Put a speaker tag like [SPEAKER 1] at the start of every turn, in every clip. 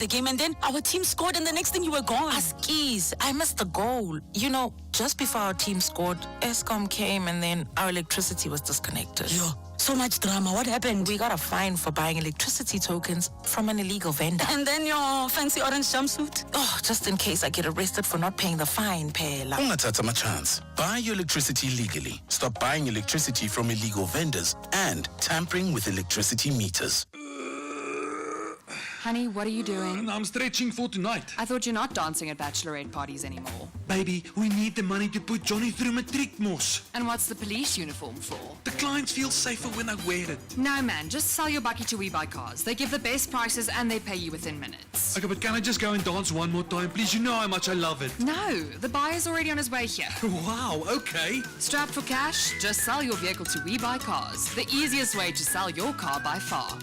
[SPEAKER 1] the game, and then our team scored, and the next thing you were gone.
[SPEAKER 2] Skis, I missed the goal. You know, just before our team scored, Eskom came and then our electricity was disconnected.
[SPEAKER 1] Yo, so much drama. What happened?
[SPEAKER 2] We got a fine for buying electricity tokens from an illegal vendor.
[SPEAKER 1] And then your fancy orange jumpsuit?
[SPEAKER 2] Oh, just in case I get arrested for not paying the fine, Phela.
[SPEAKER 3] Ungathatha chance. Buy your electricity legally. Stop buying electricity from illegal vendors and tampering with electricity meters.
[SPEAKER 4] Honey, what are you doing?
[SPEAKER 5] I'm stretching for tonight.
[SPEAKER 4] I thought you're not dancing at bachelorette parties anymore.
[SPEAKER 5] Baby, we need the money to put Johnny through matric mos.
[SPEAKER 4] And what's the police uniform for?
[SPEAKER 5] The clients feel safer when I wear it.
[SPEAKER 4] No, man, just sell your bucky to We Buy Cars. They give the best prices and they pay you within minutes.
[SPEAKER 5] Okay, but can I just go and dance one more time, please? You know how much I love it.
[SPEAKER 4] No, the buyer's already on his way here.
[SPEAKER 5] Wow, okay.
[SPEAKER 4] Strapped for cash? Just sell your vehicle to We Buy Cars. The easiest way to sell your car by far.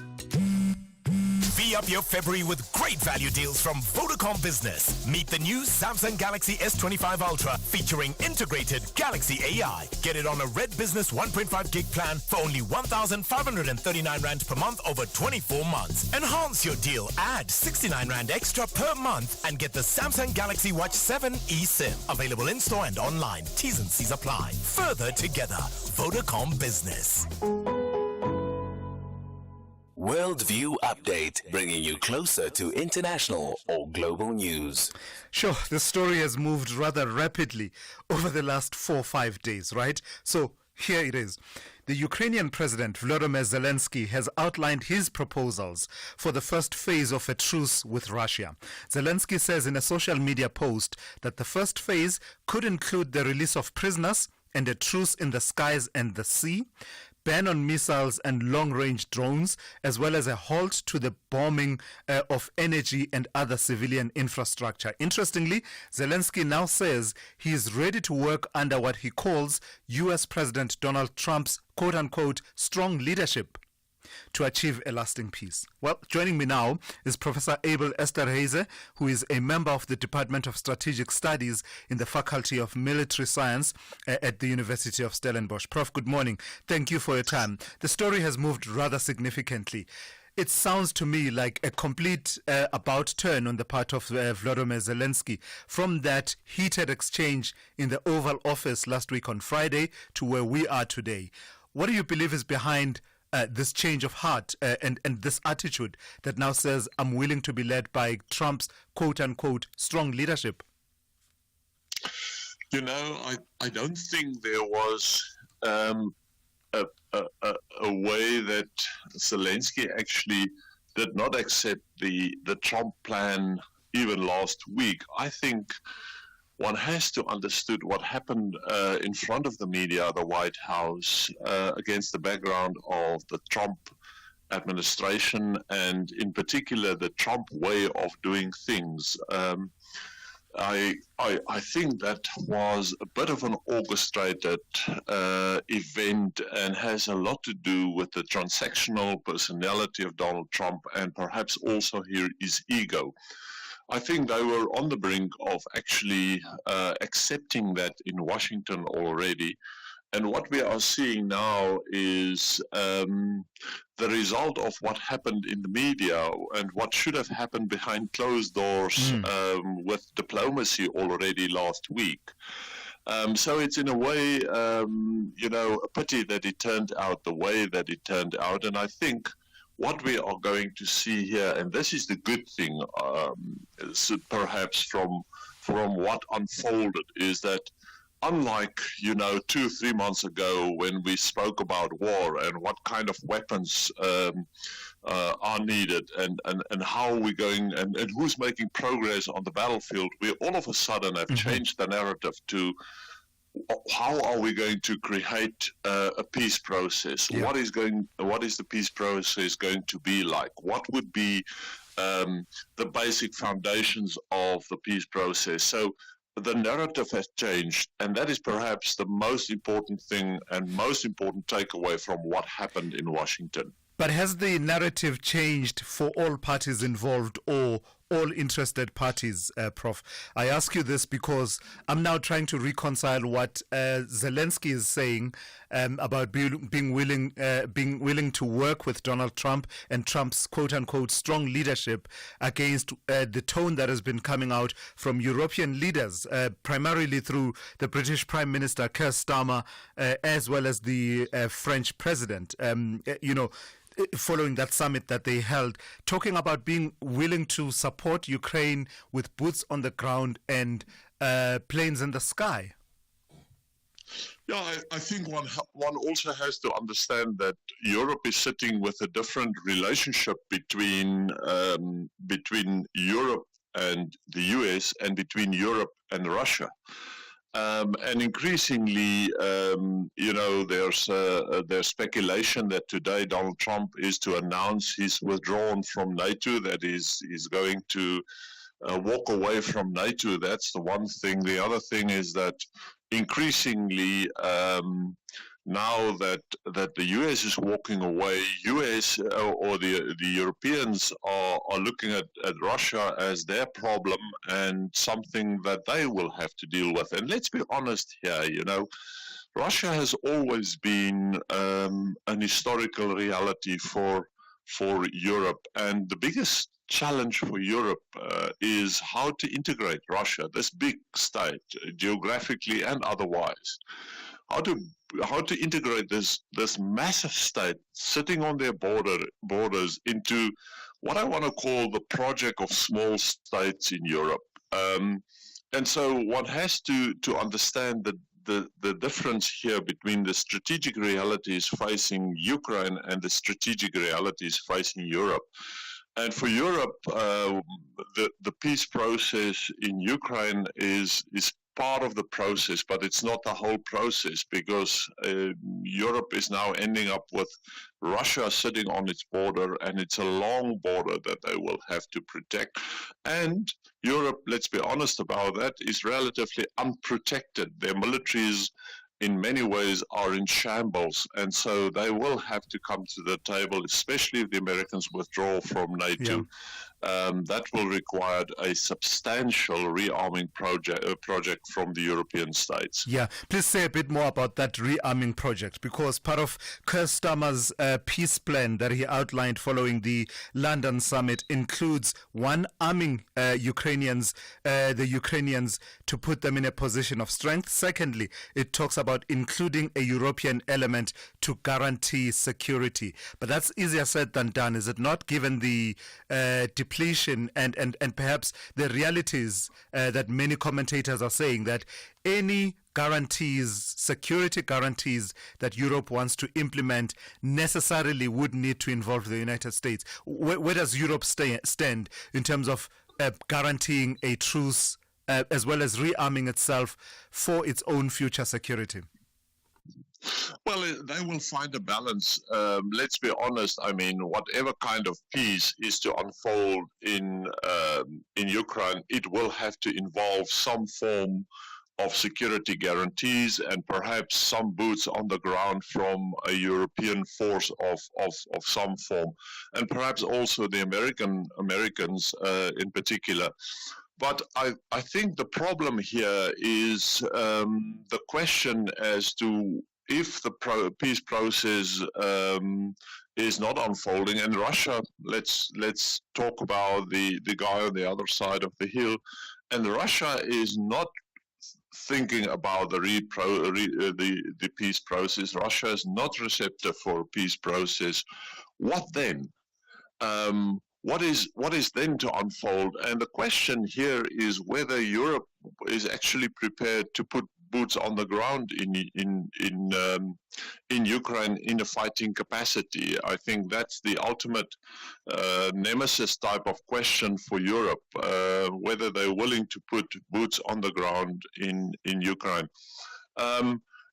[SPEAKER 6] V up your February with great value deals from Vodacom Business. Meet the new Samsung Galaxy S25 Ultra featuring integrated Galaxy AI. Get it on a Red Business 1.5 gig plan for only 1,539 Rand per month over 24 months. Enhance your deal. Add 69 Rand extra per month and get the Samsung Galaxy Watch 7 eSIM. Available in-store and online. T's and C's apply. Further together. Vodacom Business.
[SPEAKER 7] Worldview Update, bringing you closer to international or global news.
[SPEAKER 8] Sure, the story has moved rather rapidly over the last 4 or 5 days, right? So here it is. The Ukrainian President Volodymyr Zelensky has outlined his proposals for the first phase of a truce with Russia. Zelensky says in a social media post that the first phase could include the release of prisoners and a truce in the skies and the sea, ban on missiles and long-range drones, as well as a halt to the bombing of energy and other civilian infrastructure. Interestingly, Zelensky now says he is ready to work under what he calls U.S. President Donald Trump's quote-unquote strong leadership to achieve a lasting peace. Well, joining me now is Professor Abel Esterhazy, who is a member of the Department of Strategic Studies in the Faculty of Military Science at the University of Stellenbosch. Prof, good morning. Thank you for your time. The story has moved rather significantly. It sounds to me like a complete about turn on the part of Volodymyr Zelensky from that heated exchange in the Oval Office last week on Friday to where we are today. What do you believe is behind this change of heart and this attitude that now says, I'm willing to be led by Trump's quote-unquote strong leadership?
[SPEAKER 9] You know, I don't think there was a way that Zelensky actually did not accept the Trump plan even last week. I think one has to understood what happened in front of the media, the White House, against the background of the Trump administration and in particular the Trump way of doing things. I think that was a bit of an orchestrated event and has a lot to do with the transactional personality of Donald Trump and perhaps also his ego. I think they were on the brink of actually accepting that in Washington already. And what we are seeing now is the result of what happened in the media and what should have happened behind closed doors with diplomacy already last week. So it's in a way, a pity that it turned out the way that it turned out. And I think what we are going to see here, and this is the good thing, perhaps from what unfolded, is that unlike 2 or 3 months ago when we spoke about war and what kind of weapons are needed and how we're going and who's making progress on the battlefield, we all of a sudden have changed the narrative to how are we going to create a peace process? Yeah. What is the peace process going to be like? What would be the basic foundations of the peace process? So the narrative has changed, and that is perhaps the most important thing and most important takeaway from what happened in Washington.
[SPEAKER 8] But has the narrative changed for all parties involved or all interested parties, Prof. I ask you this because I'm now trying to reconcile what Zelensky is saying about being willing to work with Donald Trump and Trump's quote-unquote strong leadership against the tone that has been coming out from European leaders, primarily through the British Prime Minister Keir Starmer, as well as the French President. Following that summit that they held, talking about being willing to support Ukraine with boots on the ground and planes in the sky.
[SPEAKER 9] Yeah, I think one also has to understand that Europe is sitting with a different relationship between Europe and the US and between Europe and Russia. And increasingly, there's speculation that today Donald Trump is to announce he's withdrawn from NATO, that he's going to walk away from NATO. That's the one thing. The other thing is that increasingly, now that the US is walking away, US or the Europeans are looking at Russia as their problem and something that they will have to deal with. And let's be honest here, Russia has always been an historical reality for Europe, and the biggest challenge for Europe is how to integrate Russia, this big state, geographically and otherwise. How to integrate this massive state sitting on their borders into what I want to call the project of small states in Europe. And so one has to understand that the difference here between the strategic realities facing Ukraine and the strategic realities facing Europe. And for Europe, the peace process in Ukraine is part of the process, but it's not the whole process, because Europe is now ending up with Russia sitting on its border, and it's a long border that they will have to protect. And Europe, let's be honest about that, is relatively unprotected. Their militaries in many ways are in shambles, and so they will have to come to the table, especially if the Americans withdraw from NATO. That will require a substantial rearming project from the European states.
[SPEAKER 8] Yeah, please say a bit more about that rearming project, because part of Keir Starmer's peace plan that he outlined following the London summit includes one, arming the Ukrainians to put them in a position of strength. Secondly, it talks about including a European element to guarantee security. But that's easier said than done, is it not, given the depletion and perhaps the realities that many commentators are saying that any guarantees, security guarantees that Europe wants to implement necessarily would need to involve the United States. Where does Europe stand in terms of guaranteeing a truce as well as rearming itself for its own future security?
[SPEAKER 9] Well, they will find a balance. Let's be honest. I mean, whatever kind of peace is to unfold in Ukraine, it will have to involve some form of security guarantees and perhaps some boots on the ground from a European force of some form, and perhaps also the Americans in particular. But I think the problem here is the question as to if the peace process is not unfolding, and Russia, let's talk about the guy on the other side of the hill, and Russia is not thinking about the peace process. Russia is not receptive for a peace process. What then? What is then to unfold? And the question here is whether Europe is actually prepared to put boots on the ground in Ukraine in a fighting capacity. I think that's the ultimate nemesis type of question for Europe, whether they're willing to put boots on the ground in Ukraine.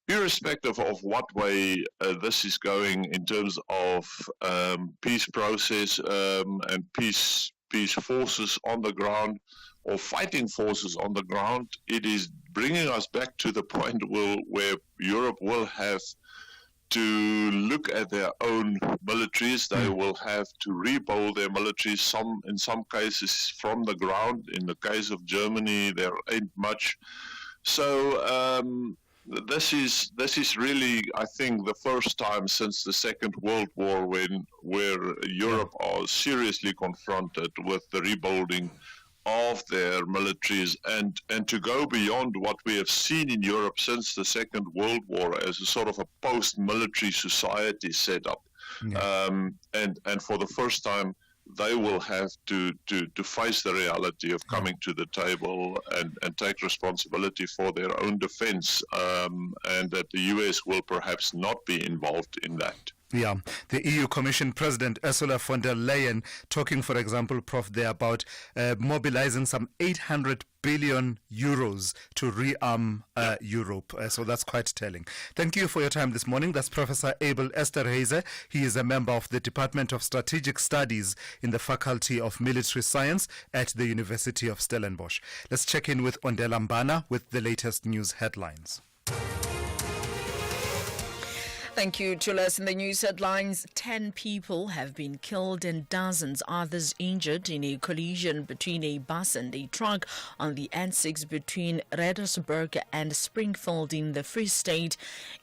[SPEAKER 9] Irrespective of what way this is going in terms of peace process and peace forces on the ground or fighting forces on the ground, it is bringing us back to the point where Europe will have to look at their own militaries. They will have to rebuild their militaries, in some cases from the ground. In the case of Germany, there ain't much. So this is really, I think, the first time since the Second World War where Europe are seriously confronted with the rebuilding of their militaries, and to go beyond what we have seen in Europe since the Second World War as a sort of a post-military society setup. And for the first time, they will have to face the reality of coming to the table and take responsibility for their own defense, and that the US will perhaps not be involved in that.
[SPEAKER 8] Yeah, the EU Commission President Ursula von der Leyen talking, for example, Prof, there about mobilizing some 800 billion euros to rearm Europe. So that's quite telling. Thank you for your time this morning. That's Professor Abel Esterhuizen. He is a member of the Department of Strategic Studies in the Faculty of Military Science at the University of Stellenbosch. Let's check in with Ondela Mbana with the latest news headlines.
[SPEAKER 10] Thank you, Julius. In the news headlines, 10 people have been killed and dozens others injured in a collision between a bus and a truck on the N6 between Reddersburg and Springfield in the Free State.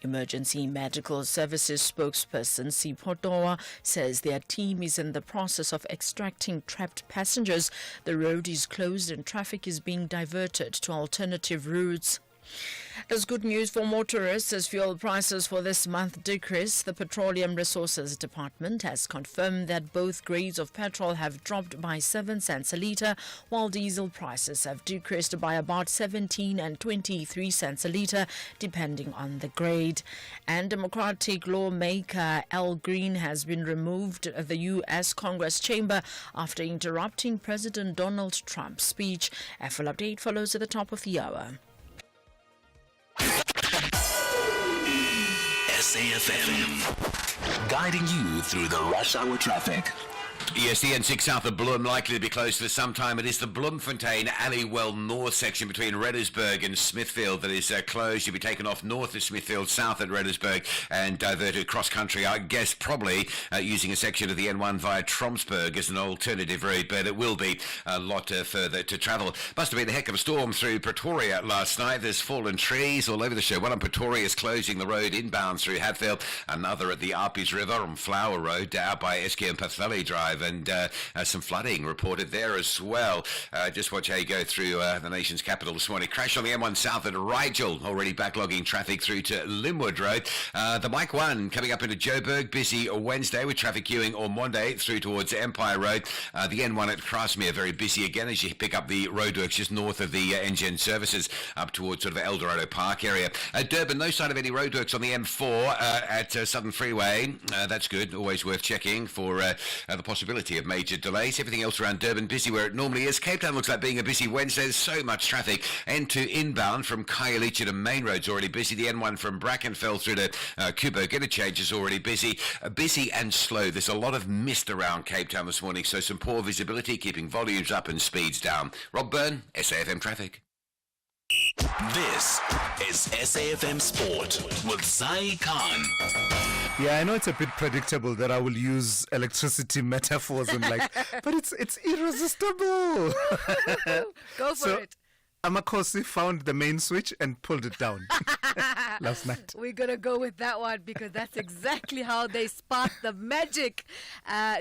[SPEAKER 10] Emergency Medical Services spokesperson Sipotoa says their team is in the process of extracting trapped passengers. The road is closed and traffic is being diverted to alternative routes. There's good news for motorists as fuel prices for this month decrease. The Petroleum Resources Department has confirmed that both grades of petrol have dropped by 7 cents a litre, while diesel prices have decreased by about 17 and 23 cents a litre, depending on the grade. And Democratic lawmaker Al Green has been removed of the U.S. Congress chamber after interrupting President Donald Trump's speech. A full update follows at the top of the hour.
[SPEAKER 7] SAFM, guiding you through the rush hour traffic.
[SPEAKER 11] Yes, the N6 south of Bloem likely to be closed for some time. It is the Bloemfontein Alleywell North section between Reddersburg and Smithfield that is closed. You'll be taken off north of Smithfield, south at Reddersburg, and diverted cross country. I guess probably using a section of the N1 via Tromsburg as an alternative route, but it will be a lot further to travel. Must have been a heck of a storm through Pretoria last night. There's fallen trees all over the show. One on Pretoria is closing the road inbound through Hatfield, another at the Arpies River on Flower Road out by SK and Pathelli Drive, and some flooding reported there as well. Just watch how you go through the nation's capital this morning. Crash on the M1 south at Rigel, already backlogging traffic through to Linwood Road. The Mike 1 coming up into Joburg, busy Wednesday with traffic queuing on Monday through towards Empire Road. The N1 at Krasmere, very busy again as you pick up the roadworks just north of the Engen services up towards sort of El Dorado Park area. Durban, no sign of any roadworks on the M4 at Southern Freeway. That's good, always worth checking for the possibility of major delays. Everything else around Durban busy where it normally is. Cape Town looks like being a busy Wednesday. There's so much traffic. N2 inbound from Khayelitsha to Main Road's already busy. The N1 from Brackenfell through to Kubo Interchange is already busy. Busy and slow. There's a lot of mist around Cape Town this morning, so some poor visibility, keeping volumes up and speeds down. Rob Byrne, SAFM Traffic.
[SPEAKER 7] This is SAFM Sport with Zai Khan.
[SPEAKER 8] Yeah, I know it's a bit predictable that I will use electricity metaphors and but it's irresistible.
[SPEAKER 10] Go for it.
[SPEAKER 8] Amakosi found the main switch and pulled it down last night.
[SPEAKER 10] We're going to go with that one because that's exactly how they spark the magic.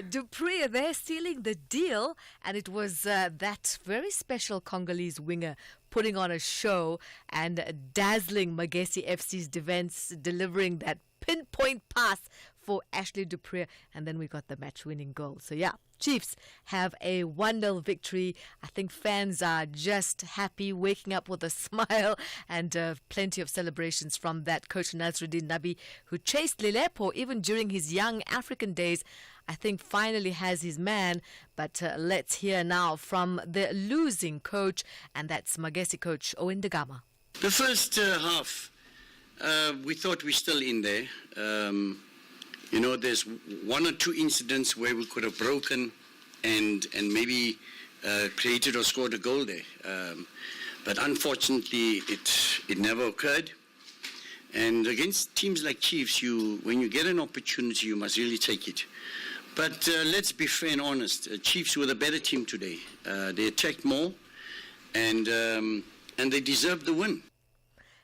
[SPEAKER 10] Dupree, they're sealing the deal, and it was that very special Congolese winger putting on a show and dazzling Magesi FC's defense, delivering that pinpoint pass for Ashley Dupree, and then we got the match-winning goal. So yeah, Chiefs have a 1-0 victory. I think fans are just happy, waking up with a smile, and plenty of celebrations from that coach Nazruddin Nabi, who chased Lilepo even during his young African days. I think finally has his man, but let's hear now from the losing coach, and that's Magesi coach Owen Degama.
[SPEAKER 12] The first half, we thought we're still in there. There's one or two incidents where we could have broken and maybe created or scored a goal there. But unfortunately, it never occurred. And against teams like Chiefs, when you get an opportunity, you must really take it. But let's be fair and honest. Chiefs were the better team today. They attacked more, and they deserved the win.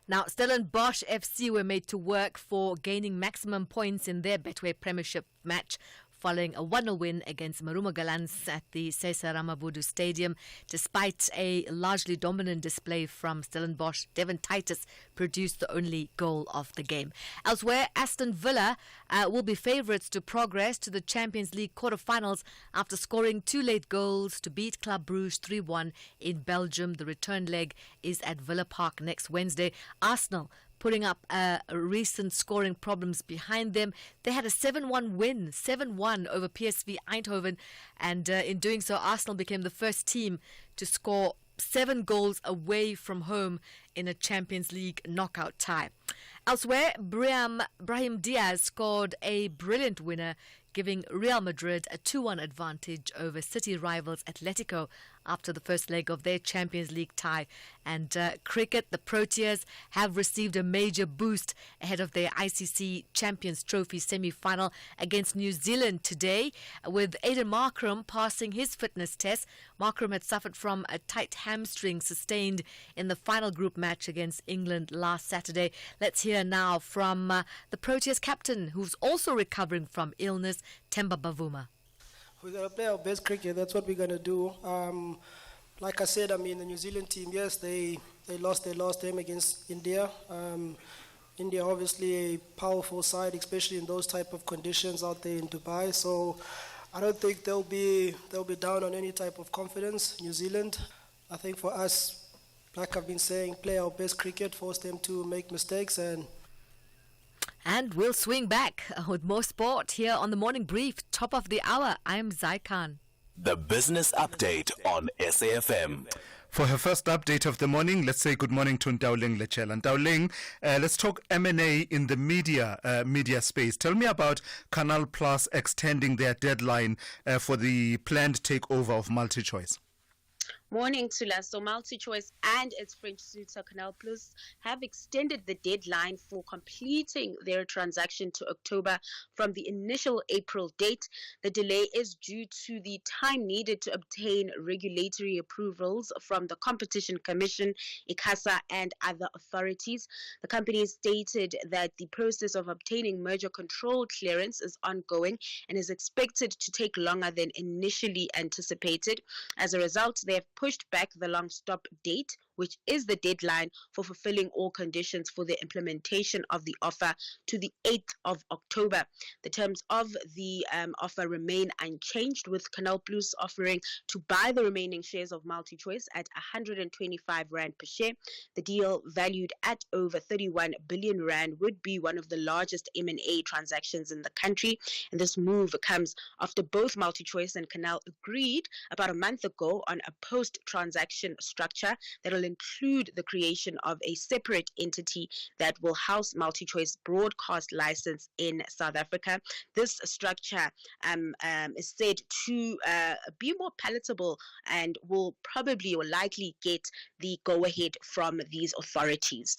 [SPEAKER 13] Now, Stellenbosch FC were made to work for gaining maximum points in their Betway Premiership match following a 1-0 win against Marumo Gallants at the Cesar Ramavodu Stadium. Despite a largely dominant display from Stellenbosch, Devon Titus produced the only goal of the game. Elsewhere, Aston Villa will be favourites to progress to the Champions League quarter-finals after scoring 2 late goals to beat Club Brugge 3-1 in Belgium. The return leg is at Villa Park next Wednesday. Arsenal putting up recent scoring problems behind them. They had a 7-1 win, 7-1 over PSV Eindhoven, and in doing so, Arsenal became the first team to score 7 goals away from home in a Champions League knockout tie. Elsewhere, Brahim Diaz scored a brilliant winner, giving Real Madrid a 2-1 advantage over city rivals Atletico after the first leg of their Champions League tie. And cricket, the Proteas have received a major boost ahead of their ICC Champions Trophy semi-final against New Zealand today, with Aiden Markram passing his fitness test. Markram had suffered from a tight hamstring sustained in the final group match against England last Saturday. Let's hear now from the Proteas captain, who's also recovering from illness, Themba Bavuma.
[SPEAKER 14] We're going to play our best cricket. That's what we're going to do. Like I said, the New Zealand team, yes, they lost their last game against India. India, obviously, a powerful side, especially in those type of conditions out there in Dubai. So I don't think they'll be down on any type of confidence. New Zealand, I think for us, like I've been saying, play our best cricket, force them to make mistakes,
[SPEAKER 13] And we'll swing back with more sport here on the Morning Brief, top of the hour. I'm Zai Khan.
[SPEAKER 7] The Business Update on SAFM.
[SPEAKER 8] For her first update of the morning, let's say good morning to Ndauling Lechela. And Ndauling, let's talk M&A in the media space. Tell me about Canal Plus extending their deadline for the planned takeover of MultiChoice.
[SPEAKER 15] Morning, Tula. So MultiChoice and its French suitor Canal Plus have extended the deadline for completing their transaction to October from the initial April date. The delay is due to the time needed to obtain regulatory approvals from the Competition Commission, ICASA, and other authorities. The company stated that the process of obtaining merger control clearance is ongoing and is expected to take longer than initially anticipated. As a result, they have pushed back the long stop date, which is the deadline for fulfilling all conditions for the implementation of the offer, to the 8th of October. The terms of the offer remain unchanged, with Canal Plus offering to buy the remaining shares of MultiChoice at 125 Rand per share. The deal, valued at over 31 billion Rand, would be one of the largest M&A transactions in the country. And this move comes after both MultiChoice and Canal agreed about a month ago on a post-transaction structure that will include the creation of a separate entity that will house MultiChoice broadcast license in South Africa. This structure is said to be more palatable and will probably or likely get the go-ahead from these authorities.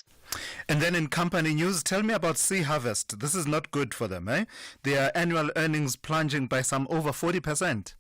[SPEAKER 8] And then in company news, tell me about Sea Harvest. This is not good for them, eh? Their annual earnings plunging by some over 40%.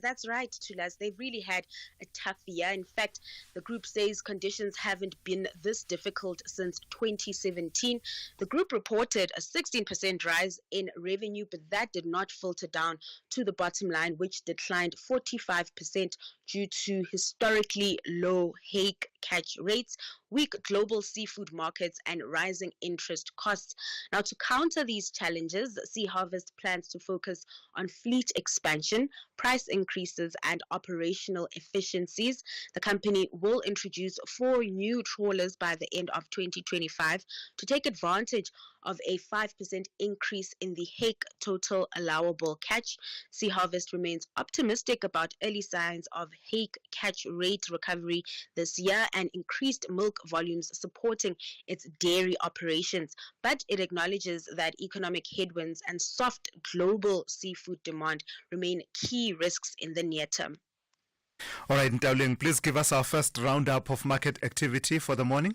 [SPEAKER 15] That's right, Tulas. They've really had a tough year. In fact, the group says conditions haven't been this difficult since 2017. The group reported a 16% rise in revenue, but that did not filter down to the bottom line, which declined 45% due to historically low hake catch rates, weak global seafood markets, and rising interest costs. Now, to counter these challenges, Sea Harvest plans to focus on fleet expansion, price increases, and operational efficiencies. The company will introduce 4 new trawlers by the end of 2025 to take advantage of a 5% increase in the hake total allowable catch. Sea Harvest remains optimistic about early signs of hake catch rate recovery this year and increased milk volumes supporting its dairy operations, but it acknowledges that economic headwinds and soft global seafood demand remain key risks in the near term.
[SPEAKER 8] All right, Ndauling, please give us our first roundup of market activity for the morning.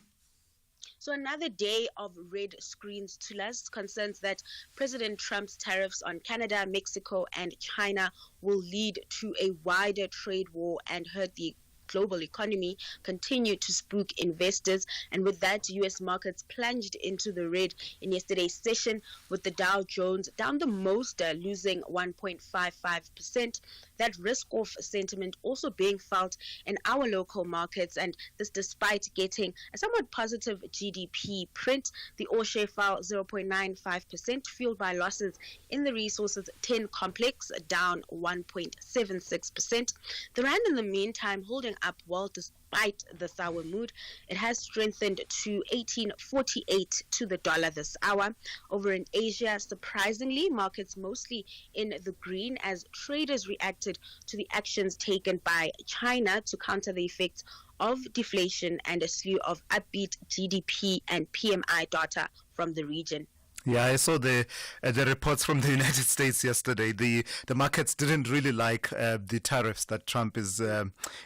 [SPEAKER 15] So another day of red screens to us concerns that President Trump's tariffs on Canada, Mexico, and China will lead to a wider trade war and hurt the global economy, continue to spook investors. And with that, U.S. markets plunged into the red in yesterday's session, with the Dow Jones down the most, losing 1.55%. That risk-off sentiment also being felt in our local markets, and this despite getting a somewhat positive GDP print. The all-share fell 0.95%, fueled by losses in the Resources 10 complex, down 1.76%. The rand, in the meantime, holding up well despite the sour mood. It has strengthened to 18.48 to the dollar this hour. Over in Asia, surprisingly, markets mostly in the green as traders reacted to the actions taken by China to counter the effects of deflation and a slew of upbeat GDP and PMI data from the region.
[SPEAKER 8] Yeah, I saw the reports from the United States yesterday. The markets didn't really like the tariffs that Trump is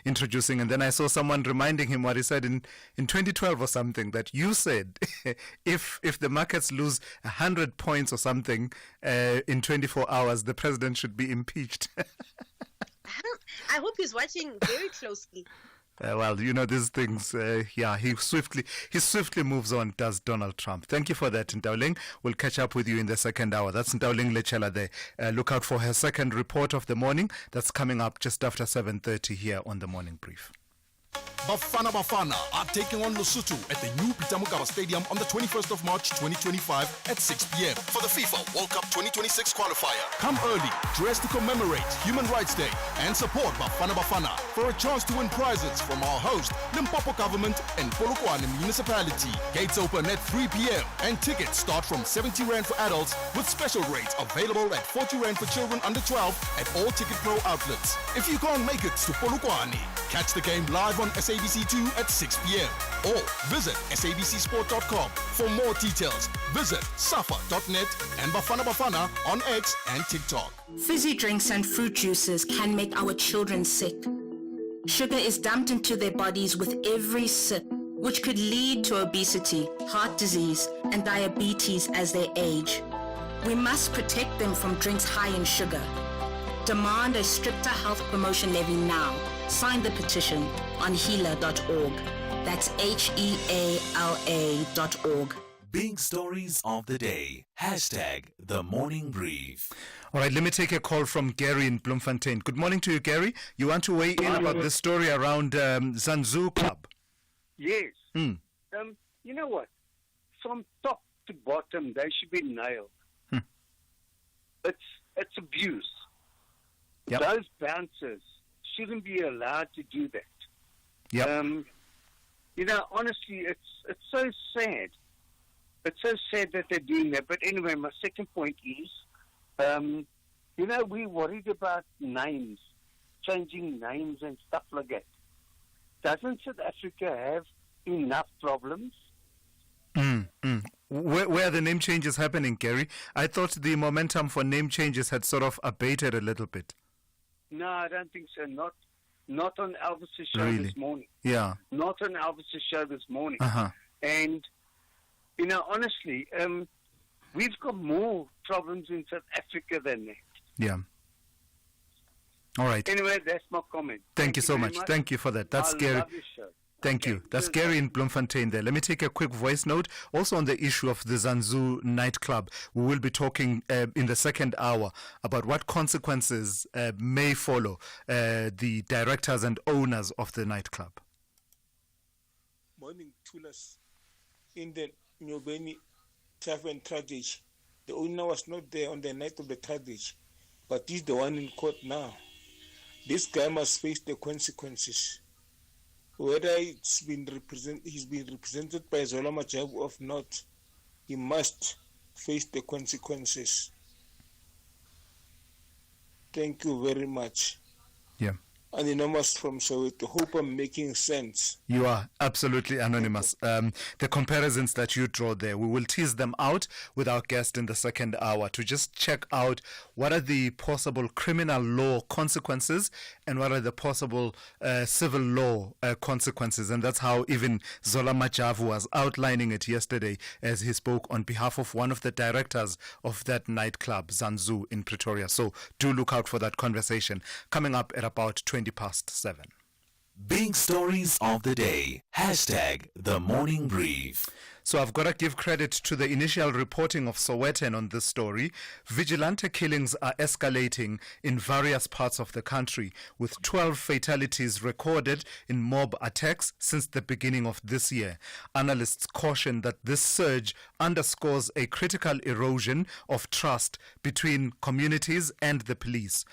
[SPEAKER 8] introducing, and then I saw someone reminding him what he said in 2012 or something, that you said if the markets lose 100 points or something in 24 hours, the president should be impeached.
[SPEAKER 15] I hope he's watching very closely.
[SPEAKER 8] Well, you know, these things, he swiftly moves on, does Donald Trump. Thank you for that, Ntauling. We'll catch up with you in the second hour. That's Ntauling Lechela there. Look out for her second report of the morning. That's coming up just after 7:30 here on the Morning Brief.
[SPEAKER 16] Bafana are taking on Lesotho at the new Peter Mokaba Stadium on the 21st of March 2025 at 6 p.m. for the FIFA World Cup 2026 qualifier. Come early, dressed to commemorate Human Rights Day and support Bafana for a chance to win prizes from our host, Limpopo Government and Polokwane Municipality. Gates open at 3 p.m. and tickets start from 70 Rand for adults with special rates available at 40 Rand for children under 12 at all Ticket Pro outlets. If you can't make it to Polokwane, catch the game live on SABC2 at 6 p.m. or visit sabcsport.com. For more details, visit safa.net and Bafana on X and TikTok.
[SPEAKER 17] Fizzy drinks and fruit juices can make our children sick. Sugar is dumped into their bodies with every sip, which could lead to obesity, heart disease, and diabetes as they age. We must protect them from drinks high in sugar. Demand a stricter health promotion levy now. Sign the petition on heala.org. That's HEALA.org.
[SPEAKER 7] Big stories of the day. Hashtag the Morning Brief.
[SPEAKER 8] All right, let me take a call from Gary in Bloemfontein. Good morning to you, Gary. You want to weigh in about this story around Zanzu Club?
[SPEAKER 18] Yes. You know what? From top to bottom, they should be nailed. It's abuse.
[SPEAKER 8] Yep.
[SPEAKER 18] Those bouncers shouldn't be allowed to do that.
[SPEAKER 8] Yep.
[SPEAKER 18] You know, honestly, it's so sad. It's so sad that they're doing that. But anyway, my second point is, you know, we're worried about names, changing names and stuff like that. Doesn't South Africa have enough problems?
[SPEAKER 8] Where are the name changes happening, Gary? I thought the momentum for name changes had sort of abated a little bit.
[SPEAKER 18] No, I don't think so. Not on Elvis's show
[SPEAKER 8] Really?
[SPEAKER 18] this morning.
[SPEAKER 8] Yeah.
[SPEAKER 18] Not on Elvis's show this morning.
[SPEAKER 8] Uh-huh.
[SPEAKER 18] And, you know, honestly, we've got more problems in South Africa than that.
[SPEAKER 8] Yeah. All right.
[SPEAKER 18] Anyway, that's my comment.
[SPEAKER 8] Thank you so
[SPEAKER 18] very
[SPEAKER 8] much. Thank you for that. That's
[SPEAKER 18] I
[SPEAKER 8] Gary.
[SPEAKER 18] love your show.
[SPEAKER 8] Thank you. That's Gary in Bloemfontein there. Let me take a quick voice note. Also on the issue of the Zanzu nightclub, we will be talking in the second hour about what consequences may follow the directors and owners of the nightclub.
[SPEAKER 19] Morning, Thulas. In the Nyobeni Tavern tragedy, the owner was not there on the night of the tragedy, but he's the one in court now. This guy must face the consequences. Whether he's been represented by Zola Majabu or not, he must face the consequences. Thank you very much.
[SPEAKER 8] Yeah.
[SPEAKER 19] Anonymous from Soweto. Hope I'm making sense.
[SPEAKER 8] You are absolutely anonymous. The comparisons that you draw there, we will tease them out with our guest in the second hour to just check out what are the possible criminal law consequences and what are the possible civil law consequences. And that's how even Zola Majavu was outlining it yesterday as he spoke on behalf of one of the directors of that nightclub, Zanzu, in Pretoria. So do look out for that conversation coming up at about 7:20.
[SPEAKER 7] Big stories of the day. Hashtag the morning brief.
[SPEAKER 8] So I've got to give credit to the initial reporting of Sowetan on this story. Vigilante killings are escalating in various parts of the country, with 12 fatalities recorded in mob attacks since the beginning of this year. Analysts caution that this surge underscores a critical erosion of trust between communities and the police.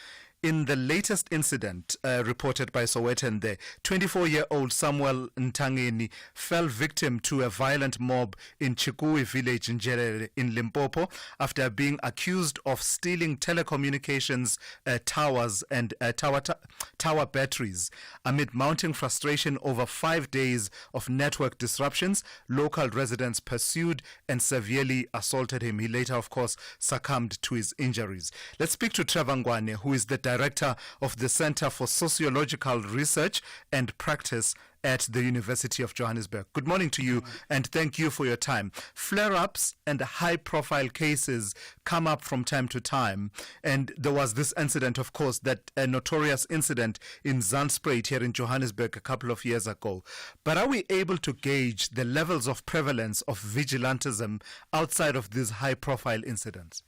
[SPEAKER 8] In the latest incident reported by Sowetan there, 24-year-old Samuel Ntangeni fell victim to a violent mob in Chikui village in Njerere in Limpopo after being accused of stealing telecommunications towers and tower batteries. Amid mounting frustration over 5 days of network disruptions, local residents pursued and severely assaulted him. He later, of course, succumbed to his injuries. Let's speak to Trevor Ngwane, who is the Director of the Center for Sociological Research and Practice at the University of Johannesburg. Good morning to you, and thank you for your time. Flare-ups and high-profile cases come up from time to time, and there was this incident, of course, that a notorious incident in Zandspruit here in Johannesburg a couple of years ago. But are we able to gauge the levels of prevalence of vigilantism outside of these high-profile incidents?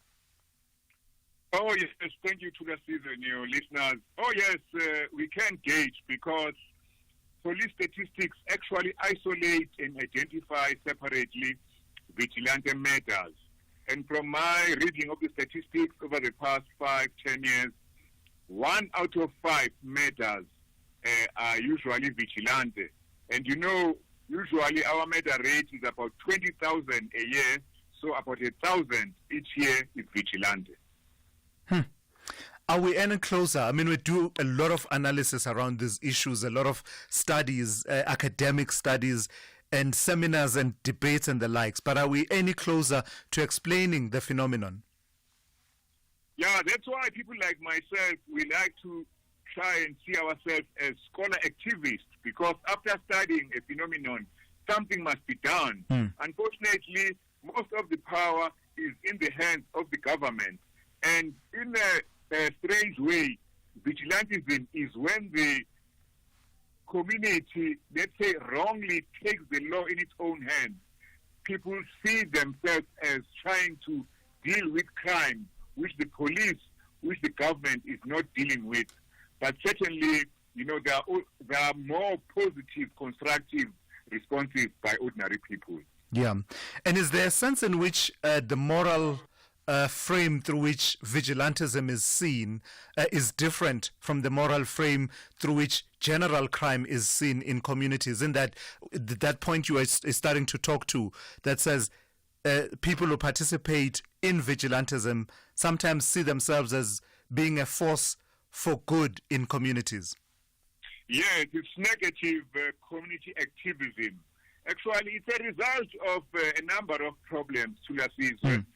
[SPEAKER 20] Oh, yes, thank you, Thulasizwe and your listeners. Oh, yes, we can gauge because police statistics actually isolate and identify separately vigilante matters. And from my reading of the statistics over the past 5-10 years, 1 out of 5 matters are usually vigilante. And you know, usually our matter rate is about 20,000 a year, so about 1,000 each year is vigilante.
[SPEAKER 8] Are we any closer? I mean, we do a lot of analysis around these issues, a lot of studies, academic studies, and seminars and debates and the likes. But are we any closer to explaining the phenomenon?
[SPEAKER 20] Yeah, that's why people like myself, we like to try and see ourselves as scholar activists, because after studying a phenomenon, something must be done. Unfortunately, most of the power is in the hands of the government. And in a strange way, vigilantism is when the community, let's say, wrongly takes the law in its own hands. People see themselves as trying to deal with crime, which the police, which the government is not dealing with. But certainly, you know, there are more positive, constructive responses by ordinary people.
[SPEAKER 8] Yeah. And is there a sense in which the moral frame through which vigilantism is seen is different from the moral frame through which general crime is seen in communities? In that point you are starting to talk to, that says people who participate in vigilantism sometimes see themselves as being a force for good in communities.
[SPEAKER 20] Yes, it's negative community activism. Actually, it's a result of a number of problems, Thulasizwe.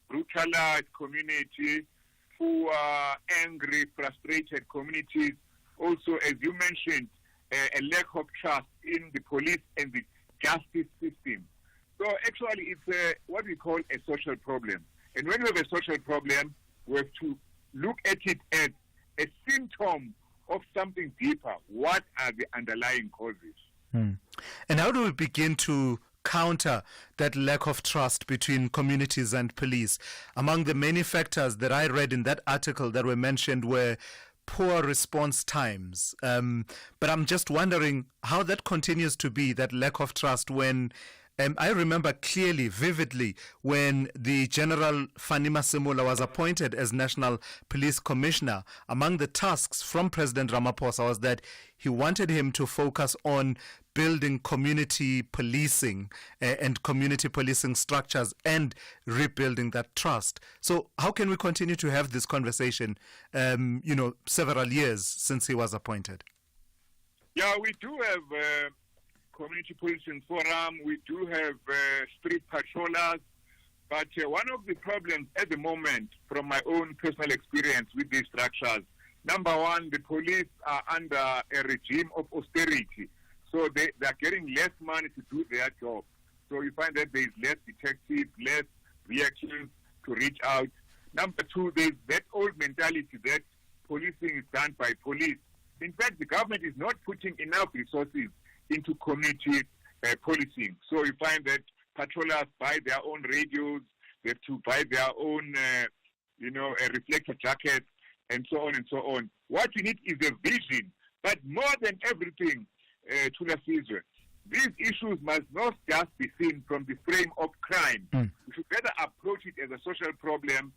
[SPEAKER 20] Brutalized community, poor, angry, frustrated communities. Also, as you mentioned, a lack of trust in the police and the justice system. So actually, it's what we call a social problem. And when we have a social problem, we have to look at it as a symptom of something deeper. What are the underlying causes?
[SPEAKER 8] And how do we begin to counter that lack of trust between communities and police? Among the many factors that I read in that article that were mentioned were poor response times. But I'm just wondering how that continues to be, that lack of trust, when I remember clearly, vividly, when the General Fanima Simula was appointed as National Police Commissioner. Among the tasks from President Ramaphosa was that he wanted him to focus on building community policing and community policing structures and rebuilding that trust. So how can we continue to have this conversation, several years since he was appointed?
[SPEAKER 20] Yeah, we do have community policing forum. We do have street patrollers. But one of the problems at the moment, from my own personal experience with these structures, number one, the police are under a regime of austerity. So they are getting less money to do their job. So you find that there is less detectives, less reactions to reach out. Number two, there is that old mentality that policing is done by police. In fact, the government is not putting enough resources into community policing. So you find that patrollers buy their own radios, they have to buy their own, reflector jackets, and so on and so on. What we need is a vision. But more than everything, Thulasizwe, these issues must not just be seen from the frame of crime. We should better approach it as a social problem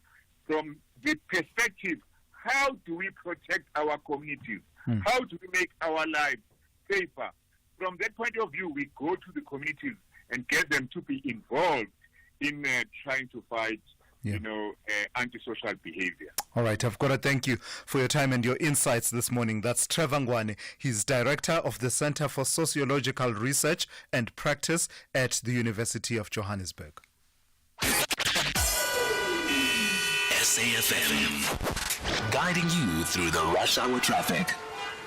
[SPEAKER 20] from the perspective, how do we protect our communities? How do we make our lives safer? From that point of view, we go to the communities and get them to be involved in trying to fight antisocial behavior.
[SPEAKER 8] All right, I've got to thank you for your time and your insights this morning. That's Trevor Ngwane. He's director of the Center for Sociological Research and Practice at the University of Johannesburg.
[SPEAKER 7] SAFM, guiding you through the rush hour traffic.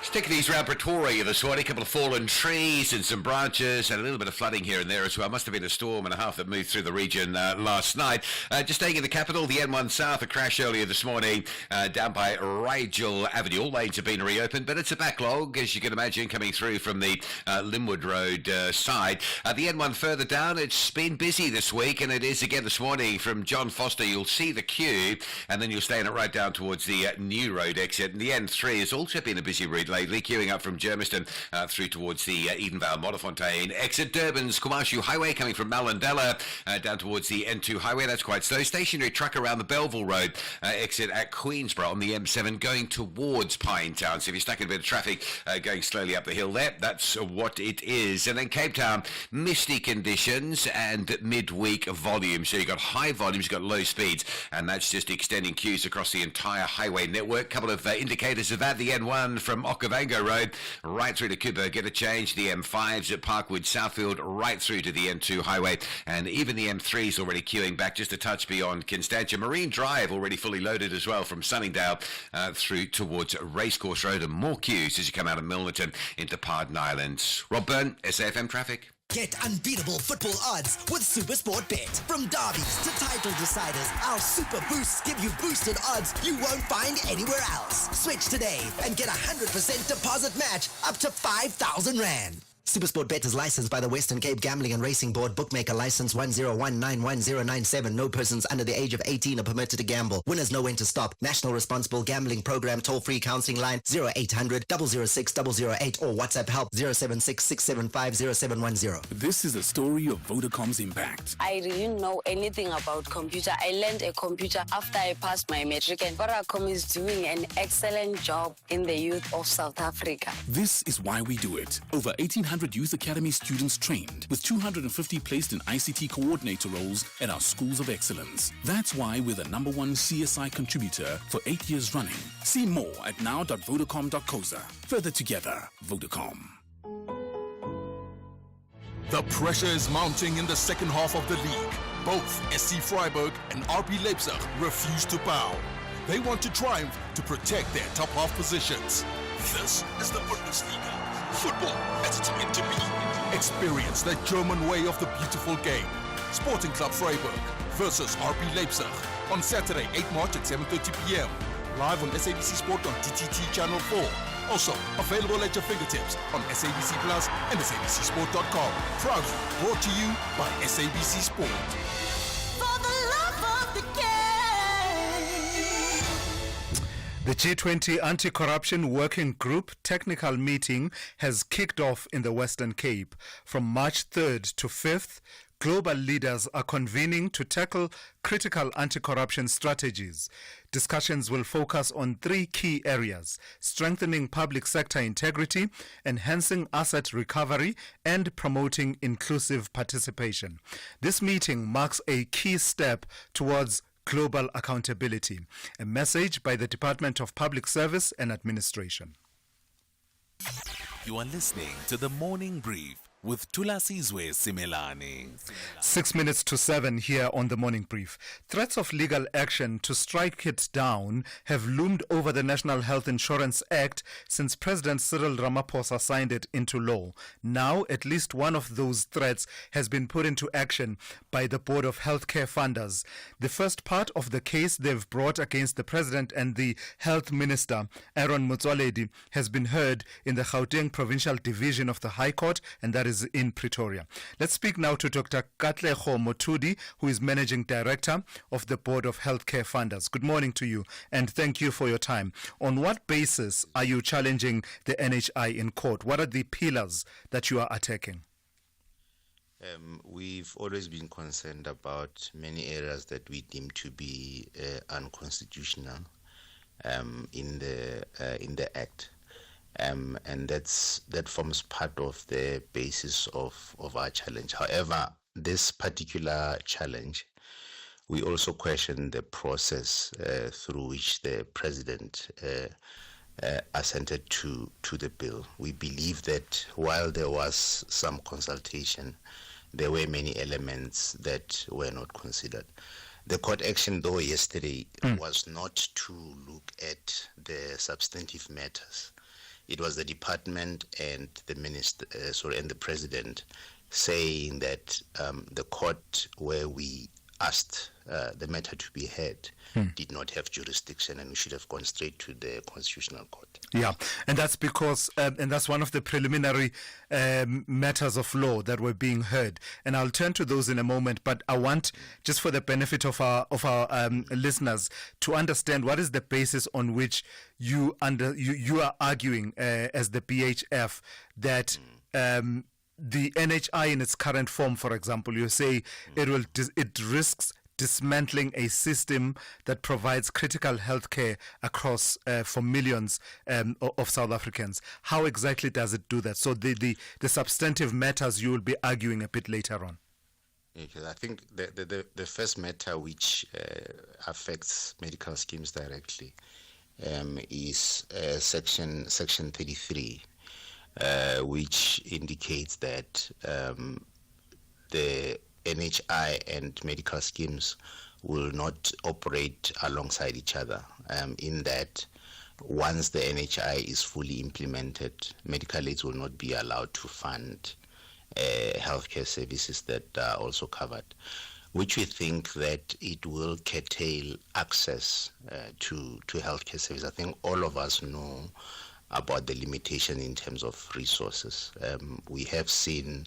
[SPEAKER 11] Sticking these around Pretoria this morning, a couple of fallen trees and some branches and a little bit of flooding here and there as well. Must have been a storm and a half that moved through the region last night. Just staying in the capital, the N1 South, a crash earlier this morning down by Rigel Avenue. All lanes have been reopened, but it's a backlog, as you can imagine, coming through from the Linwood Road side. The N1 further down, it's been busy this week, and it is again this morning from John Foster. You'll see the queue, and then you'll stay in it right down towards the New Road exit. And the N3 has also been a busy route lately, queuing up from Germiston through towards the Edenvale Modderfontein exit. Durban's Kumashu Highway coming from Malindela down towards the N2 highway. That's quite slow. Stationary truck around the Belleville Road exit at Queensborough on the M7 going towards Pinetown. So if you're stuck in a bit of traffic going slowly up the hill there, that's what it is. And then Cape Town, misty conditions and midweek volume. So you've got high volumes, you've got low speeds, and that's just extending queues across the entire highway network. Couple of indicators of that. The N1 from Okavango Road right through to Kuba, get a change. The M5s at Parkwood Southfield right through to the N2 highway, and even the M3's already queuing back just a touch beyond Constantia. Marine Drive already fully loaded as well from Sunningdale through towards Racecourse Road, and more queues as you come out of Milnerton into Pardon Island. Rob Byrne, SAFM Traffic.
[SPEAKER 21] Get unbeatable football odds with SuperSport Bet. From derbies to title deciders, our Super Boosts give you boosted odds you won't find anywhere else. Switch today and get a 100% deposit match up to 5,000 Rand. SuperSport Bet is licensed by the Western Cape Gambling and Racing Board. Bookmaker license 10191097. No persons under the age of 18 are permitted to gamble. Winners know when to stop. National Responsible Gambling Program toll-free counseling line 0800 006 008 or WhatsApp help 076 675 0710.
[SPEAKER 22] This is a story of Vodacom's impact.
[SPEAKER 23] I didn't know anything about computer. I learned a computer after I passed my matric, and Vodacom is doing an excellent job in the youth of South Africa.
[SPEAKER 22] This is why we do it. Over 1,800 Youth Academy students trained, with 250 placed in ICT coordinator roles at our schools of excellence. That's why we're the #1 CSI contributor for 8 years running. See more at now.vodacom.coza. Further together, Vodacom.
[SPEAKER 16] The pressure is mounting in the second half of the league. Both SC Freiburg and RB Leipzig refuse to bow. They want to triumph to protect their top half positions. This is the Bundesliga. Football as it's meant to be. Experience the German way of the beautiful game. Sporting Club Freiburg versus RB Leipzig on Saturday, 8 March at 7:30 p.m. Live on SABC Sport on DTT Channel 4. Also available at your fingertips on SABC Plus and SABCSport.com. Proudly brought to you by SABC Sport.
[SPEAKER 1] For the love of the game.
[SPEAKER 8] The G20 Anti-Corruption Working Group technical meeting has kicked off in the Western Cape. From March 3rd to 5th, global leaders are convening to tackle critical anti-corruption strategies. Discussions will focus on three key areas: strengthening public sector integrity, enhancing asset recovery, and promoting inclusive participation. This meeting marks a key step towards global accountability. A message by the Department of Public Service and Administration.
[SPEAKER 7] You are listening to the Morning Brief with Thulasizwe Simelane.
[SPEAKER 8] 6 minutes to 7 here on the Morning Brief. Threats of legal action to strike it down have loomed over the National Health Insurance Act since President Cyril Ramaphosa signed it into law. Now, at least one of those threats has been put into action by the Board of Healthcare Funders. The first part of the case they've brought against the President and the Health Minister, Aaron Motsoaledi, has been heard in the Gauteng Provincial Division of the High Court, and that is in Pretoria. Let's speak now to Dr. Katlego Motudi, who is Managing Director of the Board of Healthcare Funders. Good morning to you, and thank you for your time. On what basis are you challenging the NHI in court? What are the pillars that you are attacking?
[SPEAKER 2] We've always been concerned about many areas that we deem to be unconstitutional in the Act. And that forms part of the basis of our challenge. However, this particular challenge, we also question the process through which the President assented to the bill. We believe that while there was some consultation, there were many elements that were not considered. The court action, though, yesterday was not to look at the substantive matters. It was the department and the minister, and the president, saying that the court where we asked the matter to be heard did not have jurisdiction, and we should have gone straight to the Constitutional Court.
[SPEAKER 8] Yeah, and that's because, and that's one of the preliminary matters of law that were being heard. And I'll turn to those in a moment, but I want, just for the benefit of our listeners, to understand what is the basis on which you are arguing as the BHF that the NHI in its current form, for example, you say it risks dismantling a system that provides critical health care across for millions of South Africans. How exactly does it do that? So the substantive matters you will be arguing a bit later on.
[SPEAKER 2] Okay, I think the first matter which affects medical schemes directly is section 33. Which indicates that the NHI and medical schemes will not operate alongside each other, in that once the NHI is fully implemented, medical aids will not be allowed to fund healthcare services that are also covered, which we think that it will curtail access to healthcare services. I think all of us know about the limitation in terms of resources. We have seen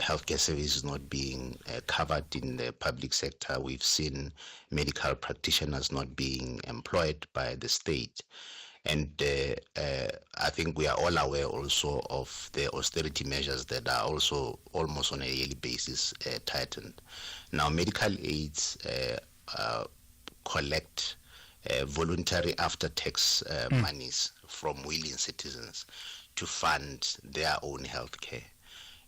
[SPEAKER 2] healthcare services not being covered in the public sector. We've seen medical practitioners not being employed by the state. And I think we are all aware also of the austerity measures that are also almost on a yearly basis tightened. Now, medical aids collect voluntary after-tax monies from willing citizens to fund their own health care.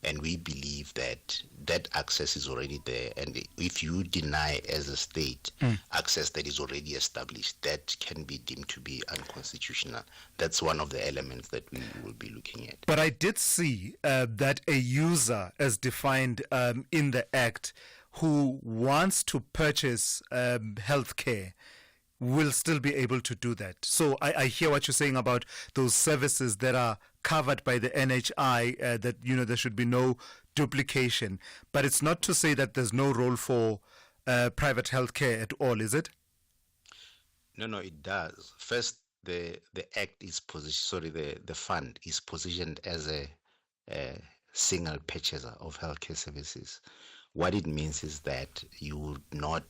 [SPEAKER 2] And we believe that that access is already there. And if you deny as a state access that is already established, that can be deemed to be unconstitutional. That's one of the elements that we will be looking at.
[SPEAKER 8] But I did see that a user, as defined in the Act, who wants to purchase health care will still be able to do that. So I hear what you're saying about those services that are covered by the NHI, that, you know, there should be no duplication. But it's not to say that there's no role for private healthcare at all, is it?
[SPEAKER 2] No, it does. First, the Act is the fund is positioned as a single purchaser of healthcare services, what it means is that you would not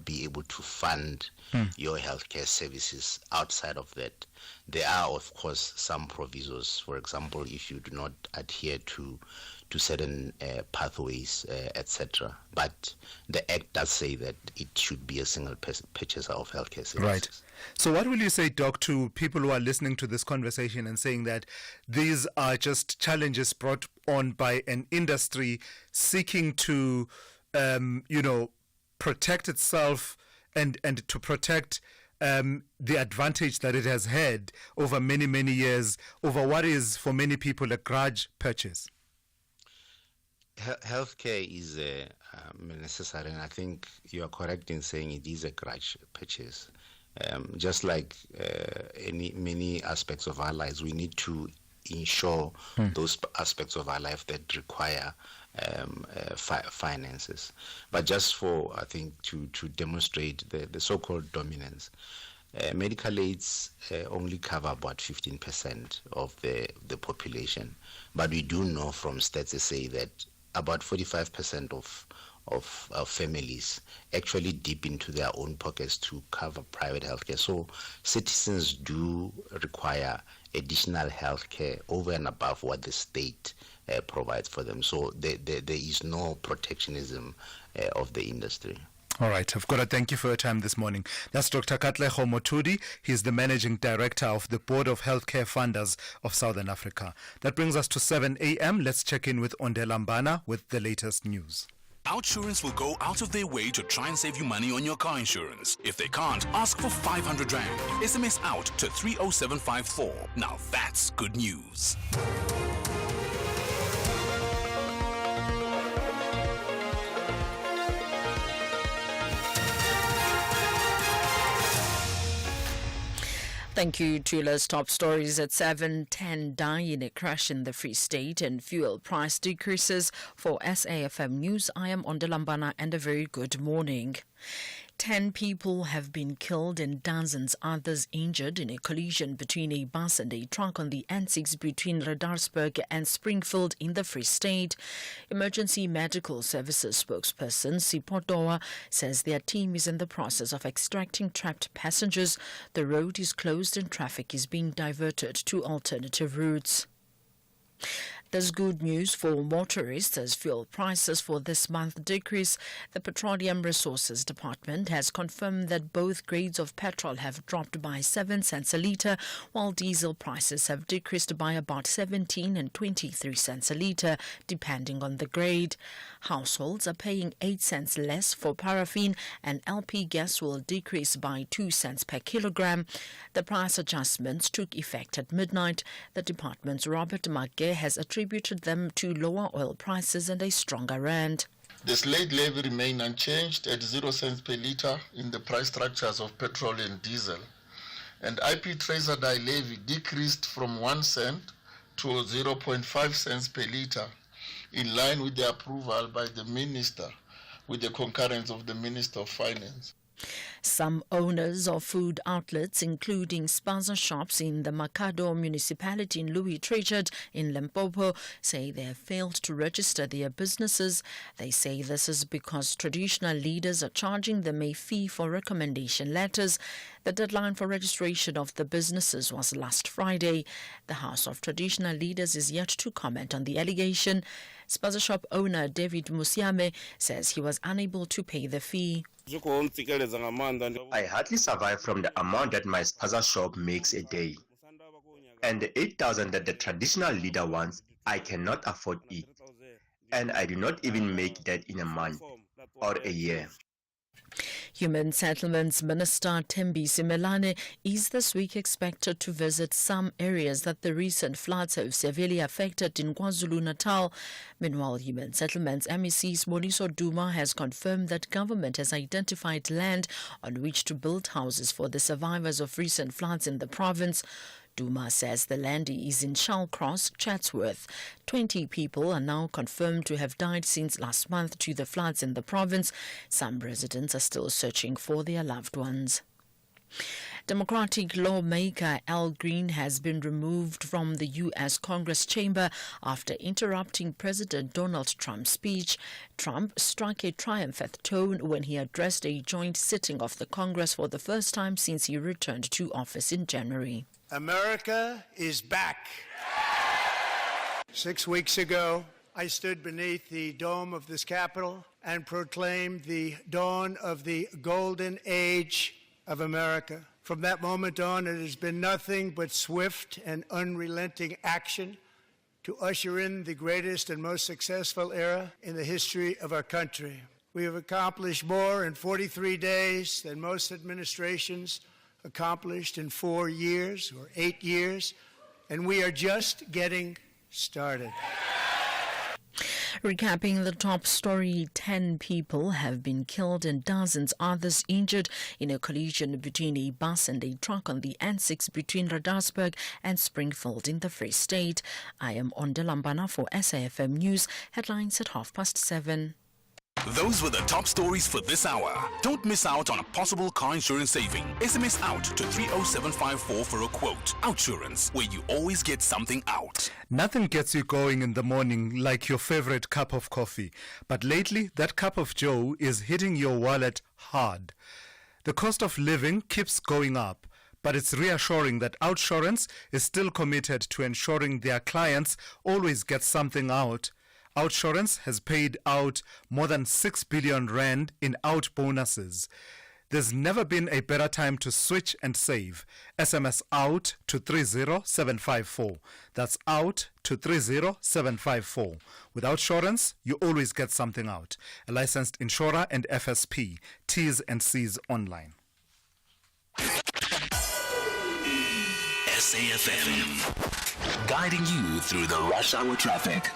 [SPEAKER 2] be able to fund your healthcare services outside of that. There are, of course, some provisos. For example, if you do not adhere to certain pathways, etc. But the Act does say that it should be a single purchaser of healthcare services.
[SPEAKER 8] Right. So what will you say, Doc, to people who are listening to this conversation and saying that these are just challenges brought on by an industry seeking to, protect itself and to protect the advantage that it has had over many, many years, over what is for many people a grudge purchase?
[SPEAKER 2] Healthcare is necessary, and I think you are correct in saying it is a grudge purchase. Just like many aspects of our lives, we need to ensure those aspects of our life that require finances. But just for, I think, to demonstrate the so-called dominance, medical aids only cover about 15% of the population. But we do know from stats say that about 45% of families actually dip into their own pockets to cover private healthcare. So citizens do require additional healthcare over and above what the state provides for them. So there is no protectionism of the industry.
[SPEAKER 8] All right, I've got to thank you for your time this morning. That's Dr. Katlego Motudi. He's the Managing Director of the Board of Healthcare Funders of Southern Africa. That brings us to 7 a.m. Let's check in with Ondela Mbana with the latest news.
[SPEAKER 22] Outsurance will go out of their way to try and save you money on your car insurance. If they can't, ask for 500 Rand. SMS out to 30754. Now that's good news.
[SPEAKER 10] Thank you, Thulas. Top stories at 7:10. Die in a crash in the Free State and fuel price decreases. For SAFM News, I am Ondela Mbana and a very good morning. 10 people have been killed and dozens others injured in a collision between a bus and a truck on the N6 between Reddarsburg and Springfield in the Free State. Emergency Medical Services spokesperson Sipotoa says their team is in the process of extracting trapped passengers. The road is closed and traffic is being diverted to alternative routes. There's good news for motorists as fuel prices for this month decrease. The Petroleum Resources Department has confirmed that both grades of petrol have dropped by 7 cents a litre, while diesel prices have decreased by about 17 and 23 cents a litre, depending on the grade. Households are paying 8 cents less for paraffin, and LP gas will decrease by 2 cents per kilogram. The price adjustments took effect at midnight. The department's Robert Magge has attributed them to lower oil prices and a stronger rand.
[SPEAKER 3] The slate levy remained unchanged at 0 cents per litre in the price structures of petrol and diesel. And IP Tracer Dye levy decreased from 1 cent to 0.5 cents per litre, in line with the approval by the Minister, with the concurrence of the Minister of Finance.
[SPEAKER 10] Some owners of food outlets, including spaza shops in the Makado municipality in Louis Trichardt in Limpopo, say they have failed to register their businesses. They say this is because traditional leaders are charging them a fee for recommendation letters. The deadline for registration of the businesses was last Friday. The House of Traditional Leaders is yet to comment on the allegation. Spaza shop owner David Musiame says he was unable to pay the fee.
[SPEAKER 4] I hardly survive from the amount that my spaza shop makes a day. And the 8,000 that the traditional leader wants, I cannot afford it. And I do not even make that in a month or a year.
[SPEAKER 10] Human Settlements Minister Thembi Simelane is this week expected to visit some areas that the recent floods have severely affected in KwaZulu-Natal. Meanwhile, Human Settlements MEC Smoliso Duma has confirmed that government has identified land on which to build houses for the survivors of recent floods in the province. Duma says the land is in Shallcross, Chatsworth. 20 people are now confirmed to have died since last month due to the floods in the province. Some residents are still searching for their loved ones. Democratic lawmaker Al Green has been removed from the U.S. Congress chamber after interrupting President Donald Trump's speech. Trump struck a triumphant tone when he addressed a joint sitting of the Congress for the first time since he returned to office in January.
[SPEAKER 5] America is back. 6 weeks ago, I stood beneath the dome of this Capitol and proclaimed the dawn of the golden age of America. From that moment on, it has been nothing but swift and unrelenting action to usher in the greatest and most successful era in the history of our country. We have accomplished more in 43 days than most administrations accomplished in 4 years or 8 years, and we are just getting started.
[SPEAKER 10] Recapping the top story, 10 people have been killed and dozens others injured in a collision between a bus and a truck on the N6 between Radarsburg and Springfield in the Free State. I am Ondelambana for SAFM News. Headlines at 7:30.
[SPEAKER 22] Those were the top stories for this hour. Don't miss out on a possible car insurance saving. SMS out to 30754 for a quote. Outsurance, where you always get something out.
[SPEAKER 8] Nothing gets you going in the morning like your favorite cup of coffee. But lately, that cup of joe is hitting your wallet hard. The cost of living keeps going up, but it's reassuring that Outsurance is still committed to ensuring their clients always get something out. Outsurance has paid out more than 6 billion rand in out bonuses. There's never been a better time to switch and save. SMS out to 30754. That's out to 30754. With Outsurance, you always get something out. A licensed insurer and FSP. T's and C's online.
[SPEAKER 7] SAFM, guiding you through the rush hour traffic.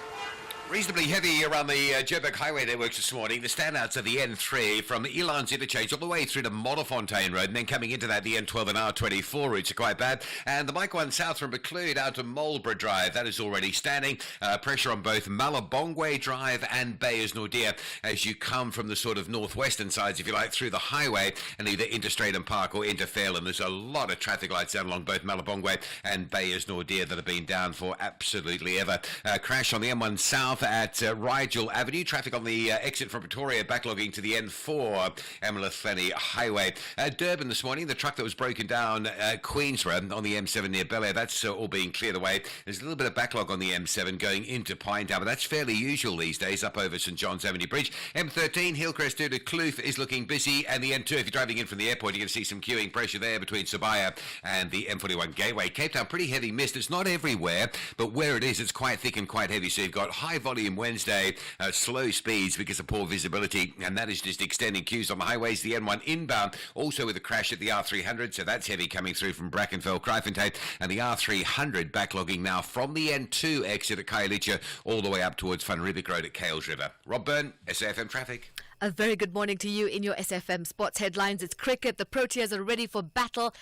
[SPEAKER 11] Reasonably heavy around the Joburg highway networks this morning. The standouts are the N3 from Elan's Interchange all the way through to Modderfontein Road, and then coming into that, the N12 and R24 routes are quite bad. And the Mike 1 south from Macleod out to Marlborough Drive, that is already standing. Pressure on both Malabongwe Drive and Beyers-Naudé as you come from the sort of northwestern sides, if you like, through the highway and either into Stratham Park or into Fairland. There's a lot of traffic lights down along both Malabongwe and Beyers-Naudé that have been down for absolutely ever. Crash on the M1 south at Rigel Avenue. Traffic on the exit from Pretoria backlogging to the N4 Emerald Highway. Durban this morning, the truck that was broken down Queensborough on the M7 near Bel Air, that's all being cleared away. There's a little bit of backlog on the M7 going into Pinetown, but that's fairly usual these days up over St John's Avenue Bridge. M13 Hillcrest to Kloof is looking busy, and the N2, if you're driving in from the airport, you're going to see some queuing pressure there between Sabaya and the M41 Gateway. Cape Town, pretty heavy mist. It's not everywhere, but where it is, it's quite thick and quite heavy. So you've got high volume Wednesday, slow speeds because of poor visibility, and that is just extending queues on the highways. The N1 inbound also with a crash at the R300, so that's heavy coming through from Brackenfell, Kryfontein, and the R300 backlogging now from the N2 exit at Khayelitsha all the way up towards Van Riebeek Road at Kales River. Rob Byrne, SAFM Traffic.
[SPEAKER 13] A very good morning to you in your SFM Sports headlines. It's cricket. The Proteas are ready for battle.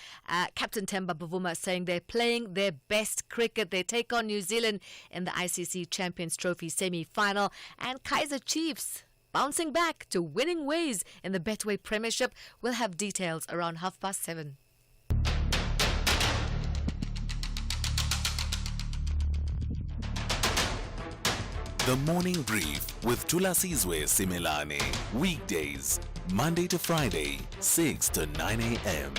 [SPEAKER 13] Captain Themba Bavuma saying they're playing their best cricket. They take on New Zealand in the ICC Champions Trophy semi-final. And Kaizer Chiefs bouncing back to winning ways in the Betway Premiership. We'll have details around 7:30.
[SPEAKER 7] The Morning Brief with Thulasizwe Simelane. Weekdays, Monday to Friday, 6 to 9 a.m.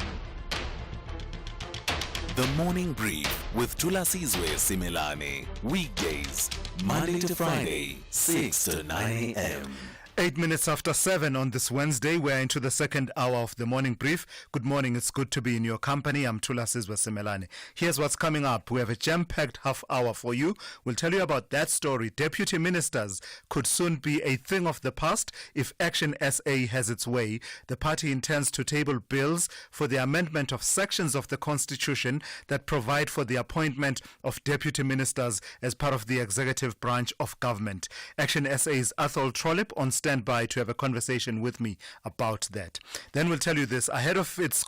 [SPEAKER 7] The Morning Brief with Thulasizwe Simelane. Weekdays, Monday to Friday, 6 to 9 a.m.
[SPEAKER 8] 8 minutes after 7 on this Wednesday, we're into the second hour of the Morning Brief. Good morning, it's good to be in your company. I'm Thulasizwe Simelane. Here's what's coming up. We have a jam-packed half hour for you. We'll tell you about that story. Deputy ministers could soon be a thing of the past if Action SA has its way. The party intends to table bills for the amendment of sections of the Constitution that provide for the appointment of deputy ministers as part of the executive branch of government. Action SA's Athol Trollip on stand by to have a conversation with me about that. Then we'll tell you this. Ahead of its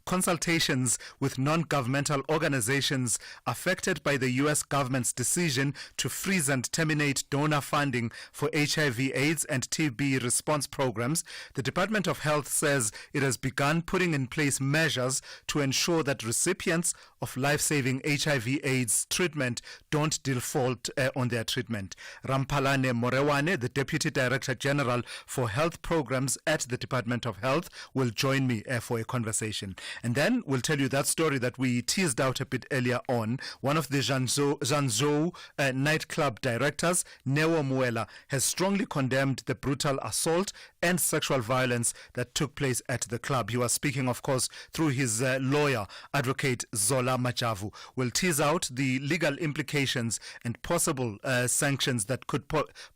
[SPEAKER 8] consultations with non-governmental organizations affected by the U.S. government's decision to freeze and terminate donor funding for HIV/AIDS and TB response programs, the Department of Health says it has begun putting in place measures to ensure that recipients of life-saving HIV/AIDS treatment don't default on their treatment. Rampalane Morewane, the Deputy Director General for Health Programs at the Department of Health, will join me for a conversation. And then we'll tell you that story that we teased out a bit earlier on. One of the Zanzhou nightclub directors, Neo Muela, has strongly condemned the brutal assault and sexual violence that took place at the club. He was speaking, of course, through his lawyer, Advocate Zola Majavu. We'll tease out the legal implications and possible sanctions that could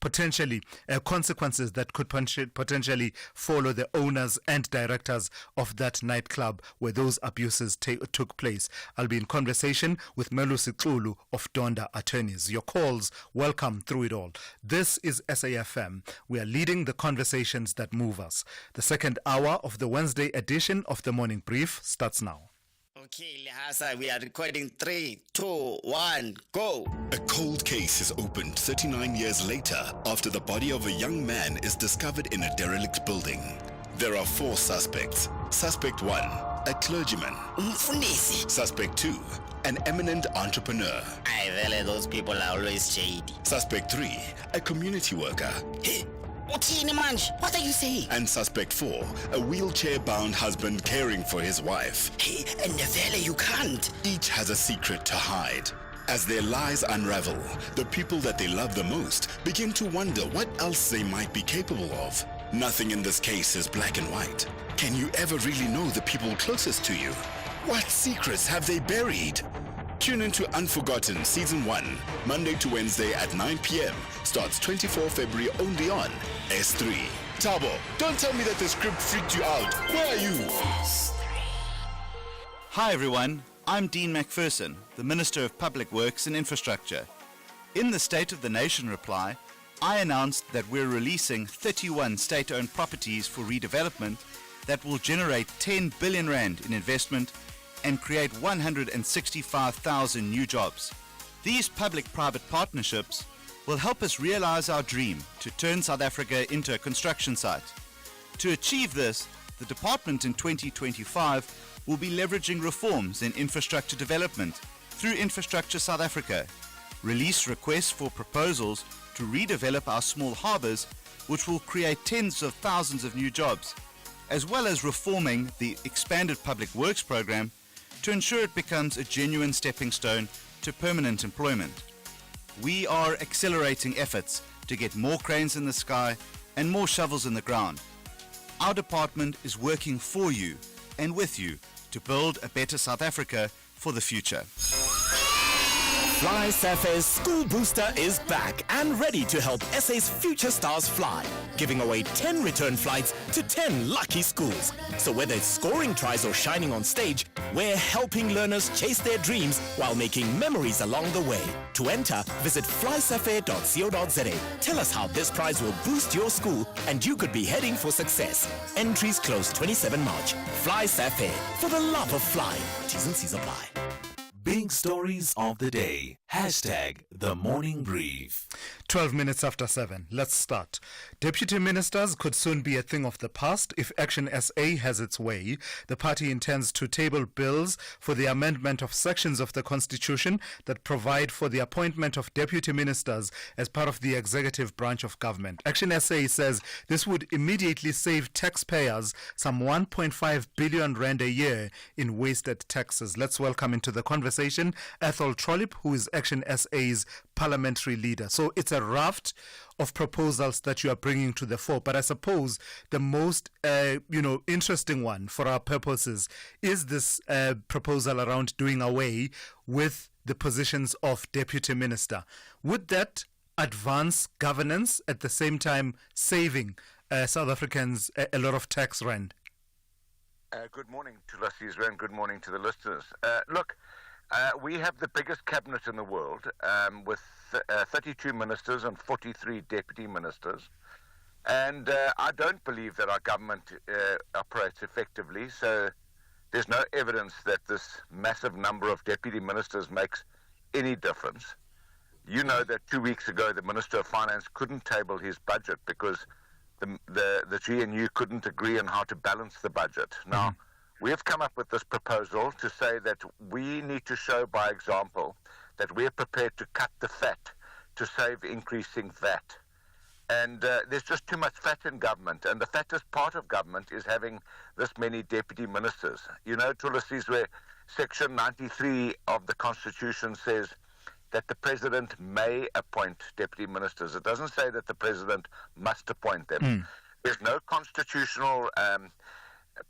[SPEAKER 8] potentially, consequences that could potentially follow the owners and directors of that nightclub where those abuses took place. I'll be in conversation with Melusi Xulu of Donda Attorneys. Your calls, welcome through it all. This is SAFM. We are leading the conversations that move us. The second hour of the Wednesday edition of the Morning Brief starts now.
[SPEAKER 6] Okay, Lihasa, we are recording 3, 2, 1, go.
[SPEAKER 9] A cold case is opened 39 years later after the body of a young man is discovered in a derelict building. There are 4 suspects. Suspect 1, a clergyman. Suspect 2, an eminent entrepreneur.
[SPEAKER 6] I really, those people are always shady.
[SPEAKER 9] Suspect 3, a community worker.
[SPEAKER 6] Hey, what are you saying?
[SPEAKER 9] And suspect 4, a wheelchair-bound husband caring for his wife.
[SPEAKER 6] Hey, and Nevele, you can't.
[SPEAKER 9] Each has a secret to hide. As their lies unravel, the people that they love the most begin to wonder what else they might be capable of. Nothing in this case is black and white. Can you ever really know the people closest to you? What secrets have they buried? Tune into Unforgotten Season 1, Monday to Wednesday at 9 p.m. Starts 24 February only on S3. Tabo, don't tell me that the script freaked you out. Where are you?
[SPEAKER 12] Hi everyone, I'm Dean McPherson, the Minister of Public Works and Infrastructure. In the State of the Nation reply, I announced that we're releasing 31 state-owned properties for redevelopment that will generate 10 billion rand in investment and create 165,000 new jobs. These public-private partnerships will help us realize our dream to turn South Africa into a construction site. To achieve this, the department in 2025 will be leveraging reforms in infrastructure development through Infrastructure South Africa, release requests for proposals to redevelop our small harbours, which will create tens of thousands of new jobs, as well as reforming the expanded public works program to ensure it becomes a genuine stepping stone to permanent employment. We are accelerating efforts to get more cranes in the sky and more shovels in the ground. Our department is working for you and with you to build a better South Africa for the future.
[SPEAKER 24] Fly Safe's School Booster is back and ready to help SA's future stars fly, giving away 10 return flights to 10 lucky schools. So whether it's scoring tries or shining on stage, we're helping learners chase their dreams while making memories along the way. To enter, visit flysafair.co.za. Tell us how this prize will boost your school and you could be heading for success. Entries close 27 March. Fly Safair, for the love of flying. T's and C's apply.
[SPEAKER 7] Big stories of the day. Hashtag the Morning Brief.
[SPEAKER 8] 12 minutes after 7. Let's start. Deputy ministers could soon be a thing of the past if Action SA has its way. The party intends to table bills for the amendment of sections of the Constitution that provide for the appointment of deputy ministers as part of the executive branch of government. Action SA says this would immediately save taxpayers some 1.5 billion rand a year in wasted taxes. Let's welcome into the conversation Ethel Trollip, who is Action SA's parliamentary leader. So it's a raft of proposals that you are bringing to the fore, but I suppose the most interesting one for our purposes is this proposal around doing away with the positions of deputy minister. Would that advance governance at the same time saving South Africans a lot of tax rand?
[SPEAKER 25] Good morning to Thulasizwe and good morning to the listeners. Look, we have the biggest cabinet in the world with 32 ministers and 43 deputy ministers. And I don't believe that our government operates effectively. So there's no evidence that this massive number of deputy ministers makes any difference. You know that 2 weeks ago the Minister of Finance couldn't table his budget because the GNU couldn't agree on how to balance the budget. Now, we have come up with this proposal to say that we need to show by example that we're prepared to cut the fat to save increasing VAT. And there's just too much fat in government, and the fattest part of government is having this many deputy ministers. You know, Thulasizwe, Section 93 of the Constitution says that the President may appoint deputy ministers. It doesn't say that the President must appoint them. There's no constitutional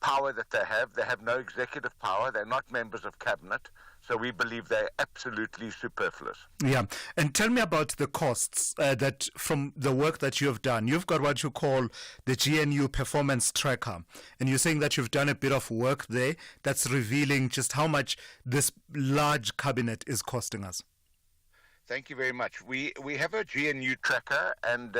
[SPEAKER 25] power that they have. They have no executive power. They're not members of cabinet. So we believe they're absolutely superfluous.
[SPEAKER 8] Yeah. And tell me about the costs that from the work that you have done. You've got what you call the GNU performance tracker. And you're saying that you've done a bit of work there that's revealing just how much this large cabinet is costing us.
[SPEAKER 25] Thank you very much. We have a GNU tracker, and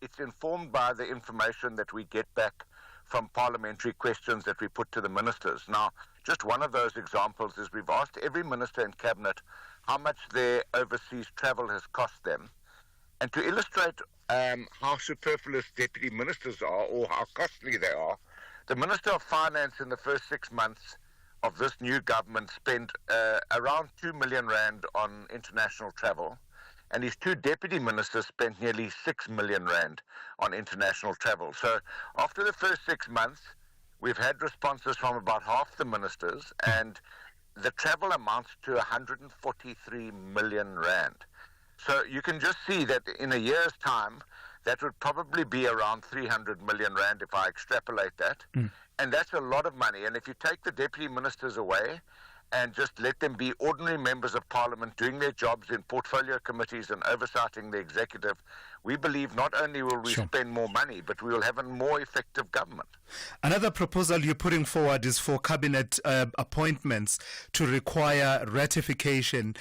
[SPEAKER 25] it's informed by the information that we get back from parliamentary questions that we put to the ministers. Now, just one of those examples is we've asked every minister in cabinet how much their overseas travel has cost them. And to illustrate how superfluous deputy ministers are or how costly they are, the Minister of Finance in the first 6 months of this new government spent around 2 million rand on international travel. And his two deputy ministers spent nearly 6 million rand on international travel. So after the first 6 months, we've had responses from about half the ministers, and the travel amounts to 143 million rand. So you can just see that in a year's time, that would probably be around 300 million rand if I extrapolate that. And that's a lot of money. And if you take the deputy ministers away and just let them be ordinary members of parliament doing their jobs in portfolio committees and oversighting the executive, we believe not only will we spend more money, but we will have a more effective government.
[SPEAKER 8] Another proposal you're putting forward is for cabinet appointments to require ratification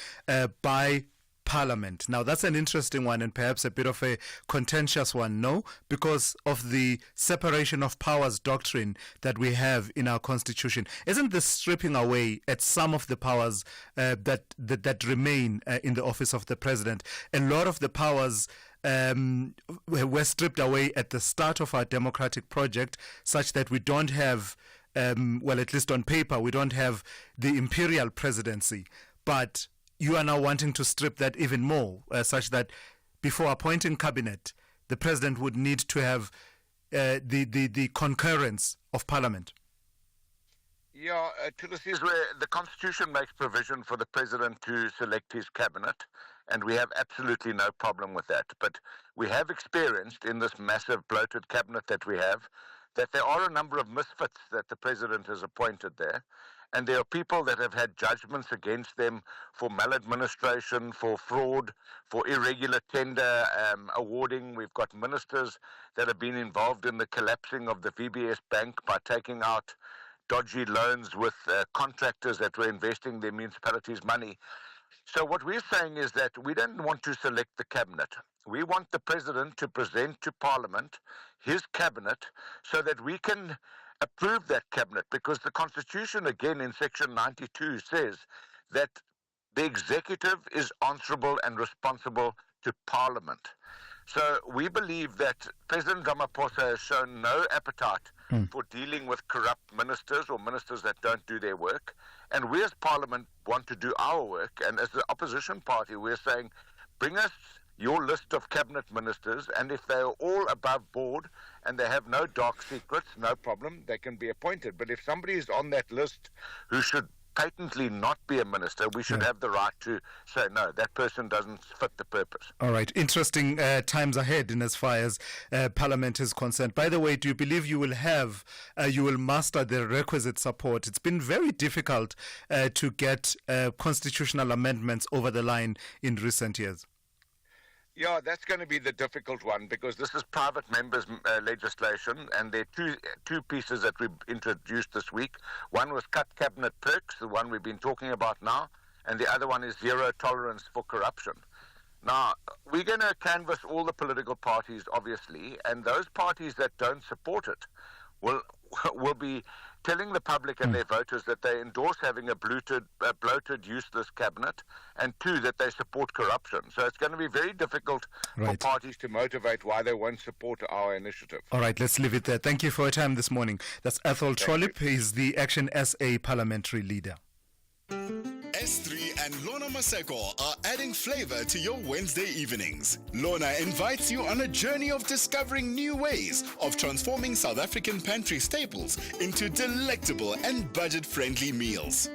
[SPEAKER 8] by Parliament. Now, that's an interesting one and perhaps a bit of a contentious one, no? Because of the separation of powers doctrine that we have in our Constitution. Isn't this stripping away at some of the powers that remain in the office of the President? A lot of the powers were stripped away at the start of our democratic project, such that we don't have, well, at least on paper, we don't have the imperial presidency. But you are now wanting to strip that even more, such that before appointing cabinet, the President would need to have the concurrence of Parliament.
[SPEAKER 25] Yeah, Thulasizwe, the Constitution makes provision for the President to select his cabinet, and we have absolutely no problem with that. But we have experienced in this massive bloated cabinet that we have that there are a number of misfits that the President has appointed there. And there are people that have had judgments against them for maladministration, for fraud, for irregular tender awarding. We've got ministers that have been involved in the collapsing of the VBS Bank by taking out dodgy loans with contractors that were investing their municipalities' money. So what we're saying is that we don't want to select the cabinet. We want the President to present to Parliament his cabinet so that we can approve that cabinet, because the Constitution, again in Section 92, says that the executive is answerable and responsible to Parliament. So we believe that President Ramaphosa has shown no appetite for dealing with corrupt ministers or ministers that don't do their work. And we as Parliament want to do our work. And as the opposition party, we're saying, bring us your list of cabinet ministers, and if they are all above board and they have no dark secrets, no problem, they can be appointed. But if somebody is on that list who should patently not be a minister, we should have the right to say, no, that person doesn't fit the purpose.
[SPEAKER 8] All right. Interesting times ahead in as far as Parliament is concerned. By the way, do you believe you will master the requisite support? It's been very difficult to get constitutional amendments over the line in recent years.
[SPEAKER 25] Yeah, that's going to be the difficult one, because this is private members' legislation, and there are two pieces that we introduced this week. One was cut cabinet perks, the one we've been talking about now, and the other one is zero tolerance for corruption. Now, we're going to canvass all the political parties, obviously, and those parties that don't support it will be telling the public and their voters that they endorse having a bloated, useless cabinet, and two, that they support corruption. So it's going to be very difficult for parties to motivate why they won't support our initiative.
[SPEAKER 8] All right, let's leave it there. Thank you for your time this morning. That's Ethel Trollip. He's the Action SA parliamentary leader.
[SPEAKER 9] S3 and Lorna Maseko are adding flavor to your Wednesday evenings. Lorna invites you on a journey of discovering new ways of transforming South African pantry staples into delectable and budget-friendly meals.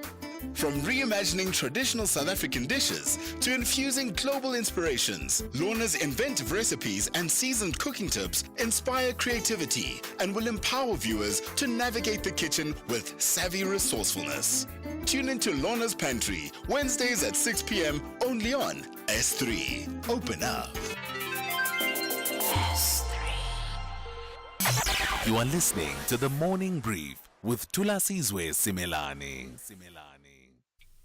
[SPEAKER 9] From reimagining traditional South African dishes to infusing global inspirations, Lorna's inventive recipes and seasoned cooking tips inspire creativity and will empower viewers to navigate the kitchen with savvy resourcefulness. Tune into Lorna's Pantry, Wednesdays at 6 p.m. only on S3. Open up.
[SPEAKER 7] You are listening to the Morning Brief with Thulasizwe Simelane.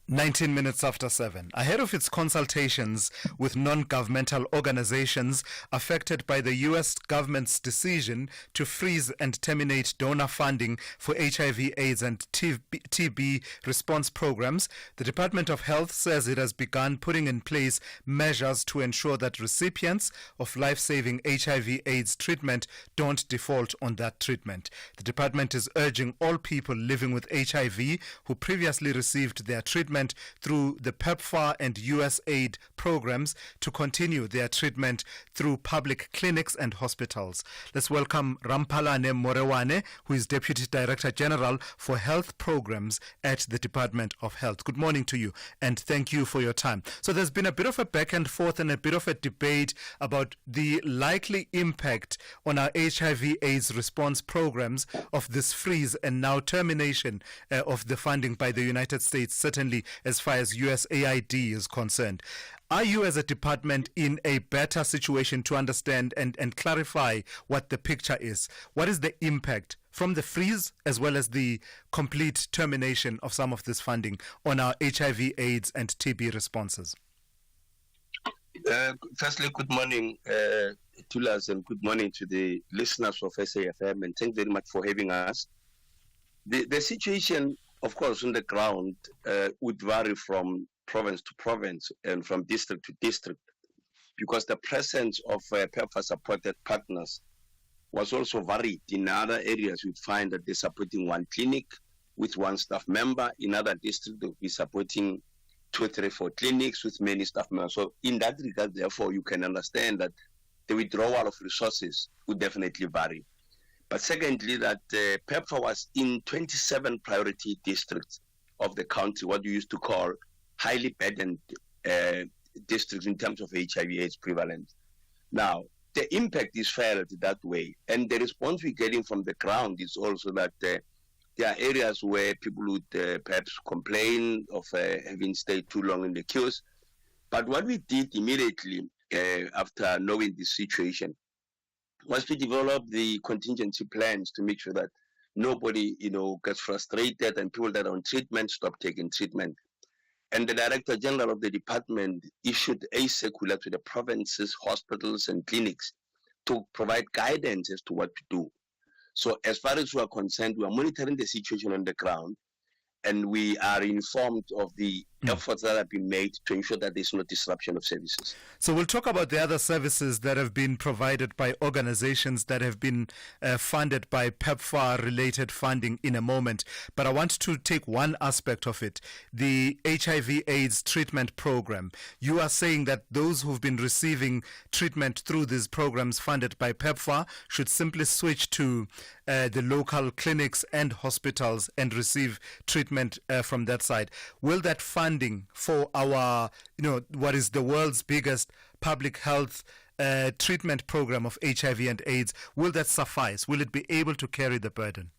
[SPEAKER 8] 19 minutes after 7. Ahead of its consultations with non-governmental organizations affected by the U.S. government's decision to freeze and terminate donor funding for HIV, AIDS and TB response programs, the Department of Health says it has begun putting in place measures to ensure that recipients of life-saving HIV, AIDS treatment don't default on that treatment. The department is urging all people living with HIV who previously received their treatment through the PEPFAR and USAID programs to continue their treatment through public clinics and hospitals. Let's welcome Rampalane Morewane, who is Deputy Director General for Health Programs at the Department of Health. Good morning to you, and thank you for your time. So there's been a bit of a back and forth and a bit of a debate about the likely impact on our HIV/AIDS response programs of this freeze and now termination of the funding by the United States, certainly as far as USAID is concerned. Are you as a department in a better situation to understand and clarify what the picture is? What is the impact from the freeze as well as the complete termination of some of this funding on our HIV, AIDS and TB responses?
[SPEAKER 14] Firstly, good morning, Tulas, and good morning to the listeners of SAFM, and thank you very much for having us. The situation, of course, on the ground would vary from province to province and from district to district, because the presence of PEPFAR-supported partners was also varied. In other areas, we'd find that they're supporting one clinic with one staff member. In other districts, they'll be supporting 2, 3, 4 clinics with many staff members. So in that regard, therefore, you can understand that the withdrawal of resources would definitely vary. But secondly, that PEPFAR was in 27 priority districts of the country, what you used to call highly burdened districts in terms of HIV/AIDS prevalence. Now, the impact is felt that way, and the response we're getting from the ground is also that there are areas where people would perhaps complain of having stayed too long in the queues. But what we did immediately after knowing this situation was to develop the contingency plans to make sure that nobody, gets frustrated and people that are on treatment stop taking treatment. And the Director General of the department issued a circular to the provinces, hospitals, and clinics to provide guidance as to what to do. So as far as we are concerned, we are monitoring the situation on the ground, and we are informed of the efforts that have been made to ensure that there's no disruption of services.
[SPEAKER 8] So we'll talk about the other services that have been provided by organizations that have been funded by PEPFAR-related funding in a moment. But I want to take one aspect of it, the HIV/AIDS treatment program. You are saying that those who've been receiving treatment through these programs funded by PEPFAR should simply switch to the local clinics and hospitals and receive treatment from that side. Will that funding for our, what is the world's biggest public health treatment program of HIV and AIDS, will that suffice? Will it be able to carry the burden?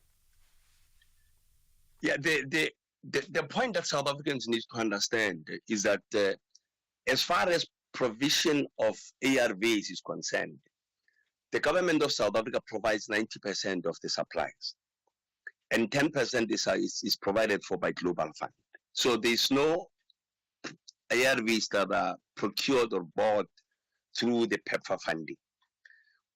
[SPEAKER 14] Yeah, the point that South Africans need to understand is that as far as provision of ARVs is concerned, the government of South Africa provides 90% of the supplies, and 10% is provided for by Global Fund. So there's no ARVs that are procured or bought through the PEPFAR funding.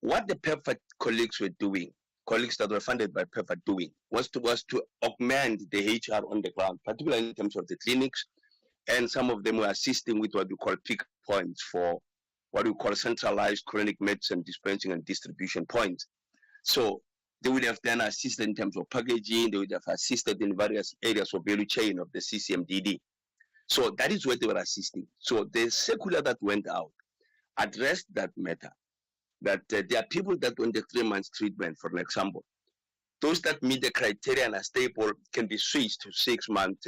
[SPEAKER 14] What the PEPFAR colleagues were doing, colleagues that were funded by PEPFAR doing, was to augment the HR on the ground, particularly in terms of the clinics, and some of them were assisting with what we call pick points for what we call centralized chronic medicine dispensing and distribution points. So they would have then assisted in terms of packaging, they would have assisted in various areas of value chain of the CCMDD. So that is where they were assisting. So the circular that went out addressed that matter, that there are people that on the 3 months treatment, for an example, those that meet the criteria and are stable can be switched to 6 month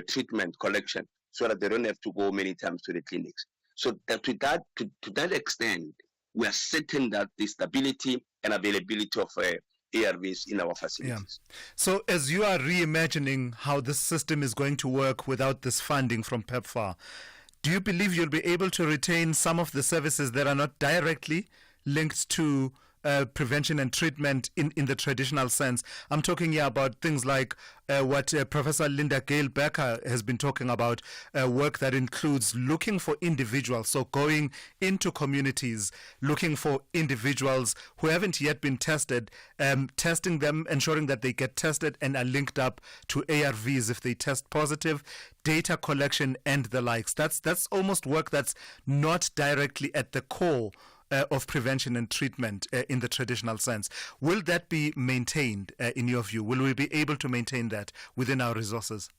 [SPEAKER 14] treatment collection so that they don't have to go many times to the clinics. So that to that extent, we are certain that the stability and availability of ARVs in our facilities.
[SPEAKER 8] Yeah. So as you are reimagining how this system is going to work without this funding from PEPFAR, do you believe you'll be able to retain some of the services that are not directly linked to prevention and treatment in the traditional sense? I'm talking here about things like what Professor Linda Gale Becker has been talking about, work that includes looking for individuals, so going into communities, looking for individuals who haven't yet been tested, testing them, ensuring that they get tested and are linked up to ARVs if they test positive, data collection and the likes. That's almost work that's not directly at the core of prevention and treatment in the traditional sense. Will that be maintained in your view? Will we be able to maintain that within our resources?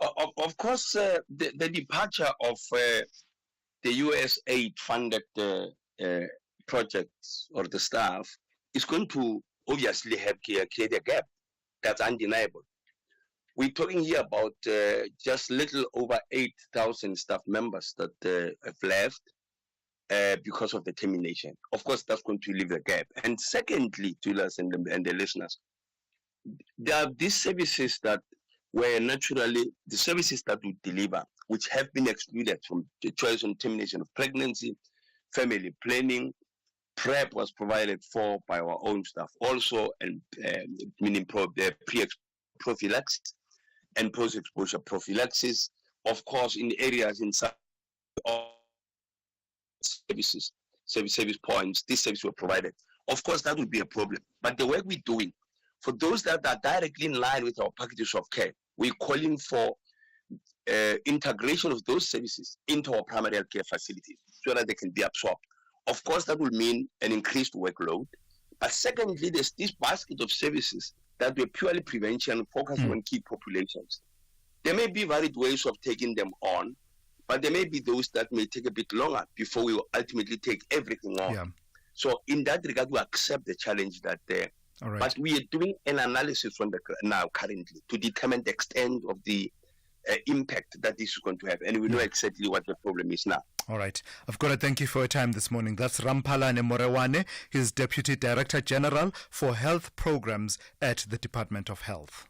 [SPEAKER 14] Of course, the departure of the US aid-funded projects or the staff is going to obviously have create a gap. That's undeniable. We're talking here about just little over 8,000 staff members that have left because of the termination. Of course, that's going to leave a gap. And secondly, to us and the listeners, there are these services that were naturally the services that we deliver, which have been excluded from the choice and termination of pregnancy, family planning. PrEP was provided for by our own staff also, and meaning prophylaxis and post-exposure prophylaxis. Of course, in areas inside service points, these services were provided. Of course, that would be a problem. But the work we're doing, for those that are directly in line with our packages of care, we're calling for integration of those services into our primary health care facilities so that they can be absorbed. Of course, that will mean an increased workload. But secondly, there's this basket of services that were purely prevention, focusing on key populations. There may be varied ways of taking them on, but there may be those that may take a bit longer before we will ultimately take everything on.
[SPEAKER 8] Yeah.
[SPEAKER 14] So in that regard, we accept the challenge that there.
[SPEAKER 8] All right.
[SPEAKER 14] But we are doing an analysis now currently to determine the extent of the impact that this is going to have. And we know exactly what the problem is now.
[SPEAKER 8] All right. I've got to thank you for your time this morning. That's Rampalane Morewane. He's Deputy Director General for Health Programs at the Department of Health.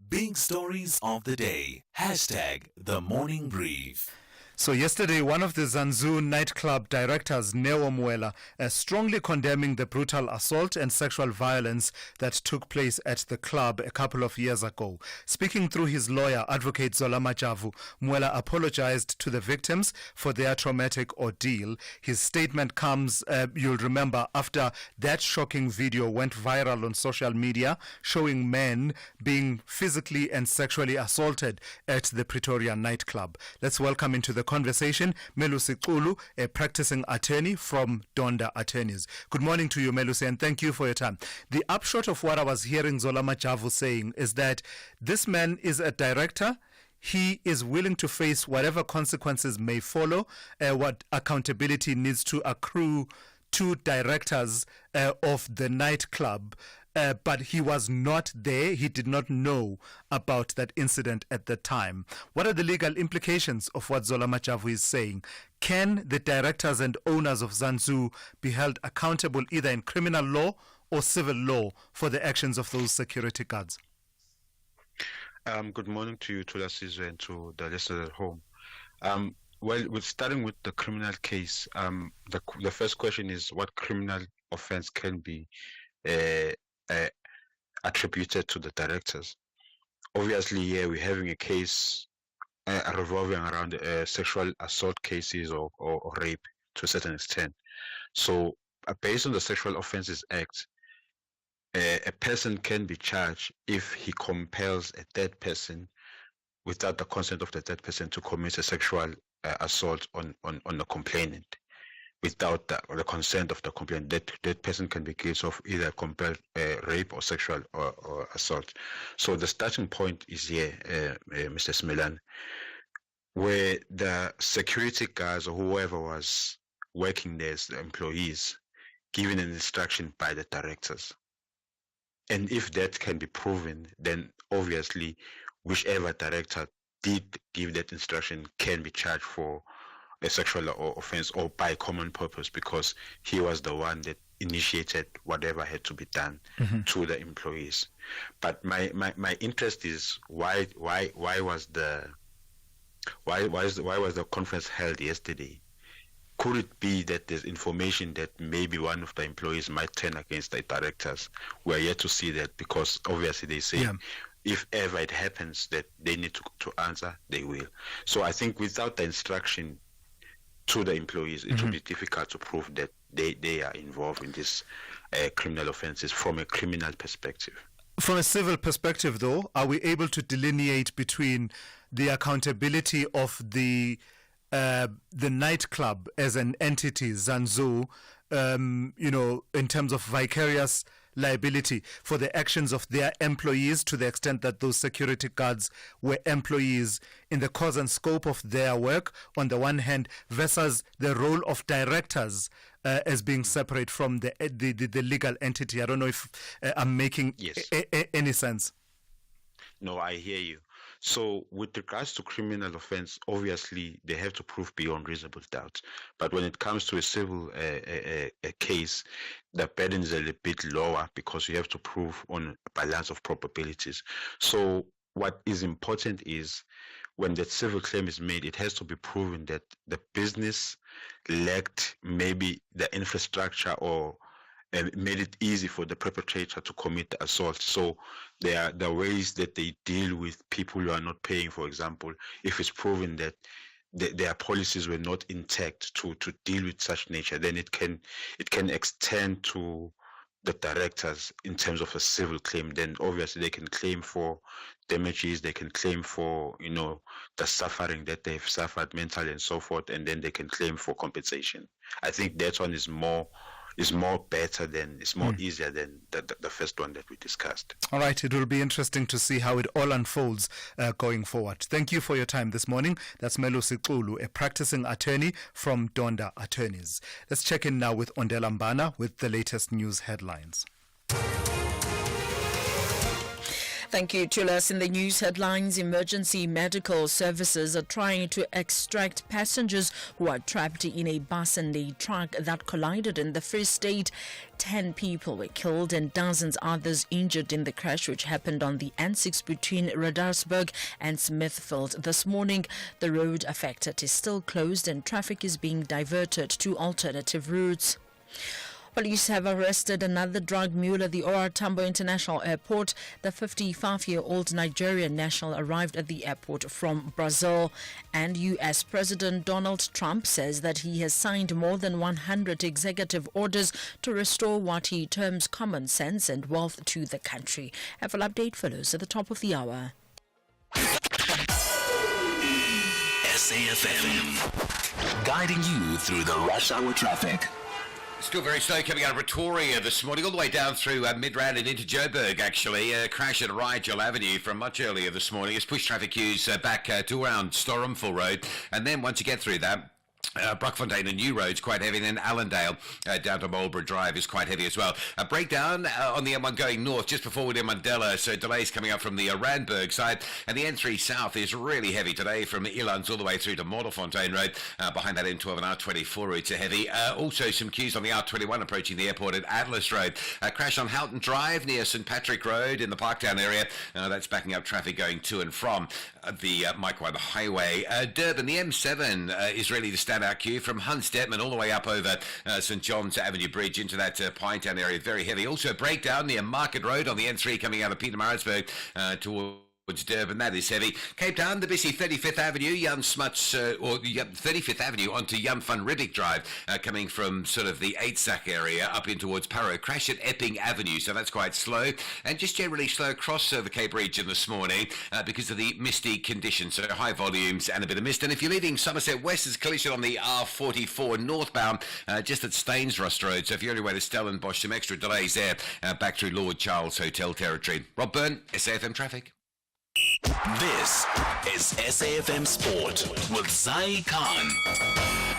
[SPEAKER 7] Big stories of the day. Hashtag The Morning Brief.
[SPEAKER 8] So yesterday, one of the Zanzu nightclub directors, Neo Muela, strongly condemning the brutal assault and sexual violence that took place at the club a couple of years ago. Speaking through his lawyer, Advocate Zola Majavu, Muela apologized to the victims for their traumatic ordeal. His statement comes, you'll remember, after that shocking video went viral on social media, showing men being physically and sexually assaulted at the Pretoria nightclub. Let's welcome into the conversation Melusi Xulu, a practicing attorney from Donda Attorneys. Good morning to you, Melusi, and thank you for your time. The upshot of what I was hearing Zola Majavu saying is that this man is a director. He is willing to face whatever consequences may follow, what accountability needs to accrue to directors of the nightclub. But he was not there. He did not know about that incident at the time. What are the legal implications of what Zola Majavu is saying? Can the directors and owners of Zanzu be held accountable either in criminal law or civil law for the actions of those security guards?
[SPEAKER 15] Good morning to you, Thulasizwe, and to the listeners at home. Well, we're starting with the criminal case. The first question is what criminal offense can be attributed to the directors. Obviously, here we're having a case revolving around sexual assault cases or rape to a certain extent. So based on the Sexual Offences Act, a person can be charged if he compels a third person without the consent of the third person to commit a sexual assault on the complainant. Without the consent of the complainant, that person can be guilty of either compelled rape or sexual or assault. So the starting point is here, Mr. Simelane, where the security guards or whoever was working there as the employees given an instruction by the directors. And if that can be proven, then obviously whichever director did give that instruction can be charged for a sexual offense or by common purpose, because he was the one that initiated whatever had to be done to the employees. But my interest is why was the conference held yesterday? Could it be that there's information that maybe one of the employees might turn against the directors? We're yet to see that, because obviously they say if ever it happens that they need to answer, they will. So I think without the instruction to the employees, it will be difficult to prove that they are involved in these criminal offenses from a criminal perspective.
[SPEAKER 8] From a civil perspective, though, are we able to delineate between the accountability of the nightclub as an entity, Zanzu, in terms of vicarious liability for the actions of their employees, to the extent that those security guards were employees in the course and scope of their work on the one hand, versus the role of directors as being separate from the legal entity? I don't know if I'm making any sense.
[SPEAKER 15] No, I hear you. So with regards to criminal offense, obviously they have to prove beyond reasonable doubt. But when it comes to a civil a case, the burden is a little bit lower, because you have to prove on a balance of probabilities. So what is important is when that civil claim is made, it has to be proven that the business lacked maybe the infrastructure or made it easy for the perpetrator to commit the assault. So there are the ways that they deal with people who are not paying, for example. If it's proven that their policies were not intact to deal with such nature, then it can extend to the directors in terms of a civil claim. Then obviously they can claim for damages, they can claim for the suffering that they've suffered mentally and so forth, and then they can claim for compensation. I think that one is more easier than the first one that we discussed.
[SPEAKER 8] All right, it will be interesting to see how it all unfolds going forward. Thank you for your time this morning. That's Melusi Xulu, a practicing attorney from Donda Attorneys. Let's check in now with Ondela Mbana with the latest news headlines.
[SPEAKER 10] Thank you, Tulas. In the news headlines, emergency medical services are trying to extract passengers who are trapped in a bus and a truck that collided in the Free State. 10 people were killed and dozens others injured in the crash, which happened on the N6 between Redasburg and Smithfield this morning. The road affected is still closed and traffic is being diverted to alternative routes. Police have arrested another drug mule at the OR Tambo International Airport. The 55-year-old Nigerian national arrived at the airport from Brazil. And U.S. President Donald Trump says that he has signed more than 100 executive orders to restore what he terms common sense and wealth to the country. A full update follows at the top of the hour.
[SPEAKER 7] SAFM, guiding you through the rush hour traffic.
[SPEAKER 11] Still very slow coming out of Pretoria this morning, all the way down through Midrand and into Joburg, actually. A crash at Rigel Avenue from much earlier this morning. It's pushed traffic queues back to around Storumful Road. And then once you get through that, Brockfontein and New Road's quite heavy, and then Allendale down to Marlborough Drive is quite heavy as well. A breakdown on the M1 going north just before William Mandela, so delays coming up from the Randburg side, and the N3 south is really heavy today from Elands all the way through to Modderfontein Road. Behind that M12 and R24 routes are heavy. Also some queues on the R21 approaching the airport at Atlas Road. A crash on Houghton Drive near St Patrick Road in the Parktown area. That's backing up traffic going to and from the Mike Webb Highway. Durban, the M7 is really the standout queue from Hunts Detman all the way up over St John's Avenue Bridge into that Pinetown area, very heavy. Also a breakdown near Market Road on the N3 coming out of Pietermaritzburg towards towards Durban. That is heavy. Cape Town, the busy 35th Avenue, Jan Smuts, or 35th Avenue onto Jan van Riebeeck Drive, coming from sort of the Eidsack area up in towards Parow. Crash at Epping Avenue, so that's quite slow. And just generally slow across the Cape region this morning because of the misty conditions, so high volumes and a bit of mist. And if you're leaving Somerset West, there's collision on the R44 northbound, just at Stainsrust Road. So if you're on your way to Stellenbosch, some extra delays there, back through Lord Charles Hotel territory. Rob Byrne, SAFM Traffic.
[SPEAKER 7] This is SAFM Sport with Zai Khan.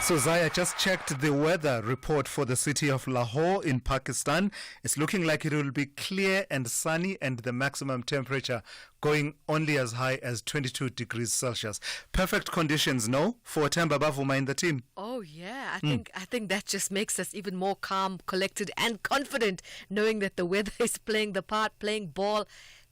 [SPEAKER 8] So Zai, I just checked the weather report for the city of Lahore in Pakistan. It's looking like it will be clear and sunny, and the maximum temperature going only as high as 22 degrees Celsius. Perfect conditions, no, for Themba Bavuma in the team?
[SPEAKER 13] Oh yeah, I think that just makes us even more calm, collected and confident, knowing that the weather is playing the part, playing ball.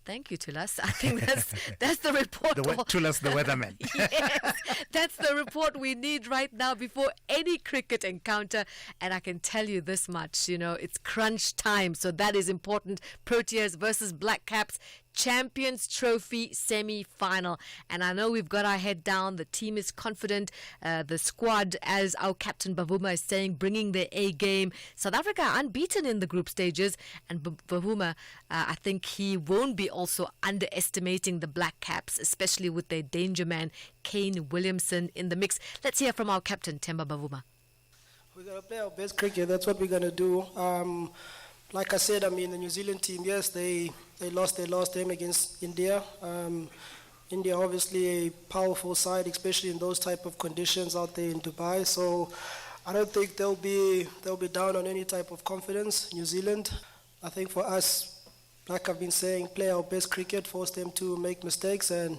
[SPEAKER 13] Thank you, Thulas. I think that's the report.
[SPEAKER 8] Thulas, the weatherman.
[SPEAKER 13] Yes, that's the report we need right now before any cricket encounter. And I can tell you this much, it's crunch time. So that is important. Proteas versus Black Caps. Champions Trophy semi-final, and I know we've got our head down. The team is confident. The squad, as our captain Bavuma is saying, bringing their A game. South Africa unbeaten in the group stages, and Bavuma, I think he won't be also underestimating the Black Caps, especially with their danger man Kane Williamson in the mix. Let's hear from our captain Themba Bavuma.
[SPEAKER 17] We're gonna play our best cricket. That's what we're gonna do. Like I said, the New Zealand team, yes, they lost their last game against India. India, obviously a powerful side, especially in those type of conditions out there in Dubai. So I don't think they'll be down on any type of confidence. New Zealand, I think for us, like I've been saying, play our best cricket, force them to make mistakes. And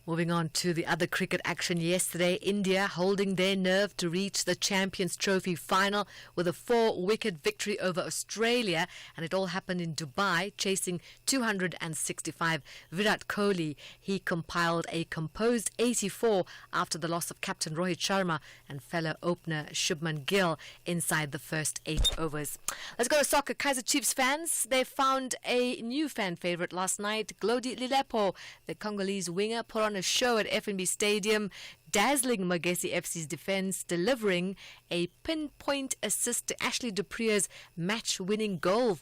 [SPEAKER 13] moving on to the other cricket action yesterday, India holding their nerve to reach the Champions Trophy final with a 4-wicket victory over Australia, and it all happened in Dubai, chasing 265. Virat Kohli, he compiled a composed 84 after the loss of captain Rohit Sharma and fellow opener Shubman Gill inside the first 8 overs. Let's go to soccer. Kaizer Chiefs fans, they found a new fan favourite last night. Glody Lilepo, the Congolese winger, put on a show at FNB Stadium, dazzling Magesi FC's defence, delivering a pinpoint assist to Ashley Dupree's match-winning goal.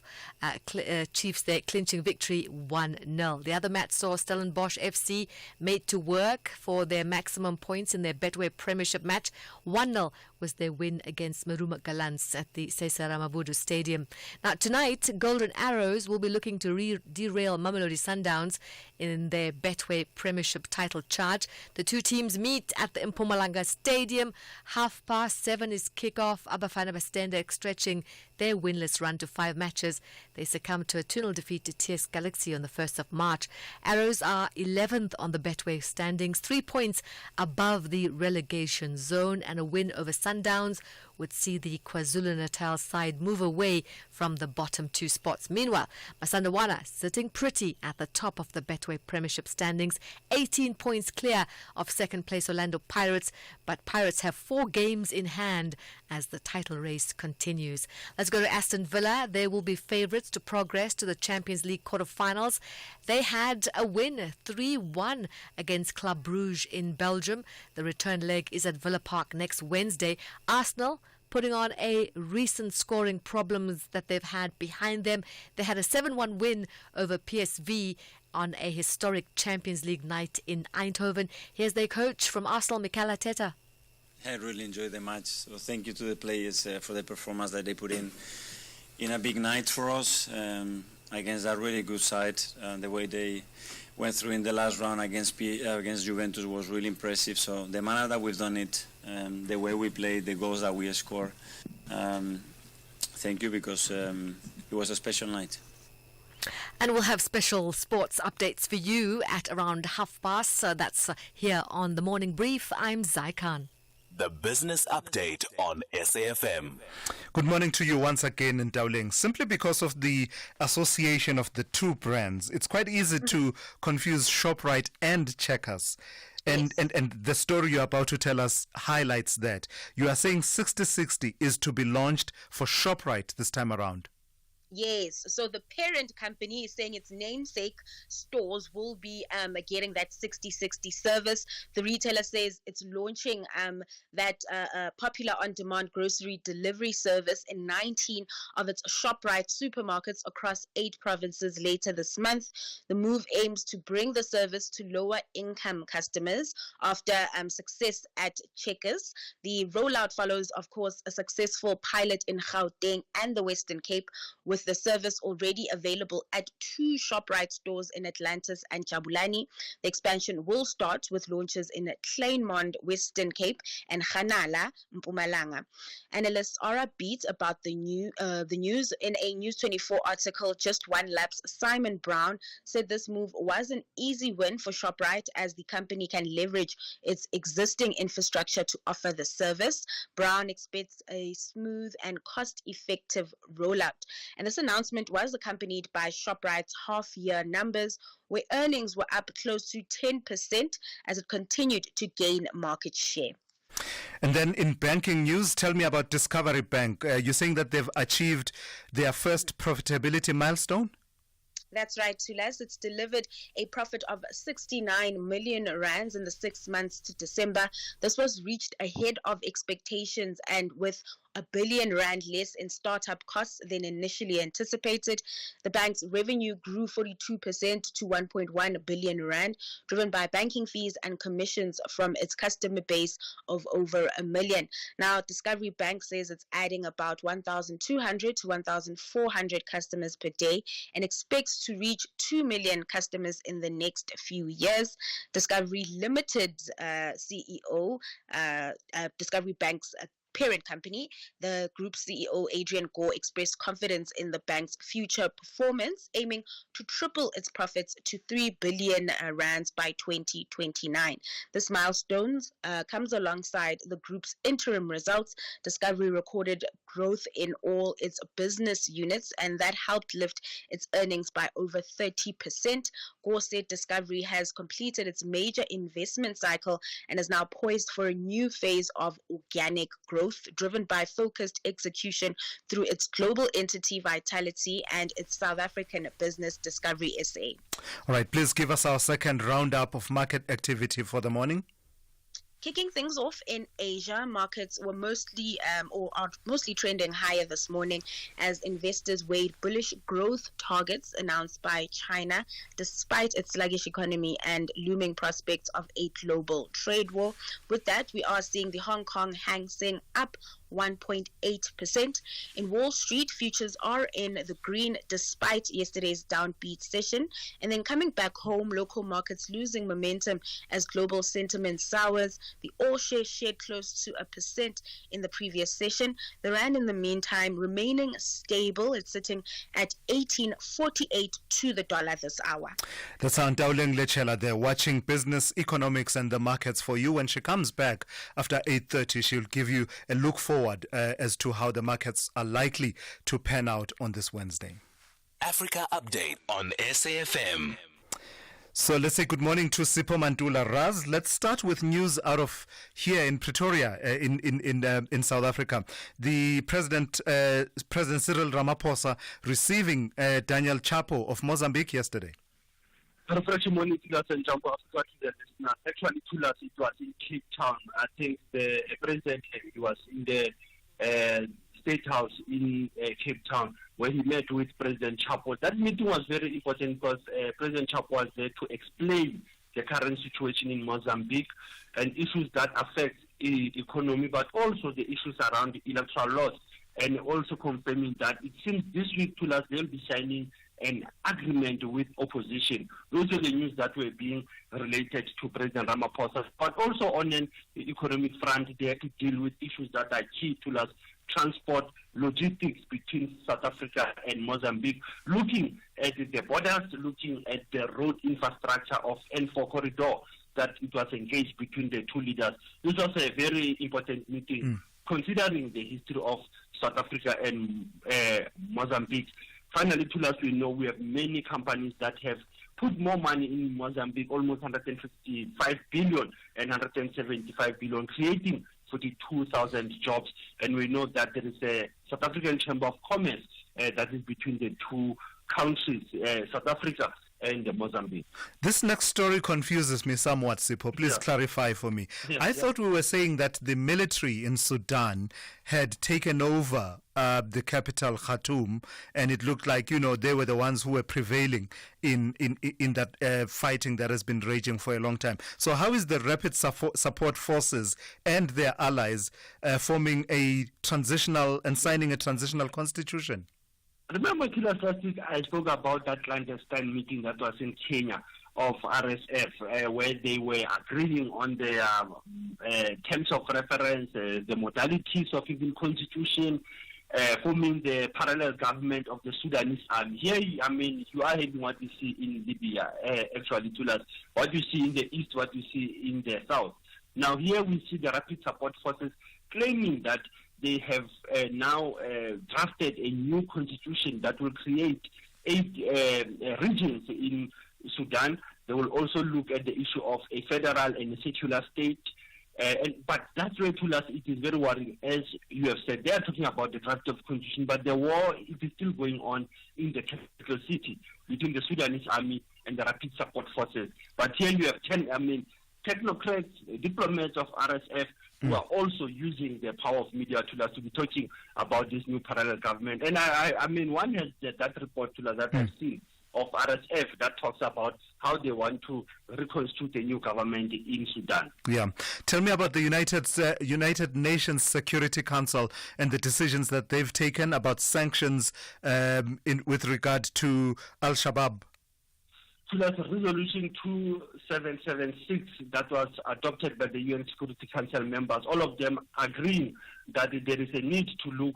[SPEAKER 13] Chiefs there clinching victory 1-0. The other match saw Stellenbosch FC made to work for their maximum points in their Betway Premiership match. 1-0 was their win against Maruma Gallants at the Cesar Ramavudu Stadium. Now tonight, Golden Arrows will be looking to derail Mamelodi Sundowns in their Betway Premiership title charge. The two teams meet at the Mpumalanga Stadium. 7:30 is kick-off. Abafana Bastende stretching their winless run to 5 matches. They succumbed to a 2-0 defeat to TS Galaxy on the 1st of March. Arrows are 11th on the Betway standings, 3 points above the relegation zone, and a win over Sundowns would see the KwaZulu-Natal side move away from the bottom 2 spots. Meanwhile, Masandawana sitting pretty at the top of the Betway Premiership standings, 18 points clear of second place Orlando Pirates, but Pirates have 4 games in hand as the title race continues. Let's go to Aston Villa. They will be favourites to progress to the Champions League quarterfinals. They had a win, 3-1 against Club Brugge in Belgium. The return leg is at Villa Park next Wednesday. Arsenal putting on a recent scoring problems that they've had behind them. They had a 7-1 win over PSV on a historic Champions League night in Eindhoven. Here's their coach from Arsenal, Mikel Arteta.
[SPEAKER 18] I really enjoyed the match, so thank you to the players for the performance that they put in a big night for us against a really good side. The way they went through in the last round against Juventus was really impressive. So the manner that we've done it, the way we played, the goals that we scored, thank you, because it was a special night.
[SPEAKER 13] And we'll have special sports updates for you at around 30:30. So that's here on The Morning Brief. I'm Zai Khan.
[SPEAKER 7] The Business Update on SAFM.
[SPEAKER 8] Good morning to you once again in Dowling. Simply because of the association of the two brands, it's quite easy to confuse ShopRite and Checkers. And the story you're about to tell us highlights that. You are saying 60/60 is to be launched for ShopRite this time around.
[SPEAKER 16] Yes, so the parent company is saying its namesake stores will be getting that 60/60 service. The retailer says it's launching that popular on-demand grocery delivery service in 19 of its ShopRite supermarkets across 8 provinces later this month. The move aims to bring the service to lower-income customers after success at Checkers. The rollout follows, of course, a successful pilot in Gauteng and the Western Cape, with the service already available at 2 ShopRite stores in Atlantis and Jabulani. The expansion will start with launches in Kleinmond, Western Cape, and Khanala, Mpumalanga. Analysts are upbeat about the news. In a News 24 article, Just One Lapse, Simon Brown said this move was an easy win for ShopRite as the company can leverage its existing infrastructure to offer the service. Brown expects a smooth and cost-effective rollout. And this announcement was accompanied by ShopRite's half-year numbers, where earnings were up close to 10% as it continued to gain market share.
[SPEAKER 8] And then in banking news, tell me about Discovery Bank. You're saying that they've achieved their first profitability milestone?
[SPEAKER 16] That's right, Thulas. It's delivered a profit of 69 million rands in the 6 months to December. This was reached ahead of expectations and with R1 billion less in startup costs than initially anticipated. The bank's revenue grew 42% to 1.1 billion rand, driven by banking fees and commissions from its customer base of over 1 million. Now, Discovery Bank says it's adding about 1,200 to 1,400 customers per day and expects to reach 2 million customers in the next few years. Discovery Limited CEO, Discovery Bank's parent company, the group CEO Adrian Gore expressed confidence in the bank's future performance, aiming to triple its profits to 3 billion rands by 2029. This milestone comes alongside the group's interim results. Discovery recorded growth in all its business units, and that helped lift its earnings by over 30%. Gore said Discovery has completed its major investment cycle and is now poised for a new phase of organic growth, driven by focused execution through its global entity Vitality and its South African business Discovery SA.
[SPEAKER 8] All right, please give us our second roundup of market activity for the morning.
[SPEAKER 16] Kicking things off in Asia, markets were mostly trending higher this morning as investors weighed bullish growth targets announced by China despite its sluggish economy and looming prospects of a global trade war. With that, we are seeing the Hong Kong Hang Seng up 1.8%. In Wall Street, futures are in the green despite yesterday's downbeat session. And then coming back home, local markets losing momentum as global sentiment sours. The all share shared close to 1% in the previous session. The rand, in the meantime, remaining stable. It's sitting at 18.48 to the dollar this hour.
[SPEAKER 8] That's Antauleng Lechela there, watching business, economics, and the markets for you. When she comes back after 8:30, she'll give you a look forward as to how the markets are likely to pan out on this Wednesday.
[SPEAKER 7] Africa Update on SAFM.
[SPEAKER 8] So let's say good morning to Sipho Mantula. Raz, let's start with news out of here in Pretoria, in South Africa. The President Cyril Ramaphosa receiving Daniel Chapo of Mozambique yesterday.
[SPEAKER 19] Refreshing morning to us and jump off to the listeners. Actually, to us, it was in Cape Town. I think the president was in the State House in Cape Town where he met with President Chapo. That meeting was very important because President Chapo was there to explain the current situation in Mozambique and issues that affect the economy, but also the issues around the electoral laws, and also confirming that it seems this week to us they'll be signing an agreement with opposition. Those are the news that were being related to President Ramaphosa. But also on an economic front, they have to deal with issues that are key to us: transport, logistics between South Africa and Mozambique, looking at the borders, looking at the road infrastructure of N4 corridor that it was engaged between the two leaders. This was a very important meeting, considering the history of South Africa and Mozambique. Finally, to us, we know we have many companies that have put more money in Mozambique, almost 155 billion and 175 billion, creating 42,000 jobs. And we know that there is a South African Chamber of Commerce that is between the two countries, South Africa and Mozambique.
[SPEAKER 8] This next story confuses me somewhat, Sipho. Please clarify for me. I thought we were saying that the military in Sudan had taken over the capital, Khartoum, and it looked like, they were the ones who were prevailing in that fighting that has been raging for a long time. So how is the Rapid Support Forces and their allies forming a transitional and signing a transitional constitution?
[SPEAKER 19] Remember, last week I spoke about that clandestine meeting that was in Kenya of RSF, where they were agreeing on the terms of reference, the modalities of even constitution, forming the parallel government of the Sudanese army. Here, you are having what you see in Libya, actually, what you see in the east, what you see in the south. Now, here we see the Rapid Support Forces claiming that they have now drafted a new constitution that will create 8 regions in Sudan. They will also look at the issue of a federal and a secular state. But that's where, it is very worrying. As you have said, they are talking about the draft of constitution, but the war it is still going on in the capital city between the Sudanese army and the Rapid Support Forces. But here you have 10, technocrats, diplomats of RSF, who are also using the power of media to be talking about this new parallel government. And one has that report that I've seen of RSF that talks about how they want to reconstitute a new government in Sudan.
[SPEAKER 8] Yeah. Tell me about the United Nations Security Council and the decisions that they've taken about sanctions with regard to Al-Shabaab.
[SPEAKER 19] Resolution 2776 that was adopted by the UN Security Council members, all of them agreeing that there is a need to look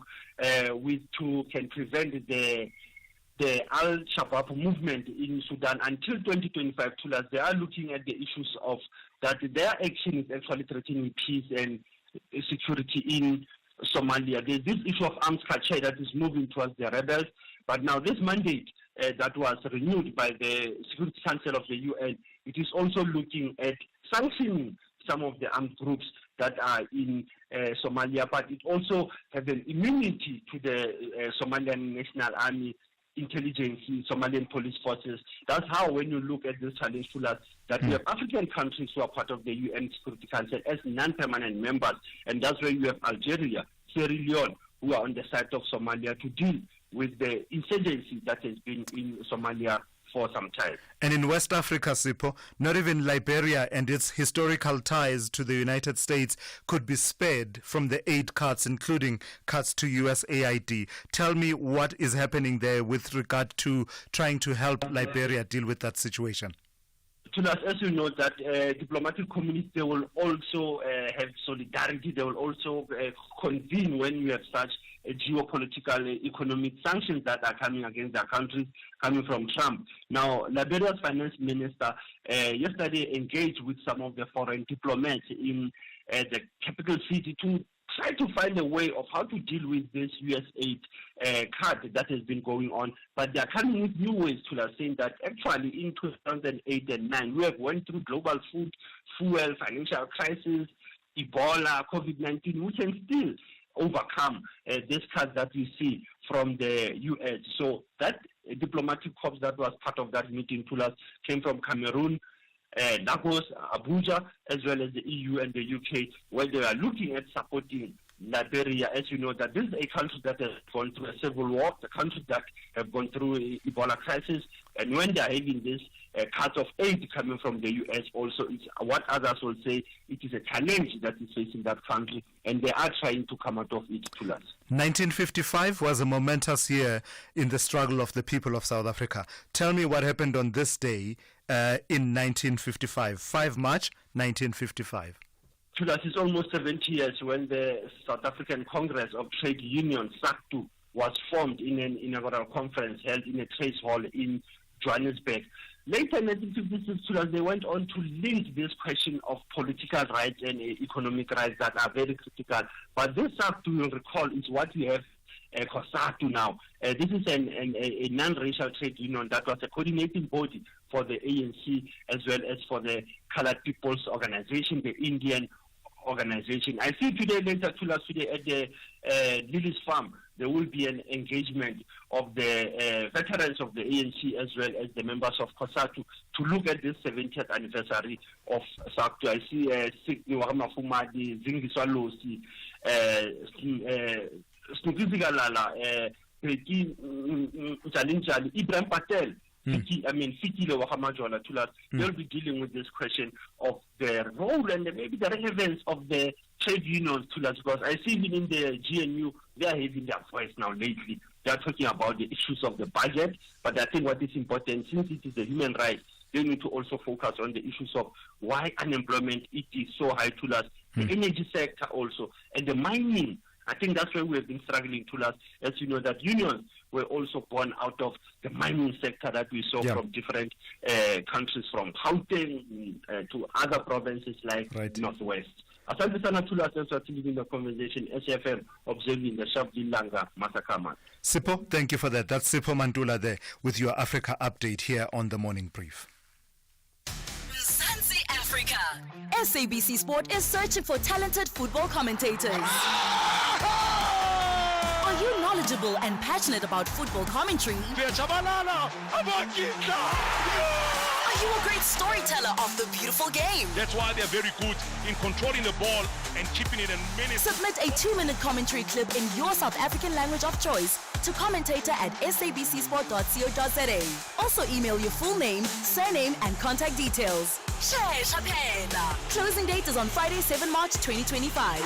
[SPEAKER 19] can prevent the Al-Shabaab movement in Sudan until 2025. They are looking at the issues of that their action is actually threatening peace and security in Somalia. There's this issue of arms culture that is moving towards the rebels, but now this mandate that was renewed by the Security Council of the UN, it is also looking at sanctioning some of the armed groups that are in Somalia, but it also has an immunity to the Somalian National Army, intelligence, Somalian police forces. That's how, when you look at this challenge to us, that we have African countries who are part of the UN Security Council as non-permanent members, and that's where you have Algeria, Sierra Leone, who are on the side of Somalia to deal with the insurgency that has been in Somalia for some time.
[SPEAKER 8] And in West Africa, Sipho, not even Liberia and its historical ties to the United States could be spared from the aid cuts, including cuts to USAID. Tell me what is happening there with regard to trying to help Liberia deal with that situation.
[SPEAKER 19] As you know, that diplomatic communities, they will also have solidarity. They will also convene when you have such geopolitical economic sanctions that are coming against their countries, coming from Trump. Now, Liberia's finance minister yesterday engaged with some of the foreign diplomats in the capital city to try to find a way of how to deal with this US aid cut that has been going on. But they are coming with new ways to saying that actually in 2008 and 9, we have went through global food, fuel, financial crisis, Ebola, COVID-19. We can still overcome this cut that we see from the US. So that diplomatic corps that was part of that meeting came from Cameroon, Lagos, Abuja, as well as the EU and the UK, where they are looking at supporting Liberia. As you know, that this is a country that has gone through a civil war, the country that have gone through an Ebola crisis, and when they are having this cut of aid coming from the US also, it's what others will say, it is a challenge that is facing that country, and they are trying to come out of it to us.
[SPEAKER 8] 1955 was a momentous year in the struggle of the people of South Africa. Tell me what happened on this day in 1955, 5 March 1955.
[SPEAKER 19] It's almost 70 years when the South African Congress of Trade Unions, SACTU, was formed in an inaugural conference held in a trade hall in Johannesburg. Later in 1956, they went on to link this question of political rights and economic rights that are very critical. But this SACTU, you'll recall, is what we have COSATU now. This is a non-racial trade union that was a coordinating body for the ANC as well as for the Colored People's Organization, the Indian organization. I see today, later today at the Lily's Farm, there will be an engagement of the veterans of the ANC as well as the members of COSATU to look at this 70th anniversary of SACTU. I see Sikni Wahamafumadi, Zingiswa Losi, Snukizigalala, Peki Jalinjali, Ibrahim Patel. Fikile Wahamajola Tulas, they'll be dealing with this question of the role and maybe the relevance of the trade unions Tulas, because I see even in the GNU, they are having their voice now lately. They are talking about the issues of the budget, but I think what is important, since it is a human right, they need to also focus on the issues of why unemployment it is so high Tulas, the energy sector also, and the mining. I think that's where we have been struggling to last. As you know, that unions were also born out of the mining sector that we saw from different countries, from Gauteng to other provinces like Northwest. Asante sana Thula for leading the conversation. SFM observing the Shabdilanga Masakama.
[SPEAKER 8] Sipho, thank you for that. That's Sipho Mantula there with your Africa update here on the Morning Brief.
[SPEAKER 1] Mzansi Africa. SABC Sport is searching for talented football commentators. Are you knowledgeable and passionate about football commentary? Are you a great storyteller of the beautiful game?
[SPEAKER 2] That's why they're very good in controlling the ball and keeping it in minutes.
[SPEAKER 1] Submit a 2-minute commentary clip in your South African language of choice to commentator@sabcsport.co.za. Also email your full name, surname and contact details. Closing date is on Friday, 7 March 2025.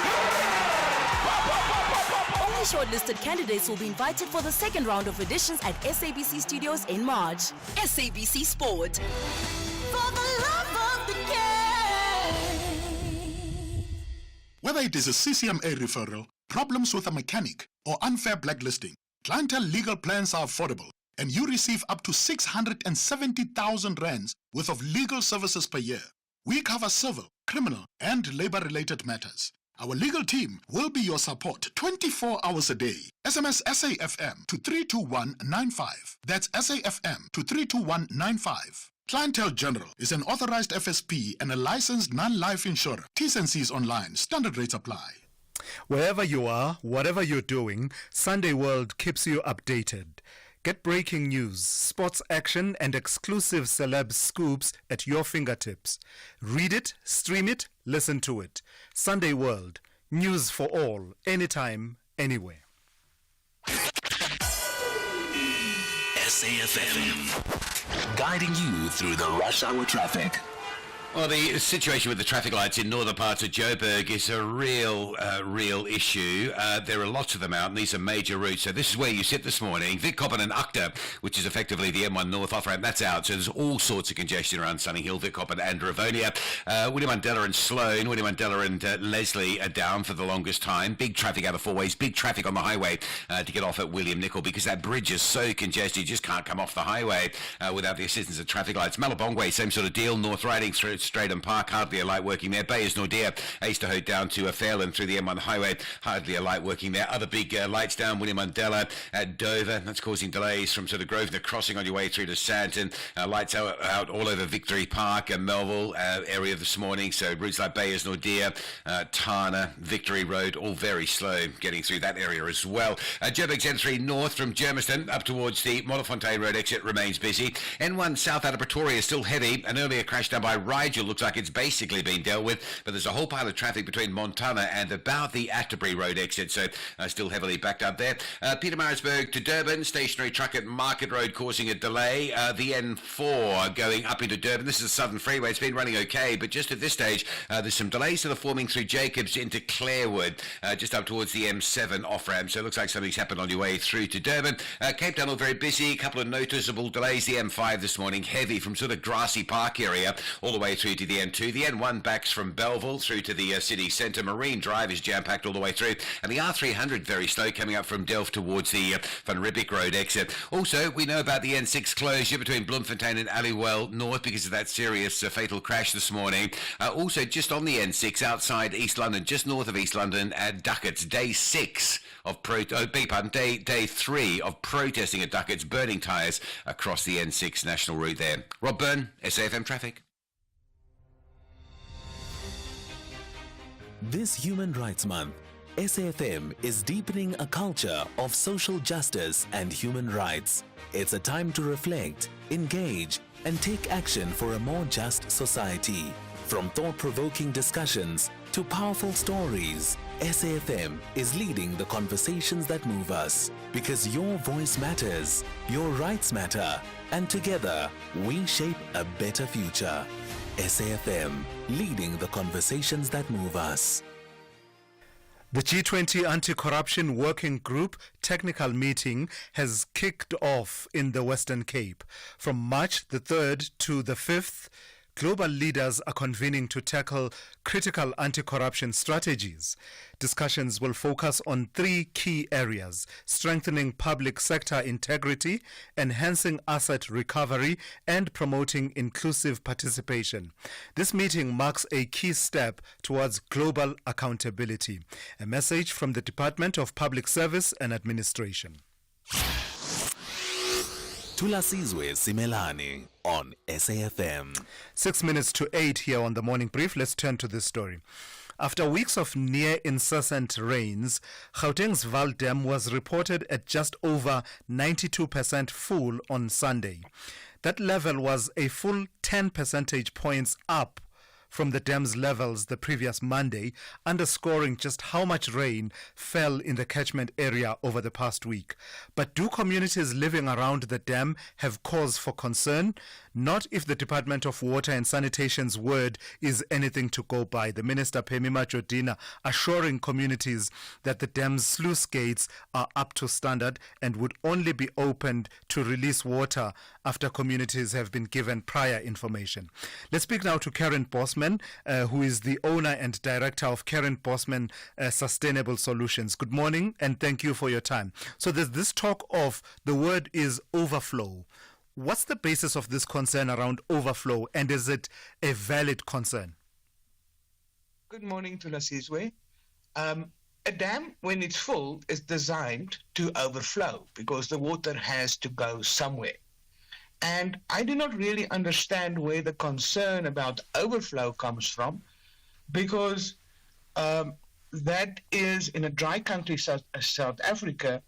[SPEAKER 1] Only shortlisted candidates will be invited for the second round of auditions at SABC Studios in March. SABC Sport. For the love of the game.
[SPEAKER 20] Whether it is a CCMA referral, problems with a mechanic, or unfair blacklisting, Clientele legal plans are affordable, and you receive up to 670,000 rands worth of legal services per year. We cover civil, criminal, and labor-related matters. Our legal team will be your support 24 hours a day. SMS SAFM to 32195. That's SAFM to 32195. Clientele General is an authorized FSP and a licensed non-life insurer. T's and C's online. Standard rates apply.
[SPEAKER 8] Wherever you are, whatever you're doing, Sunday World keeps you updated. Get breaking news, sports action, and exclusive celeb scoops at your fingertips. Read it, stream it, listen to it. Sunday World, news for all, anytime, anywhere.
[SPEAKER 7] SAFM, guiding you through the rush hour traffic.
[SPEAKER 11] Well, the situation with the traffic lights in northern parts of Joburg is a real issue. There are lots of them out, and these are major routes. So this is where you sit this morning. Vic-Coppin and Ukta, which is effectively the M1 North off-ramp, that's out. So there's all sorts of congestion around Sunny Hill, Vic-Coppin and Rivonia. William Mandela and Sloane, William Mandela and Leslie are down for the longest time. Big traffic out of four ways, big traffic on the highway to get off at William Nicol, because that bridge is so congested you just can't come off the highway without the assistance of traffic lights. Malabongwe, same sort of deal. North Riding through Stratham Park, hardly a light working there. Bayers Nordia, Easterhout down to Fairland through the M1 highway, hardly a light working there. Other big lights down, William Mandela at Dover, that's causing delays from sort of Grosvenor Crossing on your way through to Santon. Lights out all over Victory Park and Melville area this morning, so routes like Bayers Nordia, Tana, Victory Road, all very slow getting through that area as well. Joburg N3 north from Germiston up towards the Modderfontein Road exit remains busy. N1 south out of Pretoria is still heavy. An earlier crash down by Rigel looks like it's basically been dealt with, but there's a whole pile of traffic between Montana and about the Atterbury Road exit, so still heavily backed up there. Pietermaritzburg to Durban, stationary truck at Market Road causing a delay. The N4 going up into Durban. This is a southern freeway. It's been running okay, but just at this stage, there's some delays that are forming through Jacobs into Clarewood, just up towards the M7 off-ramp, so it looks like something's happened on your way through to Durban. Cape Town all very busy, a couple of noticeable delays. The M5 this morning, heavy from sort of Grassy Park area all the way through to the N2. The N1 backs from Belleville through to the city centre. Marine Drive is jam-packed all the way through. And the R300 very slow coming up from Delft towards the Van Riebeek Road exit. Also, we know about the N6 closure between Bloemfontein and Aliwell North because of that serious fatal crash this morning. Also, just on the N6 outside East London, just north of East London at Duckett's, day 3 of protesting at Duckett's, burning tyres across the N6 national route there. Rob Byrne, SAFM Traffic.
[SPEAKER 7] This Human Rights Month, SAFM is deepening a culture of social justice and human rights. It's a time to reflect, engage, and take action for a more just society. From thought-provoking discussions to powerful stories, SAFM is leading the conversations that move us. Because your voice matters, your rights matter, and together we shape a better future. SAFM, leading the conversations that move us.
[SPEAKER 8] The G20 Anti-Corruption Working Group technical meeting has kicked off in the Western Cape. From March the 3rd to the 5th, global leaders are convening to tackle critical anti-corruption strategies. Discussions will focus on three key areas: strengthening public sector integrity, enhancing asset recovery, and promoting inclusive participation. This meeting marks a key step towards global accountability. A message from the Department of Public Service and Administration.
[SPEAKER 7] Thulasizwe Simelane on SAFM.
[SPEAKER 8] 6 minutes to 8 here on the morning brief. Let's turn to this story. After weeks of near incessant rains, Gauteng's Val Dam was reported at just over 92% full on Sunday. That level was a full 10 percentage points up from the dam's levels the previous Monday, underscoring just how much rain fell in the catchment area over the past week. But do communities living around the dam have cause for concern? Not if the Department of Water and Sanitation's word is anything to go by. The Minister, Phemima Jodina, assuring communities that the dam's sluice gates are up to standard and would only be opened to release water after communities have been given prior information. Let's speak now to Karen Bosman, who is the owner and director of Karen Bosman Sustainable Solutions. Good morning and thank you for your time. So there's this talk of the word is overflow. What's the basis of this concern around overflow, and is it a valid concern?
[SPEAKER 3] Good morning, Thulasizwe. A dam, when it's full, is designed to overflow because the water has to go somewhere. And I do not really understand where the concern about overflow comes from, because that is, in a dry country, South Africa,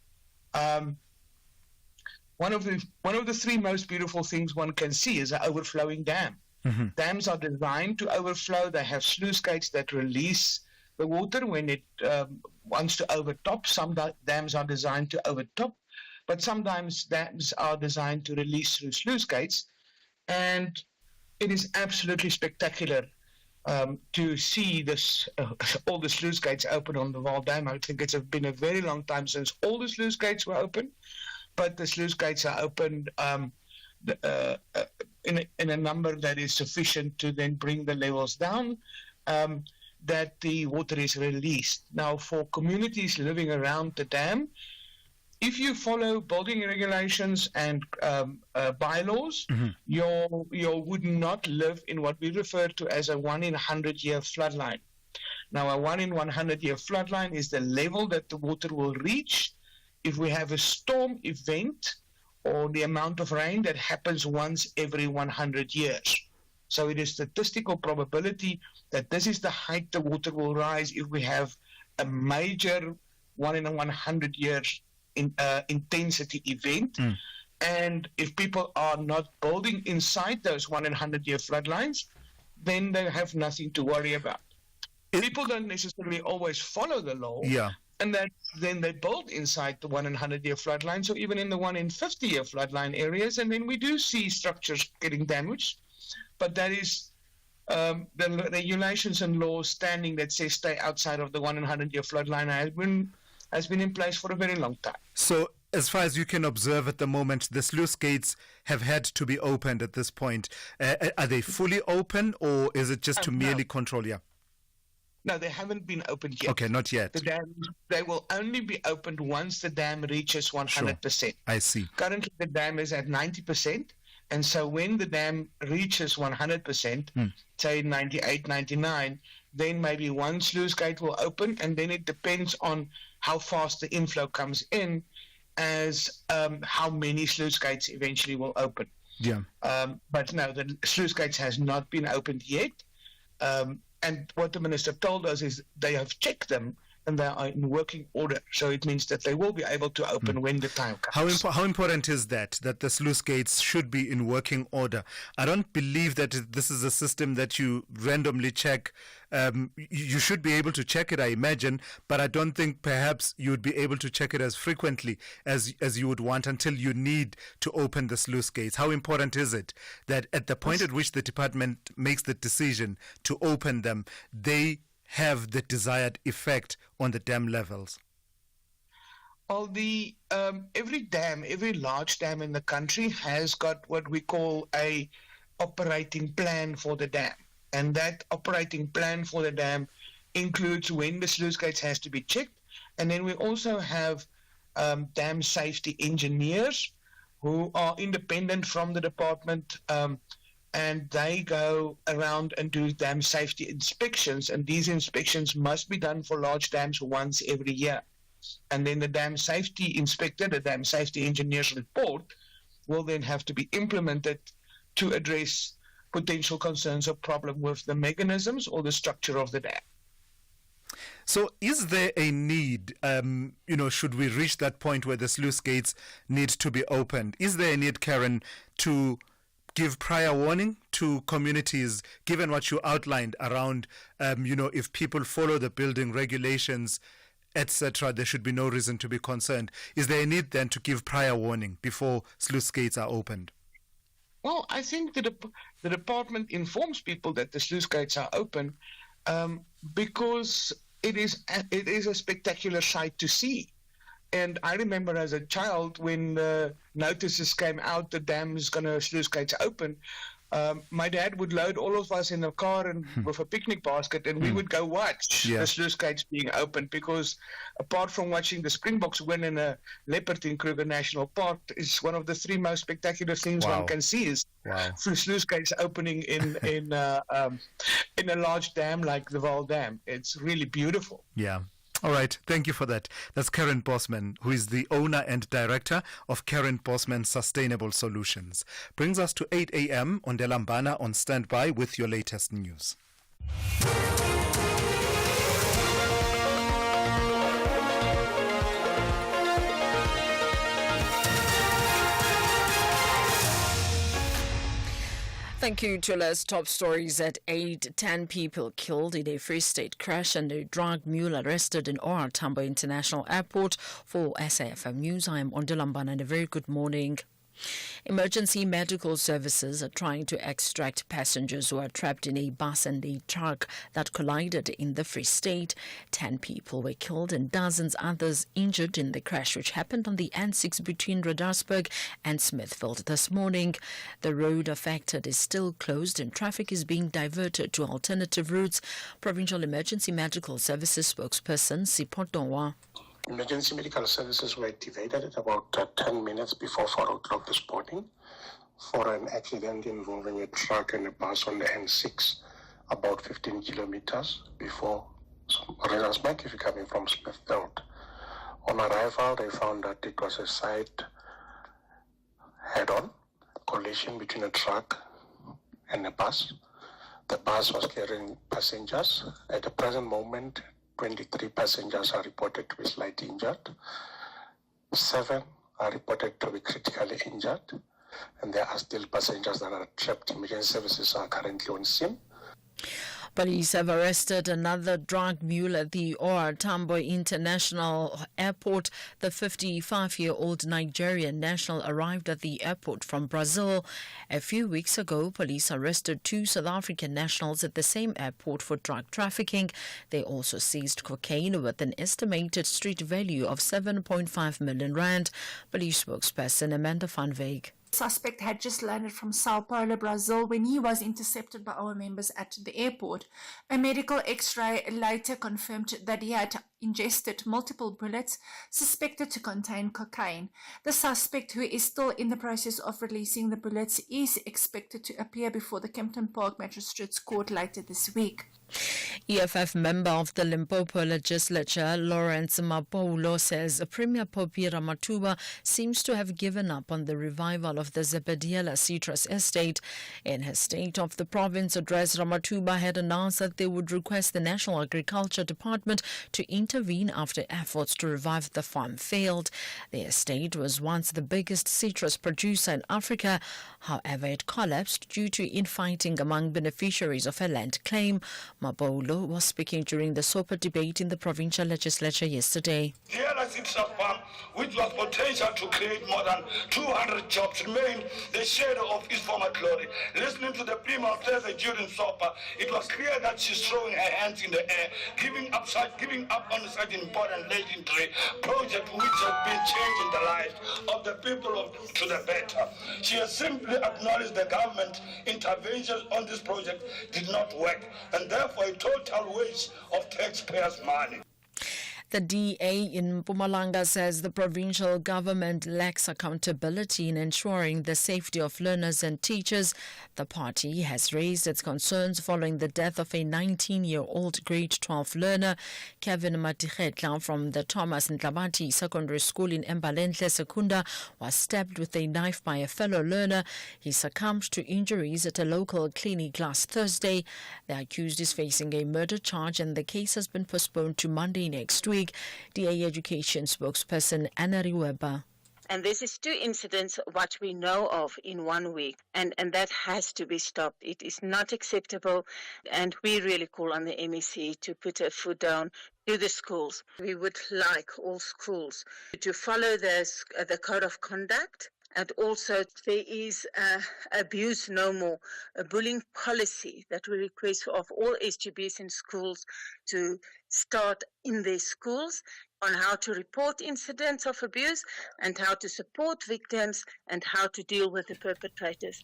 [SPEAKER 3] one of the three most beautiful things one can see is an overflowing dam. Mm-hmm. Dams are designed to overflow. They have sluice gates that release the water when it wants to overtop. Some dams are designed to overtop, but sometimes dams are designed to release through sluice gates. And it is absolutely spectacular to see this all the sluice gates open on the Val Dam. I think it's been a very long time since all the sluice gates were open. But the sluice gates are opened in a number that is sufficient to then bring the levels down, that the water is released. Now, for communities living around the dam, if you follow building regulations and bylaws, mm-hmm. you would not live in what we refer to as a 1 in 100-year floodline. Now, a 1 in 100-year floodline is the level that the water will reach if we have a storm event or the amount of rain that happens once every 100 years. So it is statistical probability that this is the height the water will rise if we have a major 1 in 100 years intensity event. Mm. And if people are not building inside those 1 in 100-year floodlines, then they have nothing to worry about. People don't necessarily always follow the law.
[SPEAKER 8] Yeah.
[SPEAKER 3] And then they build inside the 1 in 100-year floodlines, or even in the 1 in 50-year floodline areas, and then we do see structures getting damaged. But that is the regulations and laws standing that say stay outside of the 1 in 100-year floodline has been in place for a very long time.
[SPEAKER 8] So, as far as you can observe at the moment, the sluice gates have had to be opened at this point. Are they fully open, or is it just to merely control? Yeah.
[SPEAKER 3] No, they haven't been opened yet.
[SPEAKER 8] Okay, not yet.
[SPEAKER 3] They will only be opened once the dam reaches 100%.
[SPEAKER 8] Sure. I see.
[SPEAKER 3] Currently, the dam is at 90%. And so when the dam reaches 100%, say 98, 99, then maybe one sluice gate will open. And then it depends on how fast the inflow comes in as how many sluice gates eventually will open.
[SPEAKER 8] Yeah.
[SPEAKER 3] But no, the sluice gates has not been opened yet. And what the minister told us is they have checked them and they are in working order. So it means that they will be able to open when the time comes.
[SPEAKER 8] How important is that the sluice gates should be in working order? I don't believe that this is a system that you randomly check. You should be able to check it, I imagine, but I don't think perhaps you would be able to check it as frequently as you would want until you need to open the sluice gates. How important is it that at the point at which the department makes the decision to open them, they have the desired effect on the dam levels?
[SPEAKER 3] Well, every large dam in the country has got what we call a operating plan for the dam. And that operating plan for the dam includes when the sluice gates has to be checked. And then we also have dam safety engineers who are independent from the department, and they go around and do dam safety inspections. And these inspections must be done for large dams once every year. And then the dam safety inspector, the dam safety engineer's report, will then have to be implemented to address potential concerns or problem with the mechanisms or the structure of the dam.
[SPEAKER 8] So is there a need, should we reach that point where the sluice gates need to be opened? Is there a need, Karen, to give prior warning to communities, given what you outlined around, if people follow the building regulations, etc., there should be no reason to be concerned? Is there a need then to give prior warning before sluice gates are opened?
[SPEAKER 3] Well, I think the department informs people that the sluice gates are open because it is a spectacular sight to see. And I remember as a child when the notices came out the dam is going to sluice gates open, my dad would load all of us in a car and with a picnic basket, and we would go watch the sluice gates being opened, because apart from watching the Springboks win in a leopard in Kruger National Park, is one of the three most spectacular things one can see is sluice gates opening in a large dam like the Vaal Dam. It's really beautiful.
[SPEAKER 8] Yeah. All right, thank you for that. That's Karen Bosman, who is the owner and director of Karen Bosman Sustainable Solutions. Brings us to 8 a.m. on Delambana on standby with your latest news.
[SPEAKER 10] Thank you, Tulas. Top stories at 8. 10 people killed in a Free State crash and a drug mule arrested in OR Tambo International Airport. For SAFM News, I am Ondilambana and a very good morning. Emergency medical services are trying to extract passengers who are trapped in a bus and a truck that collided in the Free State. 10 people were killed and dozens others injured in the crash, which happened on the N6 between Radarsburg and Smithfield this morning. The road affected is still closed and traffic is being diverted to alternative routes. Provincial Emergency Medical Services spokesperson Sipho.
[SPEAKER 4] Emergency medical services were activated at about 10 minutes before 4 o'clock this morning for an accident involving a truck and a bus on the N6 about 15 kilometers before Radarsburg if you're coming from Smithfield. On arrival, they found that it was a side head-on collision between a truck and a bus. The bus was carrying passengers. At the present moment, 23 passengers are reported to be slightly injured. 7 are reported to be critically injured. And there are still passengers that are trapped. Emergency services are currently on scene.
[SPEAKER 10] Police have arrested another drug mule at the OR Tambo International Airport. The 55-year-old Nigerian national arrived at the airport from Brazil. A few weeks ago, police arrested 2 South African nationals at the same airport for drug trafficking. They also seized cocaine with an estimated street value of 7.5 million rand. Police spokesperson Amanda van Veek.
[SPEAKER 5] Suspect had just landed from Sao Paulo, Brazil, when he was intercepted by our members at the airport. A medical x-ray later confirmed that he had ingested multiple bullets suspected to contain cocaine. The suspect, who is still in the process of releasing the bullets, is expected to appear before the Kempton Park Magistrates Court later this week.
[SPEAKER 10] EFF member of the Limpopo legislature, Lawrence Mapoulo, says Premier Popi Ramathuba seems to have given up on the revival of the Zebediela citrus estate. In his State of the Province address, Ramathuba had announced that they would request the National Agriculture Department to intervene after efforts to revive the farm failed. The estate was once the biggest citrus producer in Africa. However, it collapsed due to infighting among beneficiaries of a land claim. Mapoulo was speaking during the SOPA debate in the provincial legislature yesterday.
[SPEAKER 6] The Ella Citrus Farm, which was potential to create more than 200 jobs, remained the shadow of its former glory. Listening to the Prima of Thursday during SOPA, it was clear that she's throwing her hands in the air, giving up on such an important legendary project which has been changing the lives of the people to the better. She has simply acknowledged the government interventions on this project did not work, and therefore a total waste of taxpayers' money.
[SPEAKER 10] The DA in Mpumalanga says the provincial government lacks accountability in ensuring the safety of learners and teachers. The party has raised its concerns following the death of a 19-year-old grade 12 learner. Kevin Matikhetla from the Thomas Ntlabati Secondary School in Embalenhle Secunda was stabbed with a knife by a fellow learner. He succumbed to injuries at a local clinic last Thursday. The accused is facing a murder charge and the case has been postponed to Monday next week. DA Education spokesperson Anna Riweba.
[SPEAKER 12] And this is 2 incidents what we know of in 1 week, and that has to be stopped. It is not acceptable, and we really call on the MEC to put a foot down to the schools. We would like all schools to follow the code of conduct. And also there is abuse no more, a bullying policy that we request of all SGBs in schools to start in their schools on how to report incidents of abuse and how to support victims and how to deal with the perpetrators.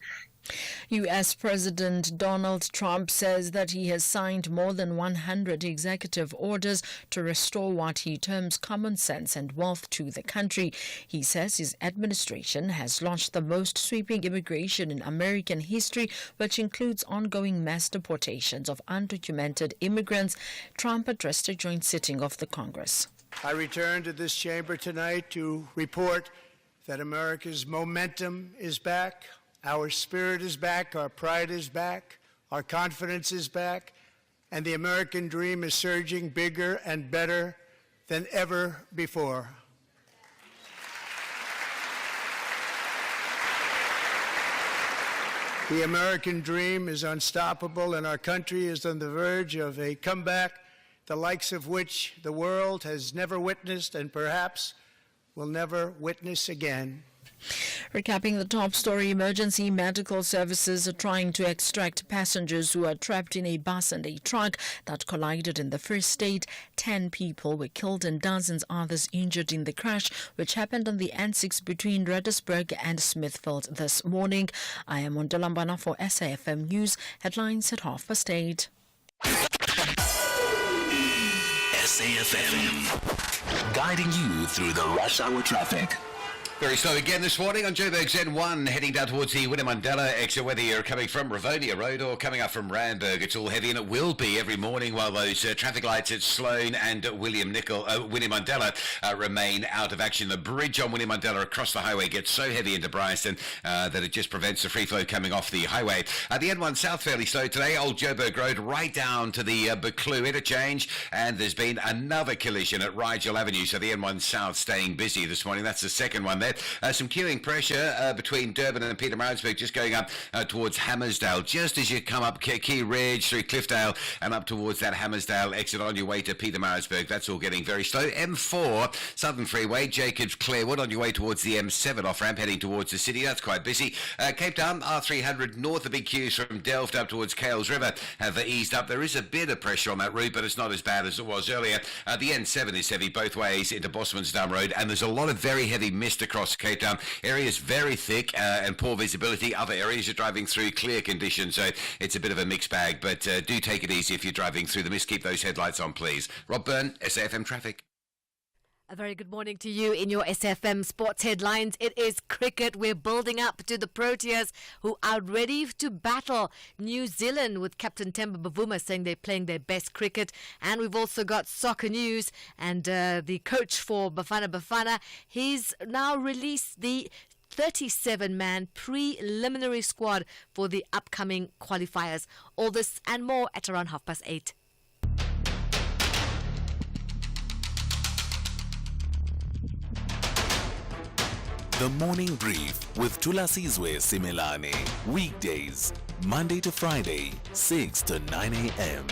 [SPEAKER 10] U.S. President Donald Trump says that he has signed more than 100 executive orders to restore what he terms common sense and wealth to the country. He says his administration has launched the most sweeping immigration in American history, which includes ongoing mass deportations of undocumented immigrants. Trump addressed a joint sitting of the Congress.
[SPEAKER 21] I return to this chamber tonight to report that America's momentum is back. Our spirit is back, our pride is back, our confidence is back, and the American dream is surging bigger and better than ever before. The American dream is unstoppable, and our country is on the verge of a comeback, the likes of which the world has never witnessed and perhaps will never witness again.
[SPEAKER 10] Recapping the top story, emergency medical services are trying to extract passengers who are trapped in a bus and a truck that collided in the Free State. 10 people were killed and dozens others injured in the crash, which happened on the N6 between Reddersburg and Smithfield this morning. I am Ondalambana for SAFM News. Headlines at 8:30.
[SPEAKER 7] SAFM, guiding you through the rush hour traffic.
[SPEAKER 11] Very slow again this morning on Joburg's N1, heading down towards the Winnie Mandela exit, whether you're coming from Ravonia Road or coming up from Randburg. It's all heavy, and it will be every morning while those traffic lights at Sloane and Winnie Mandela remain out of action. The bridge on Winnie Mandela across the highway gets so heavy into Bryanston that it just prevents the free flow coming off the highway. The N1 South fairly slow today, Old Joburg Road right down to the Buccleuch interchange, and there's been another collision at Rigel Avenue, so the N1 South staying busy this morning. That's the second one there. Some queuing pressure between Durban and Pietermaritzburg, just going up towards Hammersdale. Just as you come up Key Ridge through Cliffdale and up towards that Hammersdale exit on your way to Pietermaritzburg, that's all getting very slow. M4 Southern Freeway, Jacobs Clarewood on your way towards the M7 off-ramp heading towards the city. That's quite busy. Cape Town R300 north, the big queues from Delft up towards Cales River have eased up. There is a bit of pressure on that route, but it's not as bad as it was earlier. The N7 is heavy both ways into Bosmansdam Road, and there's a lot of very heavy mist across across Cape Town. Areas very thick and poor visibility. Other areas you're driving through clear conditions, so it's a bit of a mixed bag, but do take it easy if you're driving through the mist. Keep those headlights on, please. Rob Byrne, SAFM Traffic.
[SPEAKER 13] A very good morning to you in your SFM sports headlines. It is cricket. We're building up to the Proteas, who are ready to battle New Zealand, with Captain Temba Bavuma saying they're playing their best cricket. And we've also got soccer news, and the coach for Bafana, he's now released the 37-man preliminary squad for the upcoming qualifiers. All this and more at around 8:30.
[SPEAKER 7] The Morning Brief with Thulasizwe Simelane. Weekdays, Monday to Friday, 6 to 9 a.m.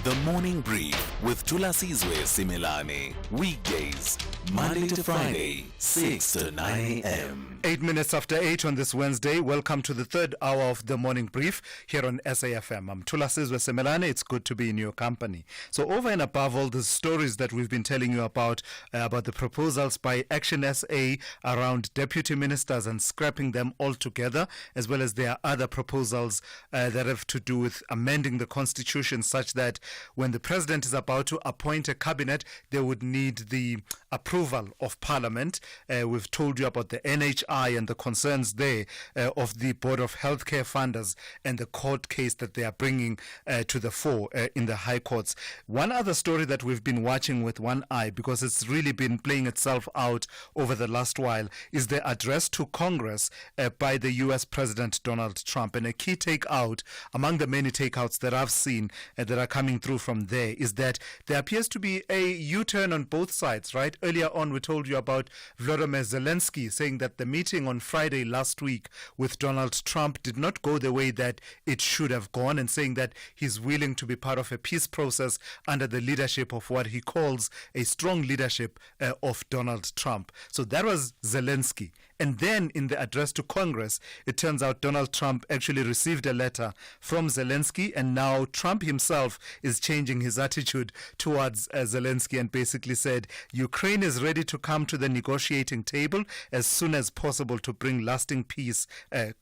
[SPEAKER 7] The Morning Brief with Thulasizwe Simelane. Weekdays, Monday to Friday, 6 to 9 a.m.
[SPEAKER 8] 8 minutes after 8 on this Wednesday. Welcome to the third hour of the Morning Brief here on SAFM. I'm Thulasizwe Simelane. It's good to be in your company. So over and above all the stories that we've been telling you about the proposals by Action SA around deputy ministers and scrapping them all together, as well as there are other proposals that have to do with amending the constitution such that when the president is about to appoint a cabinet, they would need the approval of parliament. We've told you about the NHI and the concerns there of the Board of Healthcare Funders and the court case that they are bringing to the fore in the high courts. One other story that we've been watching with one eye, because it's really been playing itself out over the last while, is the address to Congress by the US President Donald Trump. And a key takeout among the many takeouts that I've seen that are coming through from there is that there appears to be a U-turn on both sides, right? Earlier on, we told you about Volodymyr Zelensky saying that the meeting on Friday last week with Donald Trump did not go the way that it should have gone, and saying that he's willing to be part of a peace process under the leadership of what he calls a strong leadership of Donald Trump. So that was Zelensky. And then in the address to Congress, it turns out Donald Trump actually received a letter from Zelensky, and now Trump himself is changing his attitude towards Zelensky and basically said Ukraine is ready to come to the negotiating table as soon as possible to bring lasting peace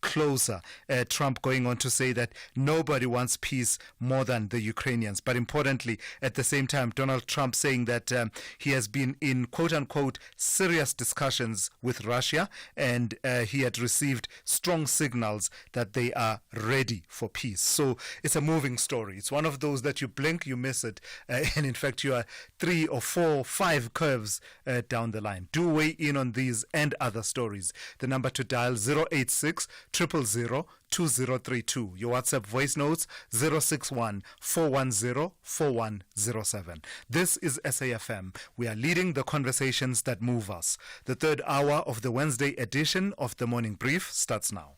[SPEAKER 8] closer. Trump going on to say that nobody wants peace more than the Ukrainians. But importantly, at the same time, Donald Trump saying that he has been in quote-unquote serious discussions with Russia, and he had received strong signals that they are ready for peace. So it's a moving story. It's one of those that you blink, you miss it, and in fact you are 3 or 4, 5 curves down the line. Do weigh in on these and other stories. The number to dial 086 000 2032. Your WhatsApp voice notes 061 410 4107. This is SAFM. We are leading the conversations that move us. The third hour of the Wednesday edition of the Morning Brief starts now.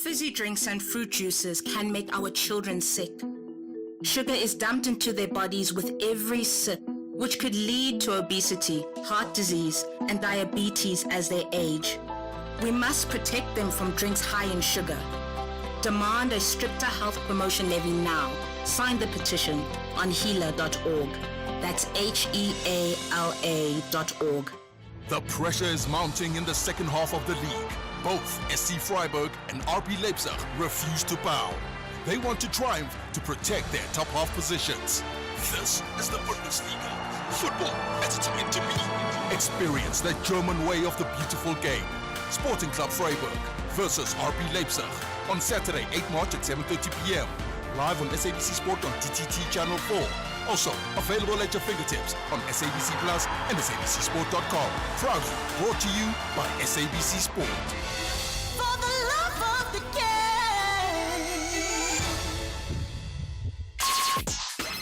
[SPEAKER 9] Fizzy drinks and fruit juices can make our children sick. Sugar is dumped into their bodies with every sip, which could lead to obesity, heart disease, and diabetes as they age. We must protect them from drinks high in sugar. Demand a stricter health promotion levy now. Sign the petition on heala.org. That's HEALA.org.
[SPEAKER 22] The pressure is mounting in the second half of the league. Both SC Freiburg and RB Leipzig refuse to bow. They want to triumph to protect their top half positions. This is the Bundesliga. Football as it's meant to be. Experience the German way of the beautiful game. Sporting Club Freiburg versus RB Leipzig on Saturday, 8 March at 7:30 p.m. Live on SABC Sport on TTT Channel 4. Also available at your fingertips on SABC Plus and SABCSport.com. Proudly brought to you by SABC Sport.
[SPEAKER 9] For the love of the game.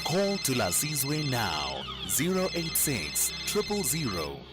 [SPEAKER 7] Call Thulasizwe now. 086 000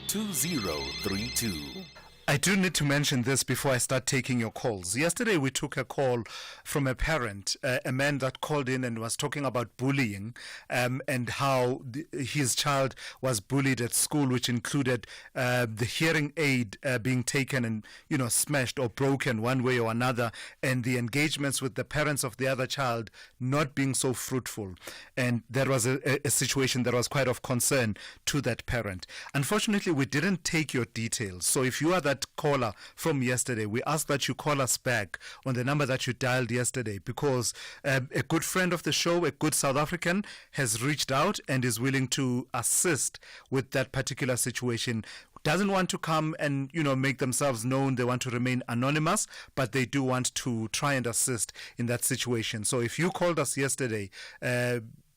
[SPEAKER 7] 2032.
[SPEAKER 8] I do need to mention this before I start taking your calls. Yesterday we took a call from a parent, a man that called in and was talking about bullying and how his child was bullied at school, which included the hearing aid being taken and, smashed or broken one way or another, and the engagements with the parents of the other child not being so fruitful. And there was a situation that was quite of concern to that parent. Unfortunately, we didn't take your details. So if you are that caller from yesterday, we ask that you call us back on the number that you dialed yesterday, because a good friend of the show, a good South African, has reached out and is willing to assist with that particular situation. Doesn't want to come and make themselves known. They want to remain anonymous, but they do want to try and assist in that situation. So if you called us yesterday,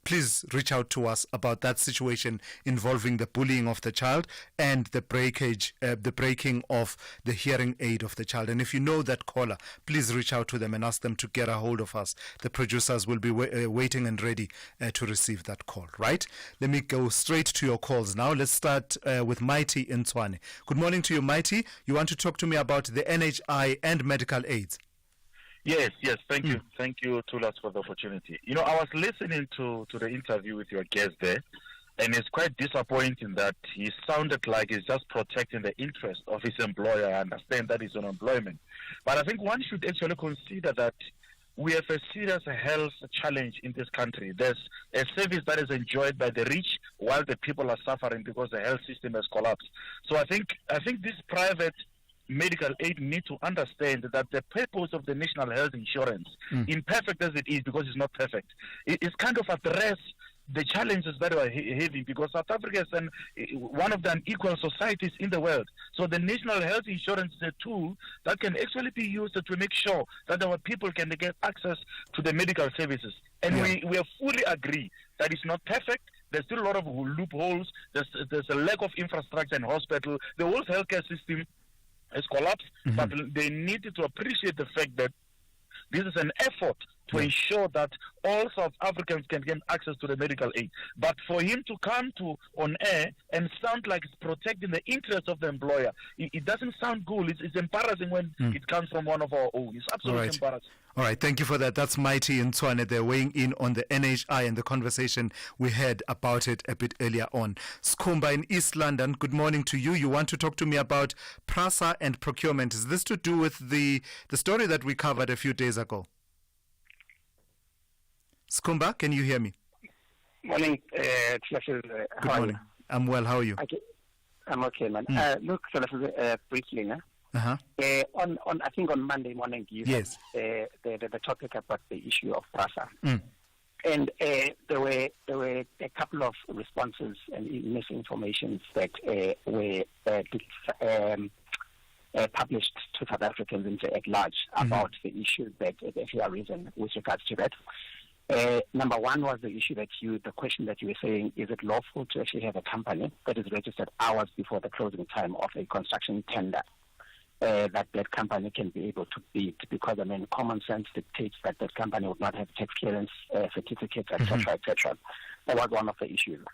[SPEAKER 8] please reach out to us about that situation involving the bullying of the child and the breaking of the hearing aid of the child. And if you know that caller, please reach out to them and ask them to get a hold of us. The producers will be waiting and ready to receive that call, right? Let me go straight to your calls now. Let's start with Mighty in Tshwane. Good morning to you, Mighty. You want to talk to me about the NHI and medical aids?
[SPEAKER 14] Yes, thank you. Thank you, Thulas, for the opportunity. I was listening to the interview with your guest there, and it's quite disappointing that he sounded like he's just protecting the interest of his employer. I understand that he's on employment. But I think one should actually consider that we have a serious health challenge in this country. There's a service that is enjoyed by the rich while the people are suffering because the health system has collapsed. So I think this private medical aid need to understand that the purpose of the national health insurance, imperfect as it is because it's not perfect, it is kind of address the challenges that we are having, because South Africa is one of the unequal societies in the world. So the national health insurance is a tool that can actually be used to make sure that our people can get access to the medical services. And we fully agree that it's not perfect. There's still a lot of loopholes. There's a lack of infrastructure in hospital. The whole healthcare system has collapsed, but they need to appreciate the fact that this is an effort to ensure that all South Africans can get access to the medical aid. But for him to come on air and sound like it's protecting the interests of the employer, it doesn't sound good. It's embarrassing when it comes from one of our own. It's absolutely embarrassing.
[SPEAKER 8] All right, thank you for that. That's Mighty in Tshwane. They're weighing in on the NHI and the conversation we had about it a bit earlier on. Skhumba in East London, good morning to you. You want to talk to me about PRASA and procurement. Is this to do with the story that we covered a few days ago? Skhumba, can you hear me?
[SPEAKER 15] Morning,
[SPEAKER 8] Good morning. I'm well. How are you?
[SPEAKER 15] Okay. I'm okay, man. Look, briefly, no? I think on Monday morning you had the topic about the issue of PRASA, and there were a couple of responses and misinformations that were published to South Africans at large about the issues that have arisen with regards to that. Number one was the issue the question that you were saying, is it lawful to actually have a company that is registered hours before the closing time of a construction tender, that company can be able to bid, because common sense dictates that company would not have tax clearance certificates, etc., etc. That was one of the issues.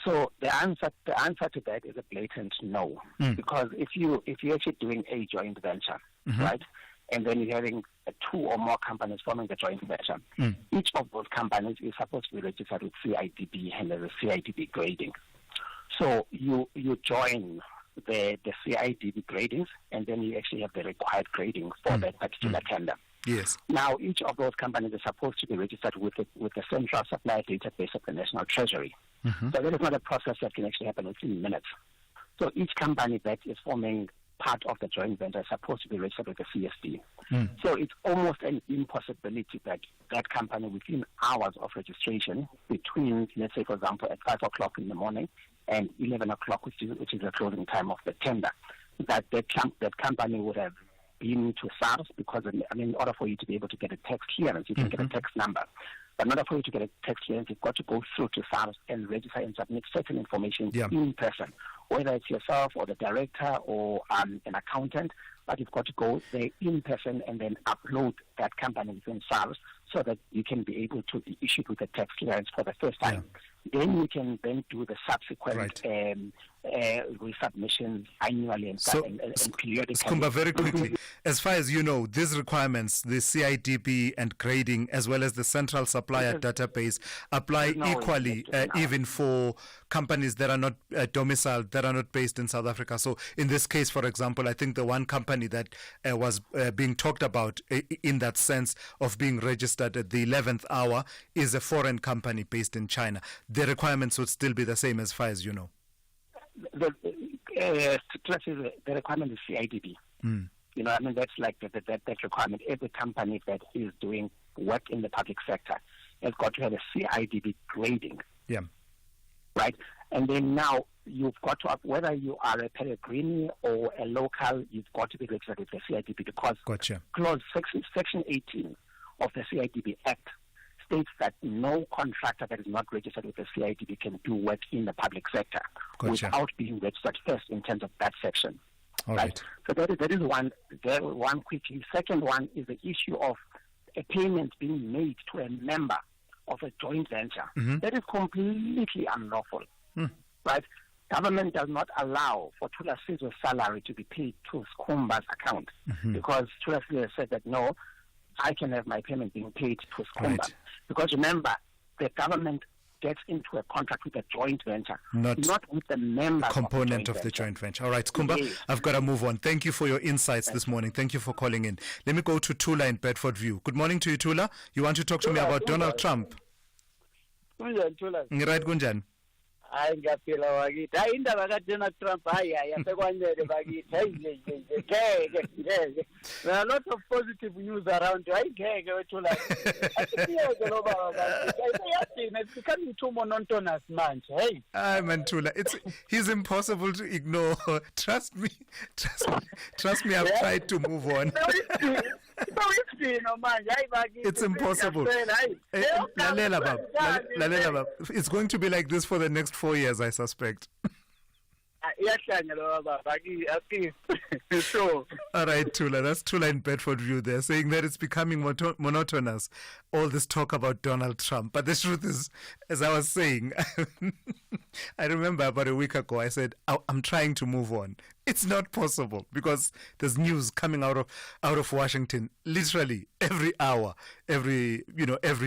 [SPEAKER 15] So the answer to that is a blatant no, because if you're actually doing a joint venture, right, and then you're having two or more companies forming the joint venture, each of those companies is supposed to be registered with CIDB and there's a CIDB grading. So you join the CIDB gradings, and then you actually have the required grading for that particular tender.
[SPEAKER 8] Yes.
[SPEAKER 15] Now, each of those companies is supposed to be registered with the central supply database of the National Treasury. So that is not a process that can actually happen within minutes. So each company that is forming part of the joint venture is supposed to be registered with the CSD. So it's almost an impossibility that that company, within hours of registration, between, let's say, for example, at 5 o'clock in the morning and 11 o'clock, which is the closing time of the tender, that company would have been to SARS, because in order for you to be able to get a tax clearance, you can get a tax number. But in order for you to get a tax clearance, you've got to go through to SARS and register and submit certain information in person, whether it's yourself or the director or an accountant. But you've got to go there in person and then upload that company within SARS so that you can be able to be issued with a tax clearance for the first time. Then you can then do the subsequent resubmissions annually and periodically.
[SPEAKER 8] Skumba, very quickly, as far as you know, these requirements, the CIDB and grading, as well as the central supplier database, apply equally even for companies that are not domiciled, that are not based in South Africa. So in this case, for example, I think the one company that was being talked about in that sense of being registered at the 11th hour is a foreign company based in China. The requirements would still be the same as far as you know.
[SPEAKER 15] The requirement is CIDB. You know, I mean, that's like that requirement. Every company that is doing work in the public sector has got to have a CIDB grading.
[SPEAKER 8] Yeah.
[SPEAKER 15] Right? And then now you've got to, whether you are a Pellegrini or a local, you've got to be registered with the CIDB because clause section 18 of the CIDB Act states that no contractor that is not registered with the CIDB can do work in the public sector without being registered first in terms of that section.
[SPEAKER 8] All right.
[SPEAKER 15] So that is one quickly. Second one is the issue of a payment being made to a member of a joint venture. That is completely unlawful. Right? Government does not allow for Thulasizwe's salary to be paid to Skumba's account because Thulasizwe said that no, I can have my payment being paid to Skumba. Right. Because remember, the government gets into a contract with a joint venture, not with the member
[SPEAKER 8] component of the joint venture. All right, Skumba, yes. I've got to move on. Thank you for your insights this morning. Thank you for calling in. Let me go to Tula in Bedford View. Good morning to you, Tula. You want to talk to me about Donald Trump? Right, Gunjan.
[SPEAKER 17] Hayi ngiyaphila wakithi hayi indaba kaDonald Trump hayi asekwanele bakithi hayi ngeke there are a lot of positive news around hayi ngeke wethula asiyeke lo baba bakithi it's becoming too monotonous manje hey
[SPEAKER 8] Mantula, he's impossible to ignore. Trust me, I've tried to move on. It's impossible. Lalela bab. It's going to be like this for the next 4 years, I suspect. All right, Tula. That's Tula in Bedford View there, saying that it's becoming monotonous, all this talk about Donald Trump. But the truth is, as I was saying, I remember about a week ago, I said, I'm trying to move on. It's not possible because there's news coming out of Washington literally every hour, every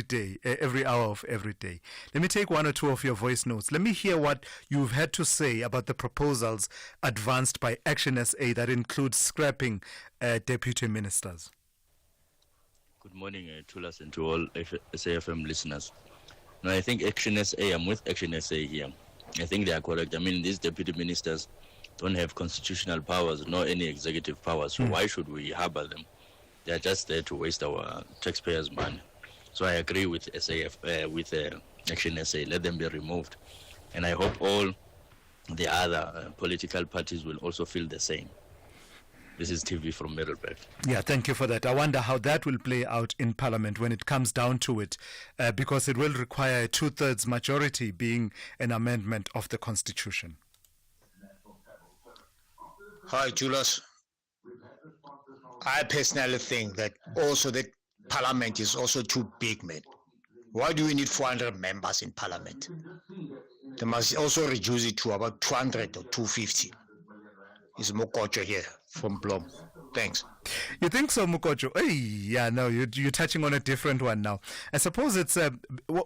[SPEAKER 8] day, every hour of every day. Let me take one or two of your voice notes. Let me hear what you've had to say about the proposals advanced by Action SA that includes scrapping deputy ministers.
[SPEAKER 18] Good morning, Tulas, and to all SAFM listeners. No, I think Action SA, I'm with Action SA here. I think they are correct. I mean, these deputy ministers don't have constitutional powers nor any executive powers, so why should we harbor them? They are just there to waste our taxpayers' money. So I agree with Action SA. Let them be removed, and I hope all the other political parties will also feel the same. This is TV from Middleburg.
[SPEAKER 8] Yeah, thank you for that. I wonder how that will play out in Parliament when it comes down to it, because it will require a 2/3 majority, being an amendment of the Constitution.
[SPEAKER 23] Hi, Julius. I personally think that also the Parliament is also too big, man. Why do we need 400 members in Parliament? They must also reduce it to about 200 or 250. It's Mokocho here from Blom. Thanks.
[SPEAKER 8] You think so, Mukocho? Hey, yeah, no, you're touching on a different one now. I suppose it's,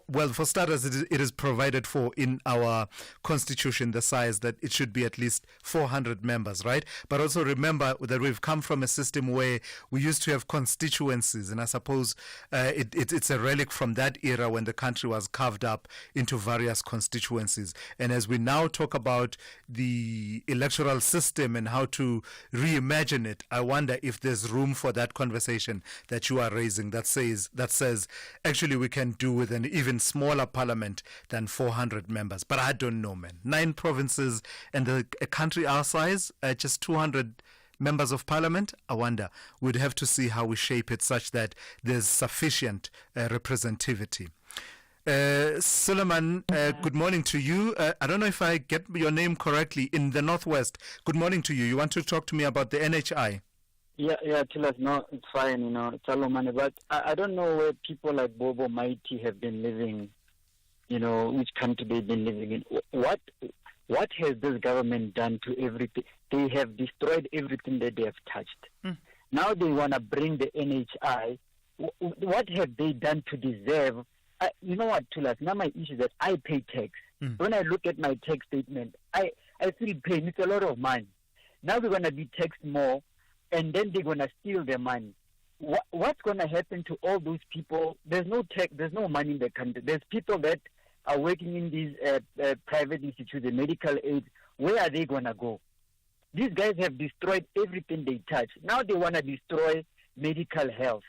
[SPEAKER 8] well, for starters, it is provided for in our constitution, the size that it should be at least 400 members, right? But also remember that we've come from a system where we used to have constituencies, and I suppose it's a relic from that era when the country was carved up into various constituencies. And as we now talk about the electoral system and how to reimagine it, I wonder if there's room for that conversation that you are raising that says actually we can do with an even smaller parliament than 400 members. But I don't know, man. 9 provinces and a country our size, just 200 members of parliament. I wonder, we'd have to see how we shape it such that there's sufficient representativity. Suleiman, good morning to you. I don't know if I get your name correctly, in the Northwest. Good morning to you. You want to talk to me about the NHI?
[SPEAKER 17] Yeah, Tilas, no, it's fine, it's all money. But I don't know where people like Bobo Mighty have been living, which country they've been living in. What what has this government done to everything? They have destroyed everything that they have touched. Now they want to bring the NHI. What have they done to deserve? You know what, Thulas? Now my issue is that I pay tax. When I look at my tax statement, I feel pain. It's a lot of money. Now we're going to be taxed more, and then they're going to steal their money. What's going to happen to all those people? There's no tax. There's no money in the country. There's people that are working in these private institutes, the medical aid. Where are they going to go? These guys have destroyed everything they touch. Now they want to destroy medical health.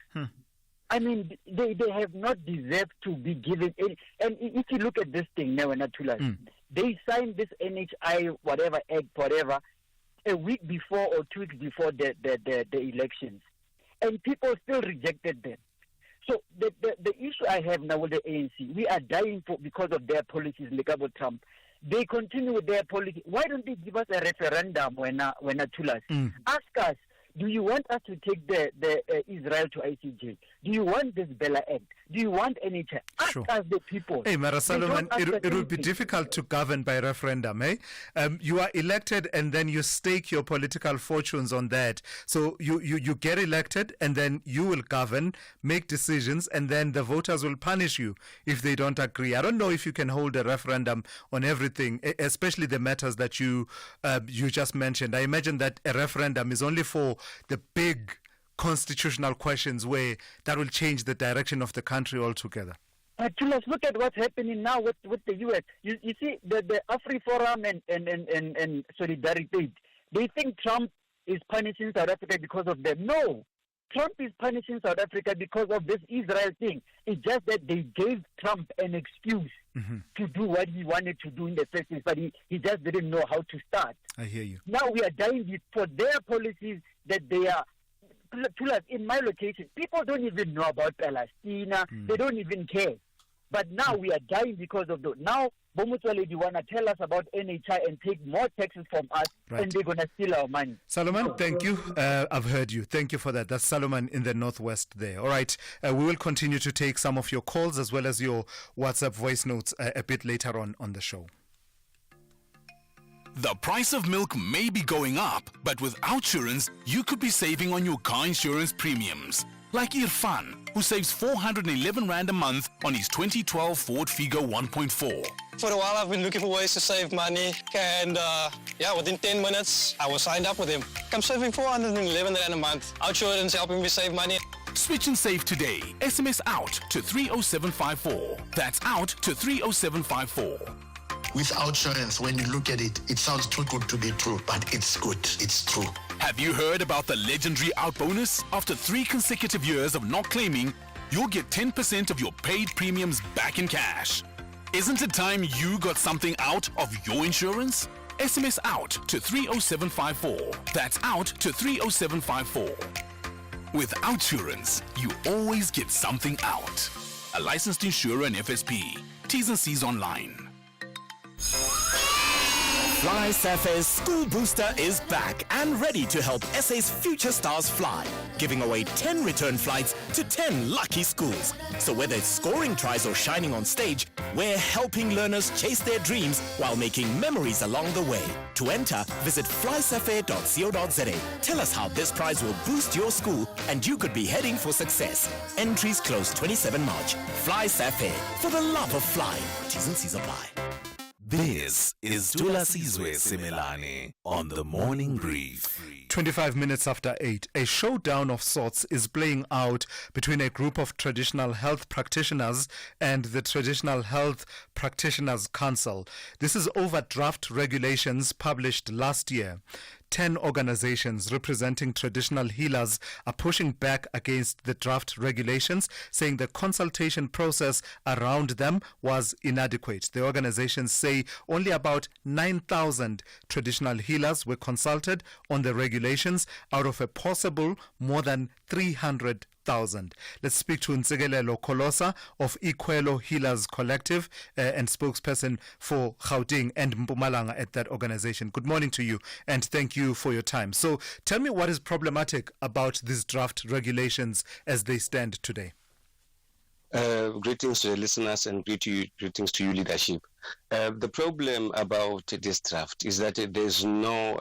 [SPEAKER 17] I mean, they have not deserved to be given any. And if you look at this thing now, they signed this NHI, whatever, act, whatever, a week before or 2 weeks before the elections. And people still rejected them. So the issue I have now with the ANC, we are dying because of their policies, Lekabo Trump. They continue with their policy. Why don't they give us a referendum when Thulas? Ask us, do you want us to take the Israel to ICJ? Do you want this Bella Act? Do you want NHI? Ask us, the people.
[SPEAKER 8] Hey, Mara Solomon, it would be difficult to govern by referendum, eh? You are elected and then you stake your political fortunes on that. So you get elected and then you will govern, make decisions, and then the voters will punish you if they don't agree. I don't know if you can hold a referendum on everything, especially the matters that you just mentioned. I imagine that a referendum is only for the big constitutional questions where that will change the direction of the country altogether.
[SPEAKER 17] Let's look at what's happening now with the U.S. You see, the AfriForum and Solidarity, they think Trump is punishing South Africa because of them. No, Trump is punishing South Africa because of this Israel thing. It's just that they gave Trump an excuse to do what he wanted to do in the first place, but he just didn't know how to start.
[SPEAKER 8] I hear you.
[SPEAKER 17] Now we are dying for their policies that they are. In my location, people don't even know about Palestine. They don't even care. But now we are dying because of those. Now, Bomutswale, you want to tell us about NHI and take more taxes from us, and they're going to steal our money.
[SPEAKER 8] Solomon, thank you. I've heard you. Thank you for that. That's Solomon in the Northwest there. All right. We will continue to take some of your calls as well as your WhatsApp voice notes a bit later on the show.
[SPEAKER 22] The price of milk may be going up, but with Outsurance, you could be saving on your car insurance premiums. Like Irfan, who saves 411 Rand a month on his 2012 Ford Figo 1.4.
[SPEAKER 2] For a while, I've been looking for ways to save money, and within 10 minutes, I was signed up with him. I'm saving 411 Rand a month. Outsurance helping me save money.
[SPEAKER 22] Switch and save today. SMS out to 30754. That's out to 30754.
[SPEAKER 16] With Outsurance, when you look at it, it sounds too good to be true, but it's good. It's true.
[SPEAKER 22] Have you heard about the legendary Out bonus? After 3 consecutive years of not claiming, you'll get 10% of your paid premiums back in cash. Isn't it time you got something out of your insurance? SMS out to 30754. That's out to 30754. With Outsurance, you always get something out. A licensed insurer and FSP. T's and C's online.
[SPEAKER 19] Fly Safe's School Booster is back and ready to help SA's future stars fly, giving away 10 return flights to 10 lucky schools. So whether it's scoring tries or shining on stage, we're helping learners chase their dreams while making memories along the way. To enter, visit flysafair.co.za. Tell us how this prize will boost your school and you could be heading for success. Entries close 27 March. Fly Safair, for the love of flying. T's and C's apply.
[SPEAKER 7] This is Thulasizwe Simelane on the Morning Brief.
[SPEAKER 8] 25 minutes after 8, a showdown of sorts is playing out between a group of traditional health practitioners and the Traditional Health Practitioners Council. This is over draft regulations published last year. 10 organizations representing traditional healers are pushing back against the draft regulations, saying the consultation process around them was inadequate. The organizations say only about 9,000 traditional healers were consulted on the regulations out of a possible more than 300,000. Let's speak to Ntsikelelo Kolosa of Ikwelo Healers Collective and spokesperson for Gauteng and Mpumalanga at that organization. Good morning to you and thank you for your time. So tell me what is problematic about these draft regulations as they stand today.
[SPEAKER 1] Greetings to the listeners and greetings to you, leadership. The problem about this draft is that there's no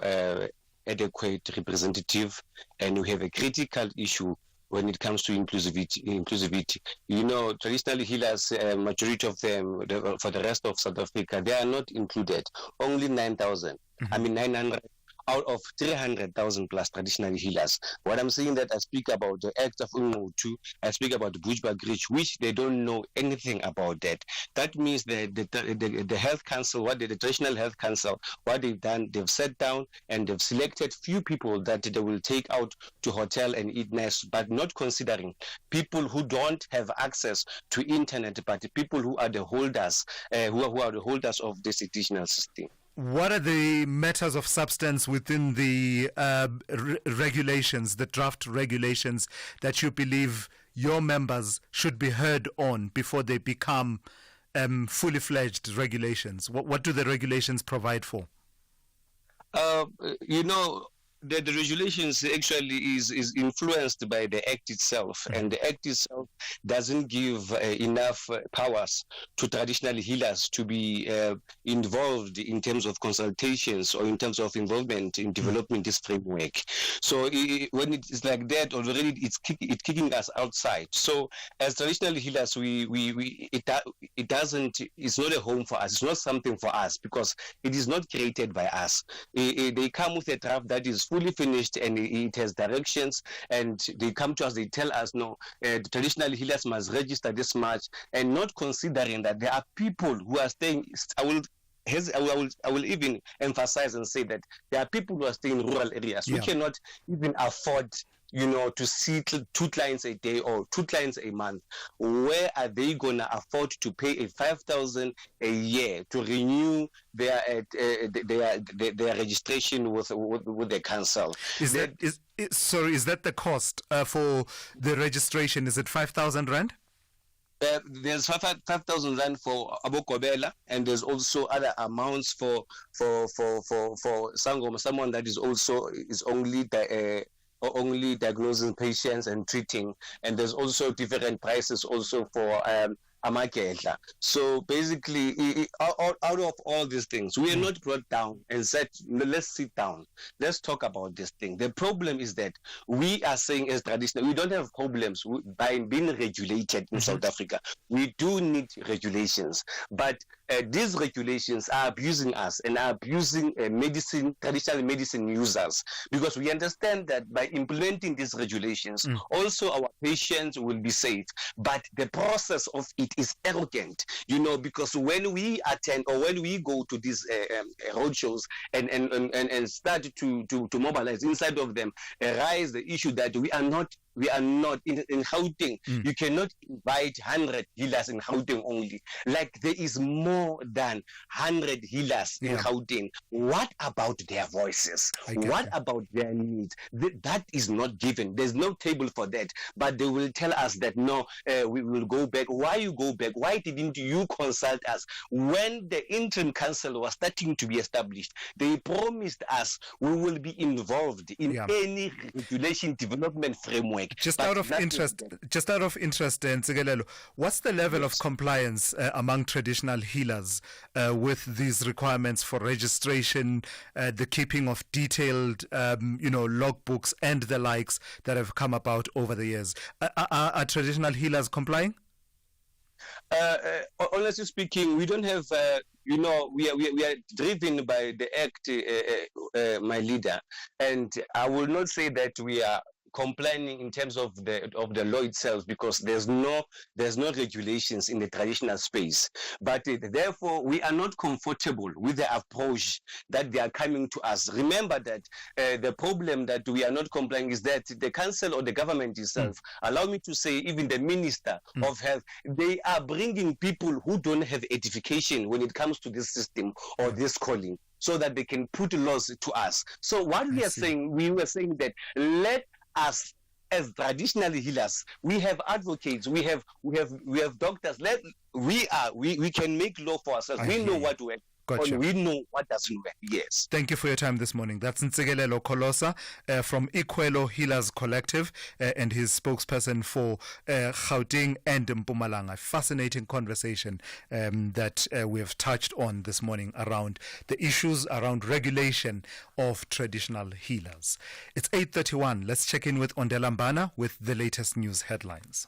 [SPEAKER 1] adequate representative, and we have a critical issue when it comes to inclusivity. You know, traditional healers, majority of them, for the rest of South Africa, they are not included. Only 9,000. I mean, 900 out of 300,000 plus traditional healers. What I'm saying that I speak about the Act of Ungutu, I speak about the Bushbuck Ridge, which they don't know anything about that. That means the Health Council, the Traditional Health Council, what they've done, they've sat down and they've selected few people that they will take out to hotel and eat nice, but not considering people who don't have access to internet, but people who are the holders, who are the holders of this additional system.
[SPEAKER 8] What are the matters of substance within the regulations, the draft regulations, that you believe your members should be heard on before they become fully fledged regulations? What do the regulations provide for?
[SPEAKER 1] You know, the regulations actually is influenced by the Act itself, and the Act itself doesn't give enough powers to traditional healers to be involved in terms of consultations or in terms of involvement in developing this framework. So when it's like that, already it's kicking us outside. So as traditional healers, it's not a home for us. It's not something for us because it is not created by us. They come with a draft that is fully finished and it has directions, and they come to us, they tell us, no, the traditional healers must register this much, and not considering that there are people who are staying. I will even emphasize and say that there are people who are staying in rural areas who cannot even afford, you know, to see 2 clients a day or 2 clients a month. Where are they going to afford to pay a 5,000 a year to renew their registration with the council?
[SPEAKER 8] Is that the cost for the registration? Is it 5,000 rand?
[SPEAKER 1] There's 5,000 rand for Abokobela, and there's also other amounts for someone that is only diagnosing patients and treating, and there's also different prices also for Amakehla. So basically, out of all these things, we are not brought down and said, let's sit down, let's talk about this thing. The problem is that we are saying as traditional, we don't have problems by being regulated in South Africa. We do need regulations, but these regulations are abusing us and are abusing traditional medicine users, because we understand that by implementing these regulations, also our patients will be safe. But the process of it is arrogant, you know, because when we attend or when we go to these roadshows and start to mobilize inside of them, arise the issue that we are not in Gauteng. You cannot invite 100 healers in Gauteng only. Like there is more than 100 healers in Gauteng. What about their voices? What about their needs? That is not given. There's no table for that. But they will tell us that no, we will go back. Why you go back? Why didn't you consult us? When the interim council was starting to be established, they promised us we will be involved in any regulation development framework.
[SPEAKER 8] Just out of interest, Ntsikelelo, what's the level of compliance among traditional healers with these requirements for registration, the keeping of detailed, logbooks and the likes that have come about over the years? Are traditional healers complying?
[SPEAKER 1] Honestly speaking, we don't have. We are driven by the Act, my leader, and I will not say that we are complaining in terms of the law itself, because there's no regulations in the traditional space. But therefore, we are not comfortable with the approach that they are coming to us. Remember that the problem that we are not complying is that the council or the government itself, allow me to say, even the minister of health, they are bringing people who don't have edification when it comes to this system or this calling, so that they can put laws to us. So what we were saying that let us, as traditional healers, we have advocates, we have doctors. We can make law for ourselves. We know what to
[SPEAKER 8] Gotcha.
[SPEAKER 1] We know what doesn't work. Yes.
[SPEAKER 8] Thank you for your time this morning. That's Ntsikelelo Kolosa from Ikwelo Healers Collective and his spokesperson for Gauteng and Mpumalanga. Fascinating conversation that we have touched on this morning around the issues around regulation of traditional healers. It's 8:31. Let's check in with Ondela Mbana with the latest news headlines.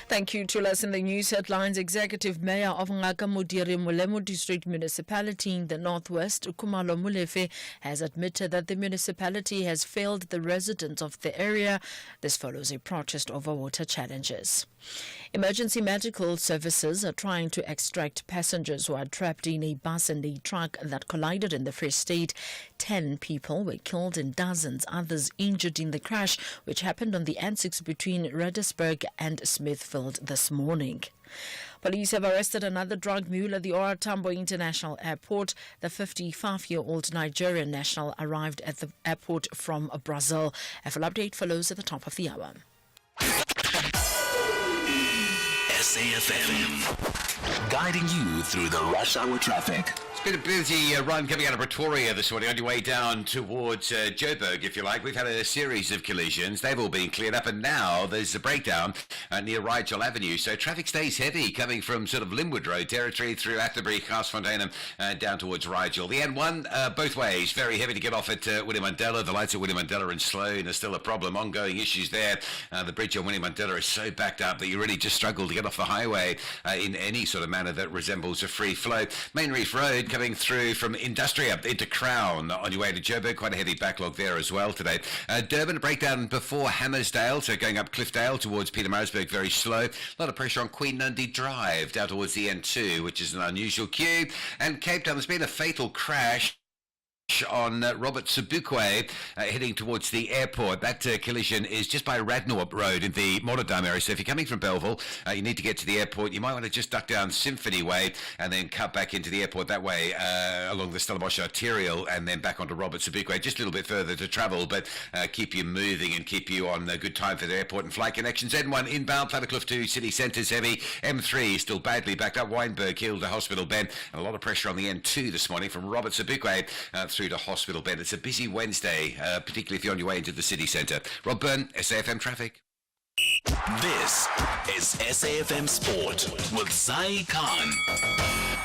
[SPEAKER 10] Thank you, Tulas. In the news headlines, Executive Mayor of Ngakamudiri Mulemo District Municipality in the Northwest, Kumalo Mulefe, has admitted that the municipality has failed the residents of the area. This follows a protest over water challenges. Emergency medical services are trying to extract passengers who are trapped in a bus and a truck that collided in the Free State. 10 people were killed and dozens others injured in the crash, which happened on the N6 between Redisburg and Smithfield this morning. Police have arrested another drug mule at the Ora Tambo International Airport. The 55-year-old Nigerian national arrived at the airport from Brazil. A full update follows at the top of the hour.
[SPEAKER 7] SAFM, guiding you through the rush hour traffic.
[SPEAKER 11] It's been a busy run coming out of Pretoria this morning on your way down towards Joburg, if you like. We've had a series of collisions. They've all been cleared up, and now there's a breakdown near Rigel Avenue. So traffic stays heavy coming from sort of Linwood Road territory through Atterbury, Garsfontein, and down towards Rigel. The N1, both ways, very heavy to get off at William Mandela. The lights at William Mandela and Sloane are still a problem. Ongoing issues there. The bridge on William Mandela is so backed up that you really just struggle to get off the highway in any sort of manner that resembles a free flow. Main Reef Road coming through from Industria into Crown on your way to Joburg. Quite a heavy backlog there as well today. Durban, a breakdown before Hammersdale, so going up Cliffdale towards Pietermaritzburg, very slow. A lot of pressure on Queen Nandi Drive down towards the N2, which is an unusual queue. And Cape Town, there's been a fatal crash on Robert Sobukwe heading towards the airport. That collision is just by Radnorp Road in the Monodam area. So if you're coming from Belleville, you need to get to the airport. You might want to just duck down Symphony Way and then cut back into the airport that way along the Stellenbosch Arterial and then back onto Robert Sobukwe. Just a little bit further to travel, but keep you moving and keep you on a good time for the airport and flight connections. N1 inbound, Plattercliff to City Centre's heavy. M3 still badly backed up. Weinberg Hill to Hospital Bend. And a lot of pressure on the N2 this morning from Robert Sobukwe through to Hospital Bend. It's a busy Wednesday, particularly if you're on your way into the city centre. Rob Byrne, SAFM Traffic.
[SPEAKER 7] This is SAFM Sport with Zai Khan.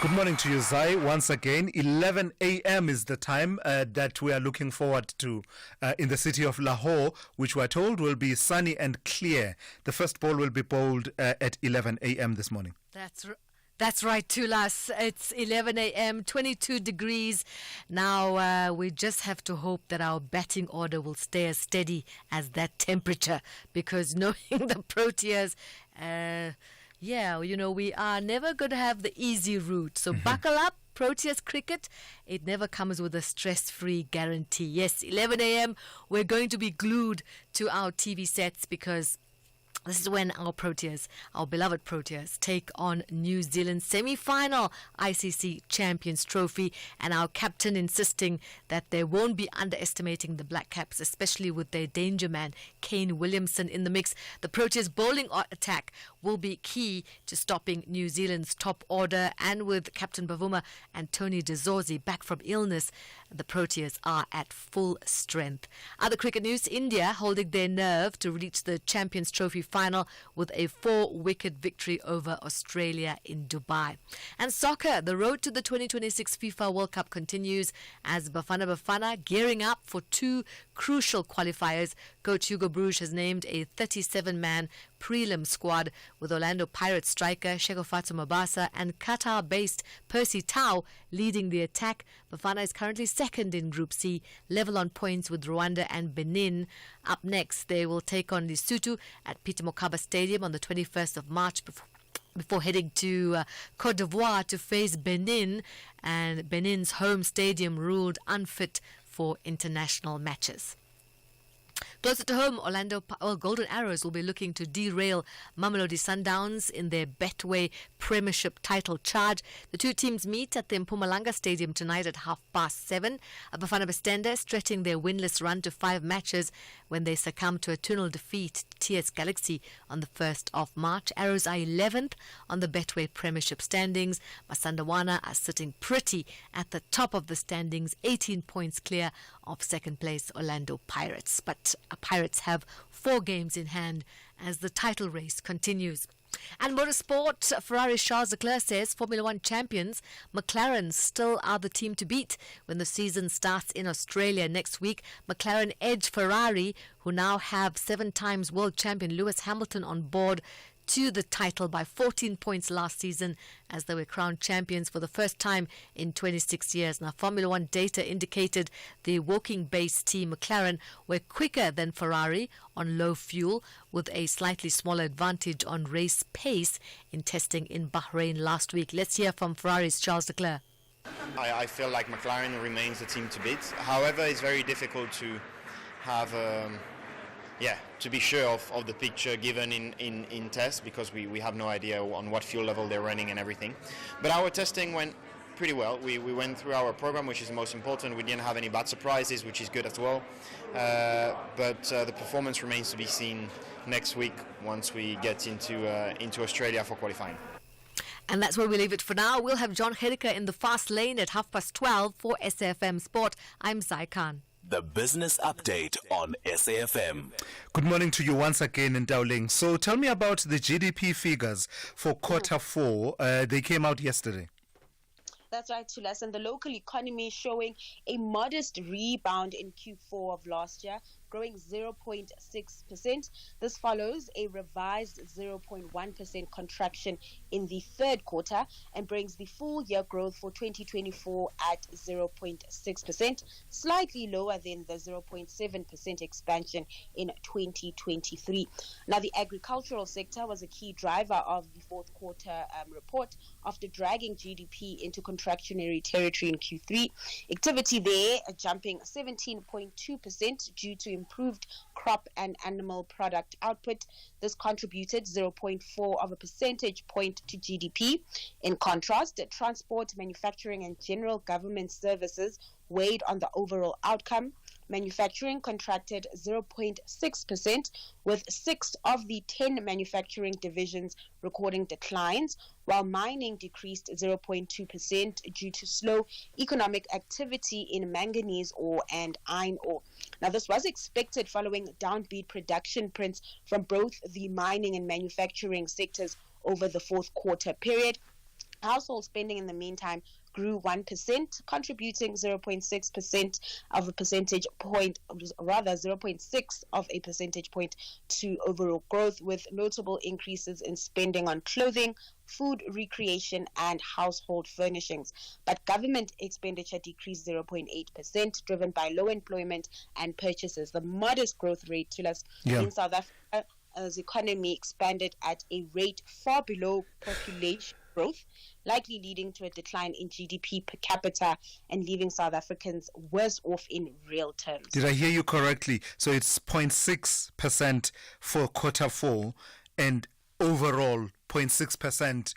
[SPEAKER 8] Good morning to you, Zai. Once again, 11 a.m. is the time that we are looking forward to in the city of Lahore, which we're told will be sunny and clear. The first ball will be bowled at 11 a.m. this morning.
[SPEAKER 13] That's right, Tulas. It's 11 a.m., 22 degrees. Now, we just have to hope that our batting order will stay as steady as that temperature, because knowing the Proteas, we are never going to have the easy route. So buckle up. Proteas cricket, it never comes with a stress-free guarantee. Yes, 11 a.m., we're going to be glued to our TV sets because this is when our Proteas, our beloved Proteas, take on New Zealand's semi-final ICC Champions Trophy, and our captain insisting that they won't be underestimating the Black Caps, especially with their danger man, Kane Williamson, in the mix. The Proteas' bowling attack will be key to stopping New Zealand's top order, and with Captain Bavuma and Tony De Zorzi back from illness, the Proteas are at full strength. Other cricket news, India holding their nerve to reach the Champions Trophy final with a 4-wicket victory over Australia in Dubai. And soccer, the road to the 2026 FIFA World Cup continues as Bafana gearing up for 2 crucial qualifiers. Coach Hugo Bruges has named a 37-man prelim squad with Orlando Pirates striker Shekofatu Mabasa and Qatar-based Percy Tau leading the attack. Bafana is currently second in Group C, level on points with Rwanda and Benin. Up next, they will take on Lesotho at Peter Mokaba Stadium on the 21st of March before heading to Cote d'Ivoire to face Benin, and Benin's home stadium ruled unfit for international matches. Closer to home, Golden Arrows will be looking to derail Mamelodi Sundowns in their Betway Premiership title charge. The two teams meet at the Mpumalanga Stadium tonight at 7:30. Bafana Bastende stretching their winless run to 5 matches when they succumbed to a 2-0 defeat to TS Galaxy on the 1st of March. Arrows are 11th on the Betway Premiership standings. Masandawana are sitting pretty at the top of the standings, 18 points clear of second place Orlando Pirates. But Pirates have 4 games in hand as the title race continues. And motorsport, Ferrari Charles Leclerc says Formula One champions McLaren still are the team to beat when the season starts in Australia next week. McLaren edge Ferrari, who now have 7 times world champion Lewis Hamilton on board, to the title by 14 points last season as they were crowned champions for the first time in 26 years. Now, Formula One data indicated the Woking-based team McLaren were quicker than Ferrari on low fuel, with a slightly smaller advantage on race pace in testing in Bahrain last week. Let's hear from Ferrari's Charles Leclerc.
[SPEAKER 3] I feel like McLaren remains the team to beat. However, it's very difficult to have to be sure of the picture given in tests, because we have no idea on what fuel level they're running and everything. But our testing went pretty well. We went through our program, which is the most important. We didn't have any bad surprises, which is good as well. But the performance remains to be seen next week once we get into Australia for qualifying.
[SPEAKER 13] And that's where we leave it for now. We'll have John Hediker in the fast lane at 12:30 for SAFM Sport. I'm Zai Khan.
[SPEAKER 7] The Business Update on SAFM.
[SPEAKER 8] Good morning to you once again in Dowling. So tell me about the GDP figures for quarter 4. They came out yesterday.
[SPEAKER 4] That's right, Thulas. And the local economy showing a modest rebound in Q4 of last year, growing 0.6%. This follows a revised 0.1% contraction in the third quarter and brings the full year growth for 2024 at 0.6%, slightly lower than the 0.7% expansion in 2023. Now, the agricultural sector was a key driver of the fourth quarter report after dragging GDP into contractionary territory in Q3. Activity there jumping 17.2% due to improved crop and animal product output. This contributed 0.4 of a percentage point to GDP. In contrast, transport, manufacturing and general government services weighed on the overall outcome. Manufacturing contracted 0.6%, with 6 of the 10 manufacturing divisions recording declines, while mining decreased 0.2% due to slow economic activity in manganese ore and iron ore. Now, this was expected following downbeat production prints from both the mining and manufacturing sectors over the fourth quarter period. Household spending in the meantime grew 1%, contributing 0.6% of a percentage point, rather 0.6 of a percentage point to overall growth, with notable increases in spending on clothing, food, recreation, and household furnishings. But government expenditure decreased 0.8%, driven by low employment and purchases. The modest growth rate in South Africa, as economy expanded at a rate far below population growth, likely leading to a decline in GDP per capita and leaving South Africans worse off in real terms.
[SPEAKER 8] Did I hear you correctly? So it's 0.6% for quarter 4 and overall 0.6%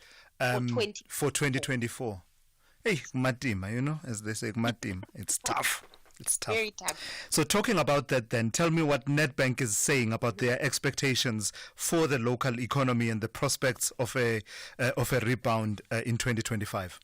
[SPEAKER 8] for 2024. Hey, Matima, as they say, Matima, it's tough. It's tough.
[SPEAKER 4] Very tough.
[SPEAKER 8] So talking about that then, tell me what Nedbank is saying about their expectations for the local economy and the prospects of a rebound in 2025.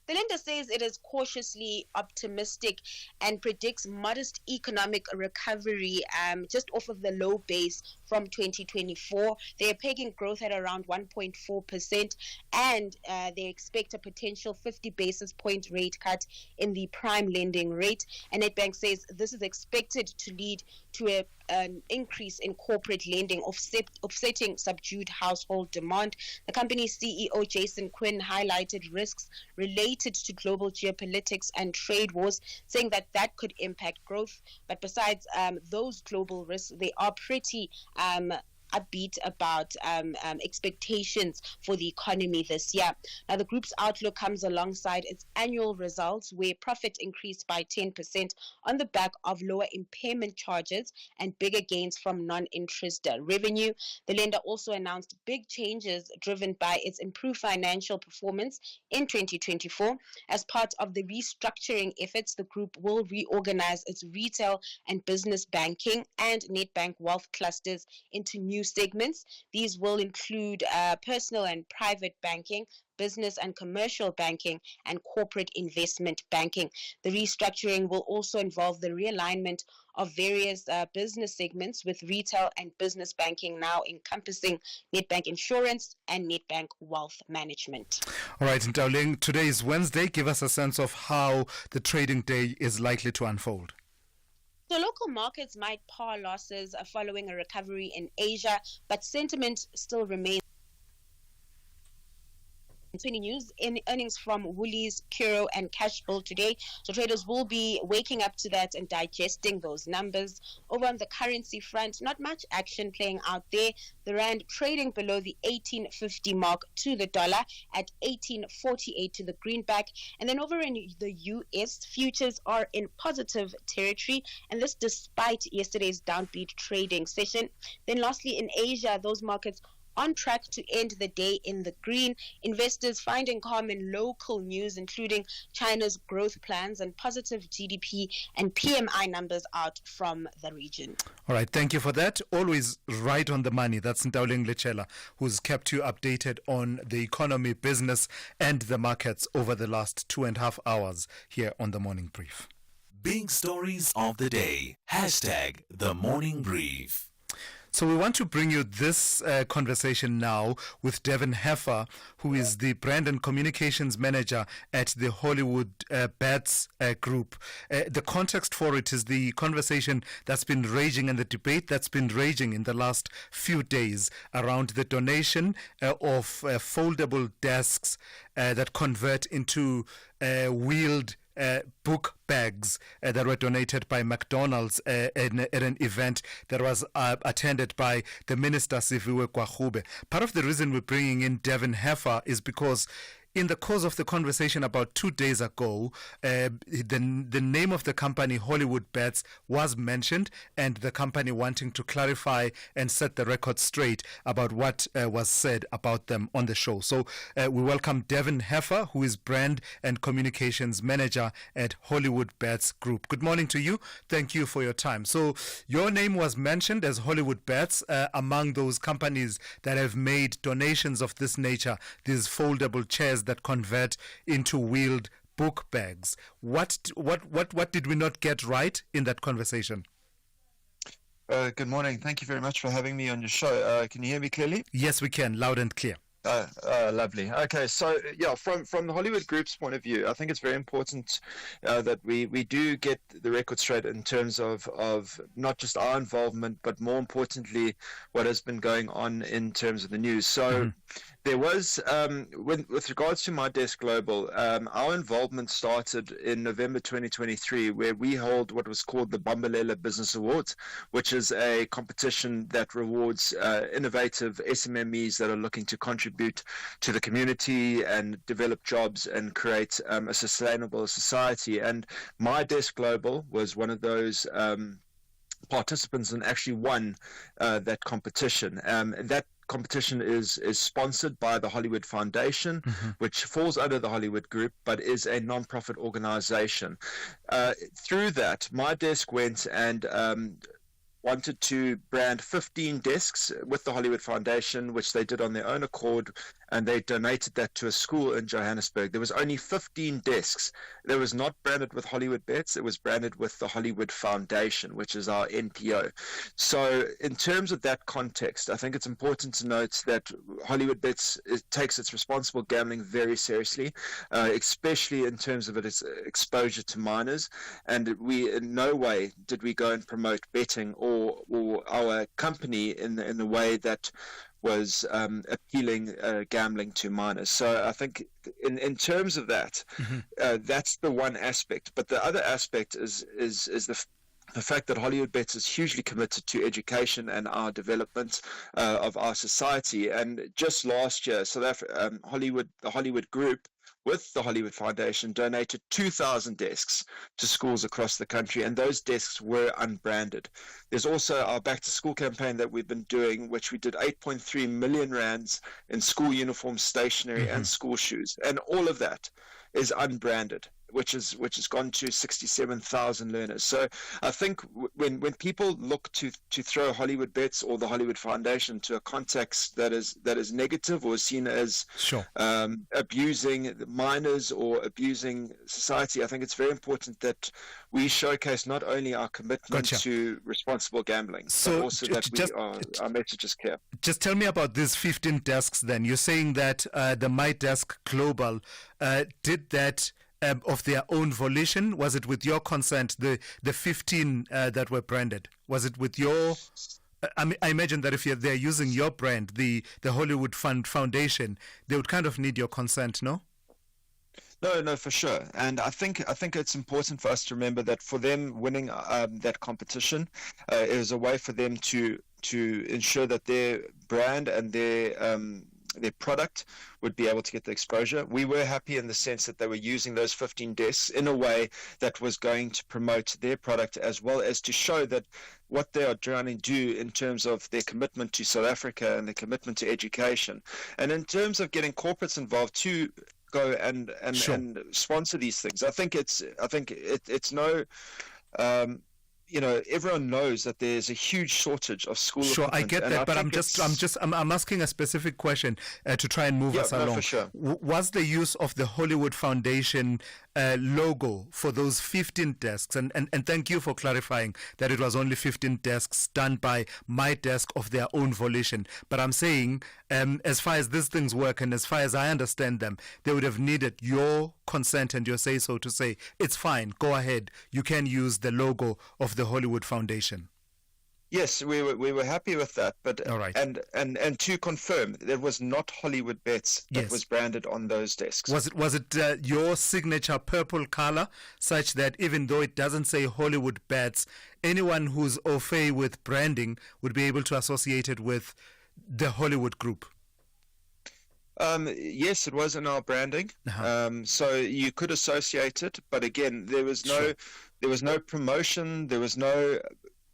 [SPEAKER 4] The lender says it is cautiously optimistic and predicts modest economic recovery just off of the low base from 2024. They are pegging growth at around 1.4%, and they expect a potential 50 basis point rate cut in the prime lending rate. And Nedbank says this is expected to lead to an increase in corporate lending, offsetting subdued household demand. The company's CEO, Jason Quinn, highlighted risks related to global geopolitics and trade wars, saying that could impact growth. But besides those global risks, they are pretty upbeat about expectations for the economy this year. Now, the group's outlook comes alongside its annual results, where profit increased by 10% on the back of lower impairment charges and bigger gains from non-interest revenue. The lender also announced big changes driven by its improved financial performance in 2024. As part of the restructuring efforts, the group will reorganize its retail and business banking and Nedbank wealth clusters into new segments. These will include personal and private banking, business and commercial banking, and corporate investment banking. The restructuring will also involve the realignment of various business segments, with retail and business banking now encompassing Nedbank Insurance and Nedbank Wealth Management.
[SPEAKER 8] All right, Ntauling, today is Wednesday. Give us a sense of how the trading day is likely to unfold.
[SPEAKER 4] So local markets might par losses following a recovery in Asia, but sentiment still remains. 20 news in earnings from Woolies, Curro and Cashbuild today. So traders will be waking up to that and digesting those numbers. Over on the currency front, not much action playing out there. The rand trading below the 18.50 mark to the dollar at 18.48 to the greenback. And then over in the US, futures are in positive territory, and this despite yesterday's downbeat trading session. Then lastly, in Asia, those markets on track to end the day in the green. Investors finding calm in local news, including China's growth plans and positive GDP and PMI numbers out from the region.
[SPEAKER 8] All right, thank you for that. Always right on the money. That's Ntauling Lechela, who's kept you updated on the economy, business, and the markets over the last 2.5 hours here on the Morning Brief.
[SPEAKER 7] Big stories of the day. Hashtag the Morning Brief.
[SPEAKER 8] So we want to bring you this conversation now with Devin Heffer, who is the brand and communications manager at the Hollywood Bets Group. The context for it is the conversation that's been raging and the debate that's been raging in the last few days around the donation of foldable desks that convert into wheeled book bags that were donated by McDonald's at an event that was attended by the Minister Sifiwe Kwagube. Part of the reason we're bringing in Devin Heffer is because in the course of the conversation about 2 days ago, the name of the company, Hollywood Bets, was mentioned, and the company wanting to clarify and set the record straight about what was said about them on the show. So we welcome Devin Heffer, who is brand and communications manager at Hollywood Bets Group. Good morning to you. Thank you for your time. So your name was mentioned as Hollywood Bets among those companies that have made donations of this nature, these foldable chairs that convert into wheeled book bags. What did we not get right in that conversation?
[SPEAKER 5] Good morning. Thank you very much for having me on your show. Can you hear me clearly?
[SPEAKER 8] Yes, we can, loud and clear.
[SPEAKER 5] Lovely. Okay, so yeah, from the Hollywood Group's point of view, I think it's very important that we do get the record straight in terms of not just our involvement, but more importantly, what has been going on in terms of the news. So there was, with regards to My Desk Global, our involvement started in November 2023, where we hold what was called the Bambalela Business Awards, which is a competition that rewards innovative SMMEs that are looking to contribute to the community and develop jobs and create a sustainable society. And My Desk Global was one of those participants and actually won that competition. That competition is sponsored by the Hollywood Foundation, which falls under the Hollywood Group, but is a non-profit organization. Through that, My Desk went and wanted to brand 15 desks with the Hollywood Foundation, which they did on their own accord, and they donated that to a school in Johannesburg. There was only 15 desks. That was not branded with Hollywood Bets. It was branded with the Hollywood Foundation, which is our NPO. So in terms of that context, I think it's important to note that Hollywood Bets takes its responsible gambling very seriously, especially in terms of its exposure to minors. And we, in no way did we go and promote betting or our company in the way that was appealing gambling to minors. So I think in terms of that, that's the one aspect. But the other aspect is the fact that Hollywood Bets is hugely committed to education and our development of our society. And just last year, the Hollywood Group with the Hollywood Foundation donated 2,000 desks to schools across the country, and those desks were unbranded. There's also our Back to School campaign that we've been doing, which we did 8.3 million rands in school uniforms, stationery, and school shoes, and all of that is unbranded, which has gone to 67,000 learners. So I think when people look to throw Hollywood Bets or the Hollywood Foundation to a context that is negative or seen as abusing minors or abusing society, I think it's very important that we showcase not only our commitment to responsible gambling, but also that our message is clear.
[SPEAKER 8] Just tell me about these 15 desks then. You're saying that the My Desk Global did that of their own volition? Was it with your consent, the 15 that were branded? Was it with your... I imagine that if they're using your brand, the Hollywood Foundation, they would kind of need your consent, no?
[SPEAKER 5] No, for sure. And I think it's important for us to remember that for them winning that competition, it was a way for them to ensure that their brand and their product would be able to get the exposure. We were happy in the sense that they were using those 15 desks in a way that was going to promote their product, as well as to show that what they are trying to do in terms of their commitment to South Africa and their commitment to education. And in terms of getting corporates involved to go and sponsor these things, I think it's no everyone knows that there's a huge shortage of school equipment.
[SPEAKER 8] I get that, but I'm asking a specific question to try and move us along.
[SPEAKER 5] No, for sure.
[SPEAKER 8] Was the use of the Hollywood Foundation logo for those 15 desks, and thank you for clarifying that it was only 15 desks done by My Desk of their own volition, but I'm saying as far as these things work and as far as I understand them, they would have needed your consent and your say-so to say, it's fine, go ahead, you can use the logo of the Hollywood Foundation.
[SPEAKER 5] Yes, we were happy with that, but
[SPEAKER 8] all right.
[SPEAKER 5] And to confirm, there was not Hollywood Bets that was branded on those desks.
[SPEAKER 8] Was it your signature purple color, such that even though it doesn't say Hollywood Bets, anyone who's au fait with branding would be able to associate it with the Hollywood Group?
[SPEAKER 5] Yes, it was in our branding, so you could associate it, but again, there was no promotion, there was no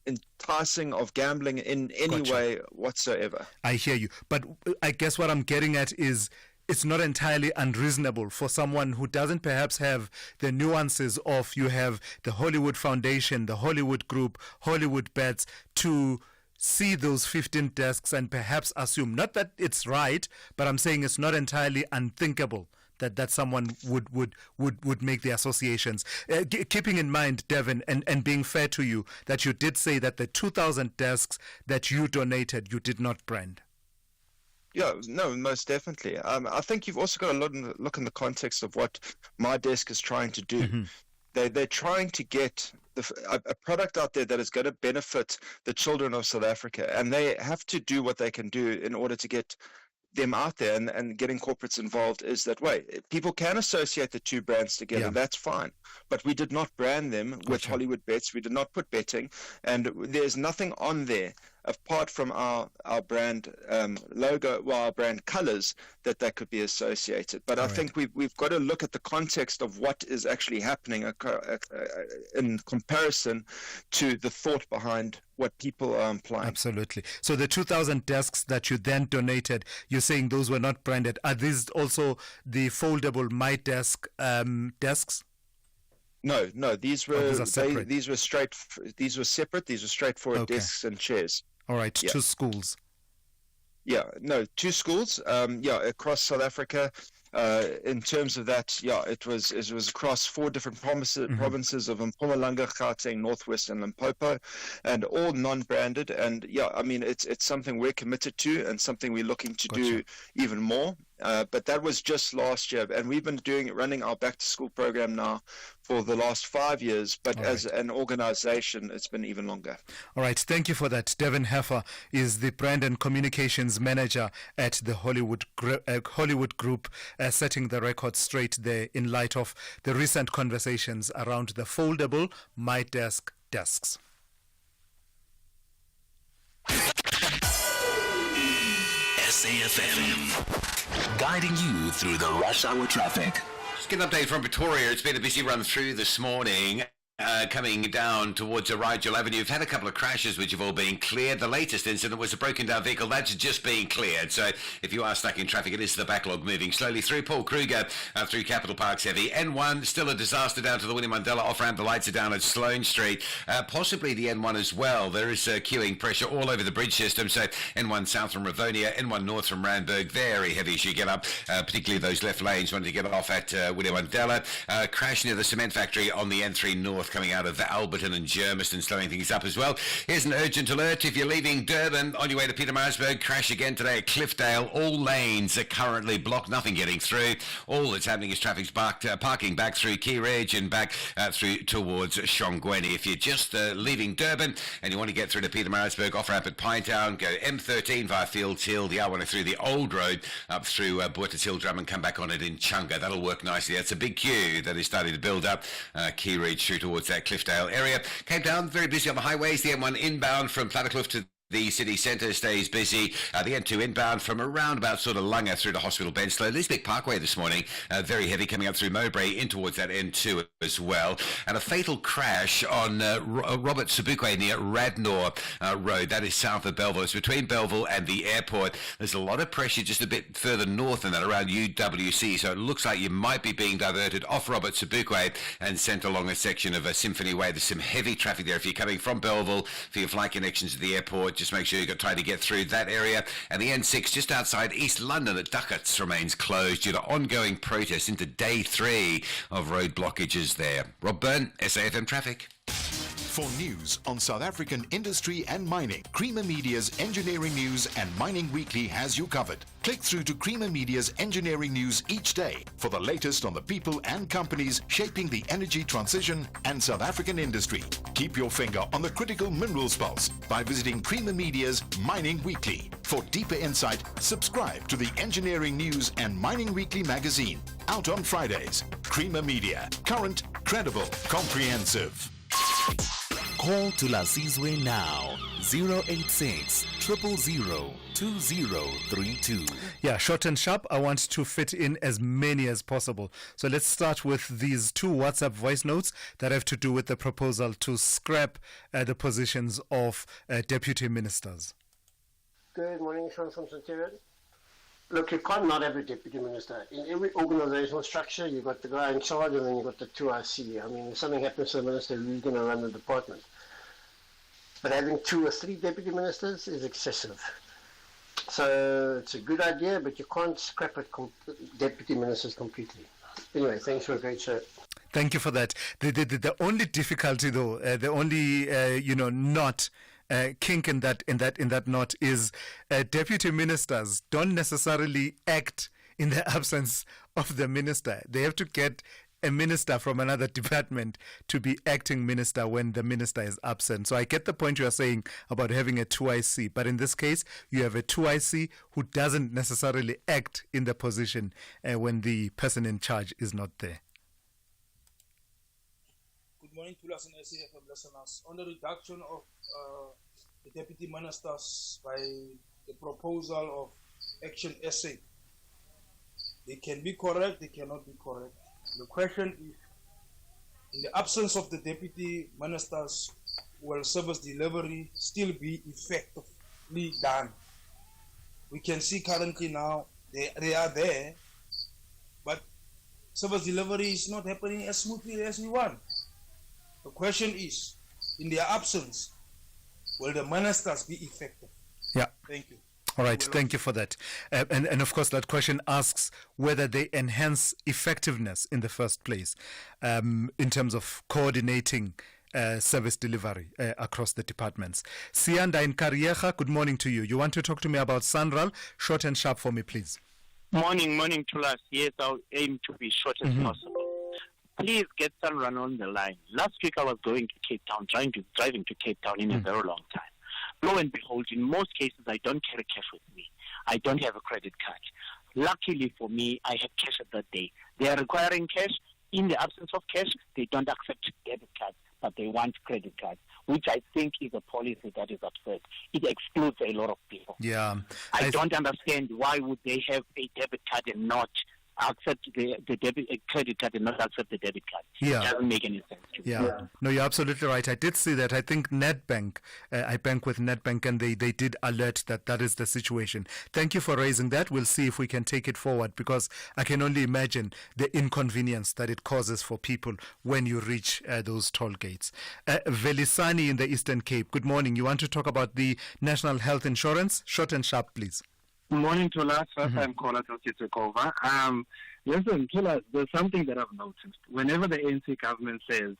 [SPEAKER 5] enticing of gambling in any way whatsoever.
[SPEAKER 8] I hear you, but I guess what I'm getting at is it's not entirely unreasonable for someone who doesn't perhaps have the nuances of you have the Hollywood Foundation, the Hollywood Group, Hollywood Bets, to see those 15 desks and perhaps assume, not that it's right, but I'm saying it's not entirely unthinkable that someone would make the associations. Keeping in mind, Devin, and being fair to you, that you did say that the 2,000 desks that you donated, you did not brand.
[SPEAKER 5] Yeah, no, most definitely. I think you've also got to look in the context of what My Desk is trying to do. Mm-hmm. They're trying to get a product out there that is going to benefit the children of South Africa, and they have to do what they can do in order to get them out there, and getting corporates involved is that way. People can associate the two brands together, that's fine, but we did not brand them with Hollywood Bets. We did not put betting, and there's nothing on there apart from our brand logo, our brand colors, that could be associated. But I think we've got to look at the context of what is actually happening in comparison to the thought behind what people are implying.
[SPEAKER 8] Absolutely. So the 2,000 desks that you then donated, you're saying those were not branded. Are these also the foldable My Desk desks?
[SPEAKER 5] No. These were separate. These were separate. These were straightforward desks and chairs.
[SPEAKER 8] All right, 2 schools.
[SPEAKER 5] Yeah, no, 2 schools. Across South Africa. In terms of that, it was across 4 different provinces of Mpumalanga, Gauteng, Northwest, and Limpopo, and all non-branded. And it's something we're committed to, and something we're looking to do even more. But that was just last year, and we've been running our back to school program now for the last 5 years, but as an organization it's been even longer.
[SPEAKER 8] All right, thank you for that. Devin Heffer is the brand and communications manager at the Hollywood Group, setting the record straight there in light of the recent conversations around the foldable My Desk desks.
[SPEAKER 7] SAFM, guiding you through the rush hour traffic.
[SPEAKER 11] Just get an update from Pretoria. It's been a busy run through this morning. Coming down towards Rigel Avenue, you've had a couple of crashes which have all been cleared. The latest incident was a broken down vehicle that's just been cleared. So if you are stuck in traffic, it is the backlog moving slowly through. Paul Kruger through Capital Park's heavy. N1, still a disaster down to the Winnie Mandela off-ramp. The lights are down at Sloane Street. Possibly the N1 as well. There is queuing pressure all over the bridge system. So N1 south from Rivonia, N1 north from Randburg. Very heavy as you get up, particularly those left lanes wanting to get off at Winnie Mandela. Crash near the cement factory on the N3 north, coming out of Alberton and Germiston, slowing things up as well. Here's an urgent alert. If you're leaving Durban on your way to Pietermaritzburg, crash again today at Cliffdale. All lanes are currently blocked, nothing getting through. All that's happening is traffic's parking back through Key Ridge and back through towards Shongweni. If you're just leaving Durban and you want to get through to Pietermaritzburg, off-ramp at Pinetown, go M13 via Fields Hill, the R1 through the old road up through Boertes Hill Drum and come back on it in Chunga. That'll work nicely. That's a big queue that is starting to build up. Key Ridge through towards that Cliffdale area. Cape Town, very busy on the highways. The M1 inbound from Plattekloof to the city centre stays busy. The N2 inbound from around about sort of Lunga through to Hospital Benslow. Lisbeck Parkway this morning, very heavy coming up through Mowbray in towards that N2 as well. And a fatal crash on Robert Sobukwe near Radnor Road. That is south of Belleville. It's between Belleville and the airport. There's a lot of pressure just a bit further north than that around UWC. So it looks like you might be being diverted off Robert Sobukwe and sent along a section of Symphony Way. There's some heavy traffic there if you're coming from Belleville for your flight connections to the airport. Just make sure you've got time to get through that area. And the N6 just outside East London at Duckett's remains closed due to ongoing protests into day 3 of road blockages there. Rob Byrne, SAFM Traffic.
[SPEAKER 6] For news on South African industry and mining, Creamer Media's Engineering News and Mining Weekly has you covered. Click through to Creamer Media's Engineering News each day for the latest on the people and companies shaping the energy transition and South African industry. Keep your finger on the critical minerals pulse by visiting Creamer Media's Mining Weekly. For deeper insight, subscribe to the Engineering News and Mining Weekly magazine, out on Fridays. Creamer Media, current, credible, comprehensive.
[SPEAKER 7] Call Thulasizwe now, 086 000 2032.
[SPEAKER 8] Yeah, short and sharp. I want to fit in as many as possible. So let's start with these 2 WhatsApp voice notes that have to do with the proposal to scrap the positions of deputy ministers.
[SPEAKER 12] Good morning, Sean from Centurion. Look, you can't not have a deputy minister. In every organizational structure, you've got the guy in charge and then you've got the 2IC. I mean, if something happens to the minister, who's going to run the department? But having 2 or 3 deputy ministers is excessive. So it's a good idea, but you can't scrap it deputy ministers completely. Anyway, thanks for a great show.
[SPEAKER 8] Thank you for that. The only difficulty, though, the only knot. Kink in that knot is deputy ministers don't necessarily act in the absence of the minister. They have to get a minister from another department to be acting minister when the minister is absent. So I get the point you are saying about having a 2IC, but in this case you have a 2IC who doesn't necessarily act in the position when the person in charge is not there.
[SPEAKER 20] Good morning to us and SAFM listeners. On the reduction of the deputy ministers by the proposal of Action SA, they can be correct, they cannot be correct. The question is, in the absence of the deputy ministers, will service delivery still be effectively done? We can see currently now they are there, but service delivery is not happening as smoothly as we want. The question is, in their absence, will the ministers be effective?
[SPEAKER 8] Yeah.
[SPEAKER 20] Thank you.
[SPEAKER 8] All right, thank you for that. And of course, that question asks whether they enhance effectiveness in the first place in terms of coordinating service delivery across the departments. Sianda in Karieja, good morning to you. You want to talk to me about Sanral? Short and sharp for me, please.
[SPEAKER 24] Morning to us. Yes, I'll aim to be short as possible. Please get Sanral on the line. Last week I was going to Cape Town, driving to Cape Town in a very long time. Lo and behold, in most cases, I don't carry cash with me. I don't have a credit card. Luckily for me, I had cash at that day. They are requiring cash. In the absence of cash, they don't accept debit cards. but they want credit cards, which I think is a policy that is absurd. It excludes a lot of people.
[SPEAKER 8] Yeah.
[SPEAKER 24] I don't understand why would they have a debit card and not accept the credit card and not accept the debit card.
[SPEAKER 8] Yeah.
[SPEAKER 24] It doesn't make any sense to me.
[SPEAKER 8] Yeah. No, you're absolutely right. I did see that. I think Nedbank, I bank with Nedbank, and they did alert that is the situation. Thank you for raising that. We'll see if we can take it forward, because I can only imagine the inconvenience that it causes for people when you reach those toll gates. Velisani in the Eastern Cape, good morning. You want to talk about the National Health Insurance? Short and sharp, please.
[SPEAKER 9] Good morning, Tola. First time caller to take over. Listen, Tola, there's something that I've noticed. Whenever the ANC government says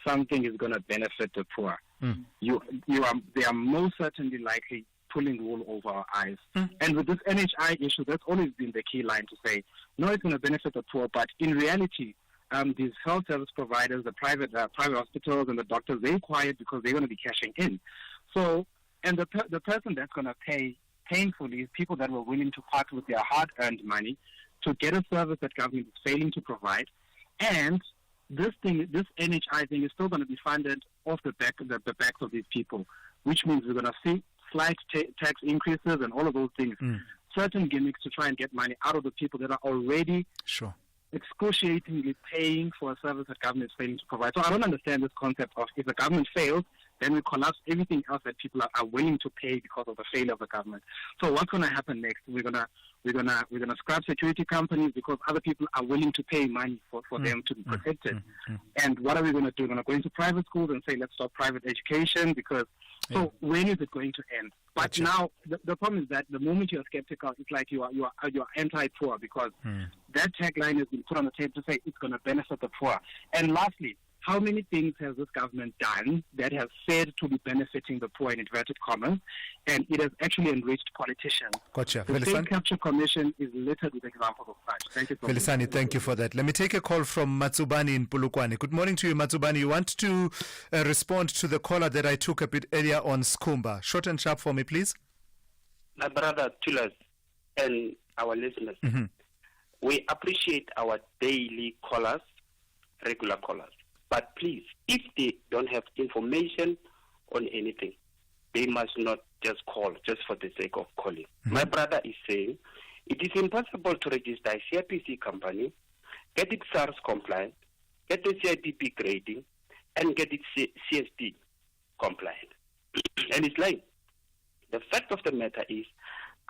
[SPEAKER 9] something is going to benefit the poor, they are most certainly likely pulling wool over our eyes. And with this NHI issue, that's always been the key line to say, no, it's going to benefit the poor, but in reality, these health service providers, the private hospitals and the doctors, they're quiet because they're going to be cashing in. So, and the person that's going to pay painfully is people that were willing to part with their hard-earned money to get a service that government is failing to provide. And this NHI thing is still going to be funded off the backs of these people, which means we're going to see slight tax increases and all of those things, certain gimmicks to try and get money out of the people that are already excruciatingly paying for a service that government is failing to provide. So I don't understand this concept of if the government fails, then we collapse everything else that people are willing to pay because of the failure of the government. So what's going to happen next? We're gonna scrap security companies because other people are willing to pay money for them to be protected. And what are we going to do? We're going to go into private schools and say let's stop private education because. So when is it going to end? But now the problem is that the moment you're skeptical, it's like you are anti-poor because that tagline has been put on the table to say it's going to benefit the poor. And lastly, how many things has this government done that has said to be benefiting the poor in inverted commas, and it has actually enriched politicians?
[SPEAKER 8] Gotcha.
[SPEAKER 9] The State Capture Commission is littered with examples of such. Thank you so much.
[SPEAKER 8] Velisani, thank you for that. Let me take a call from Matsubani in Polokwane. Good morning to you, Matsubani. You want to respond to the caller that I took a bit earlier on Skumba. Short and sharp for me, please.
[SPEAKER 24] My brother Thulas and our listeners, we appreciate our daily callers, regular callers. But please, if they don't have information on anything, they must not just call just for the sake of calling. My brother is saying it is impossible to register a CIPC company, get it SARS compliant, get the CIPP grading, and get it CSD compliant. And it's like, the fact of the matter is,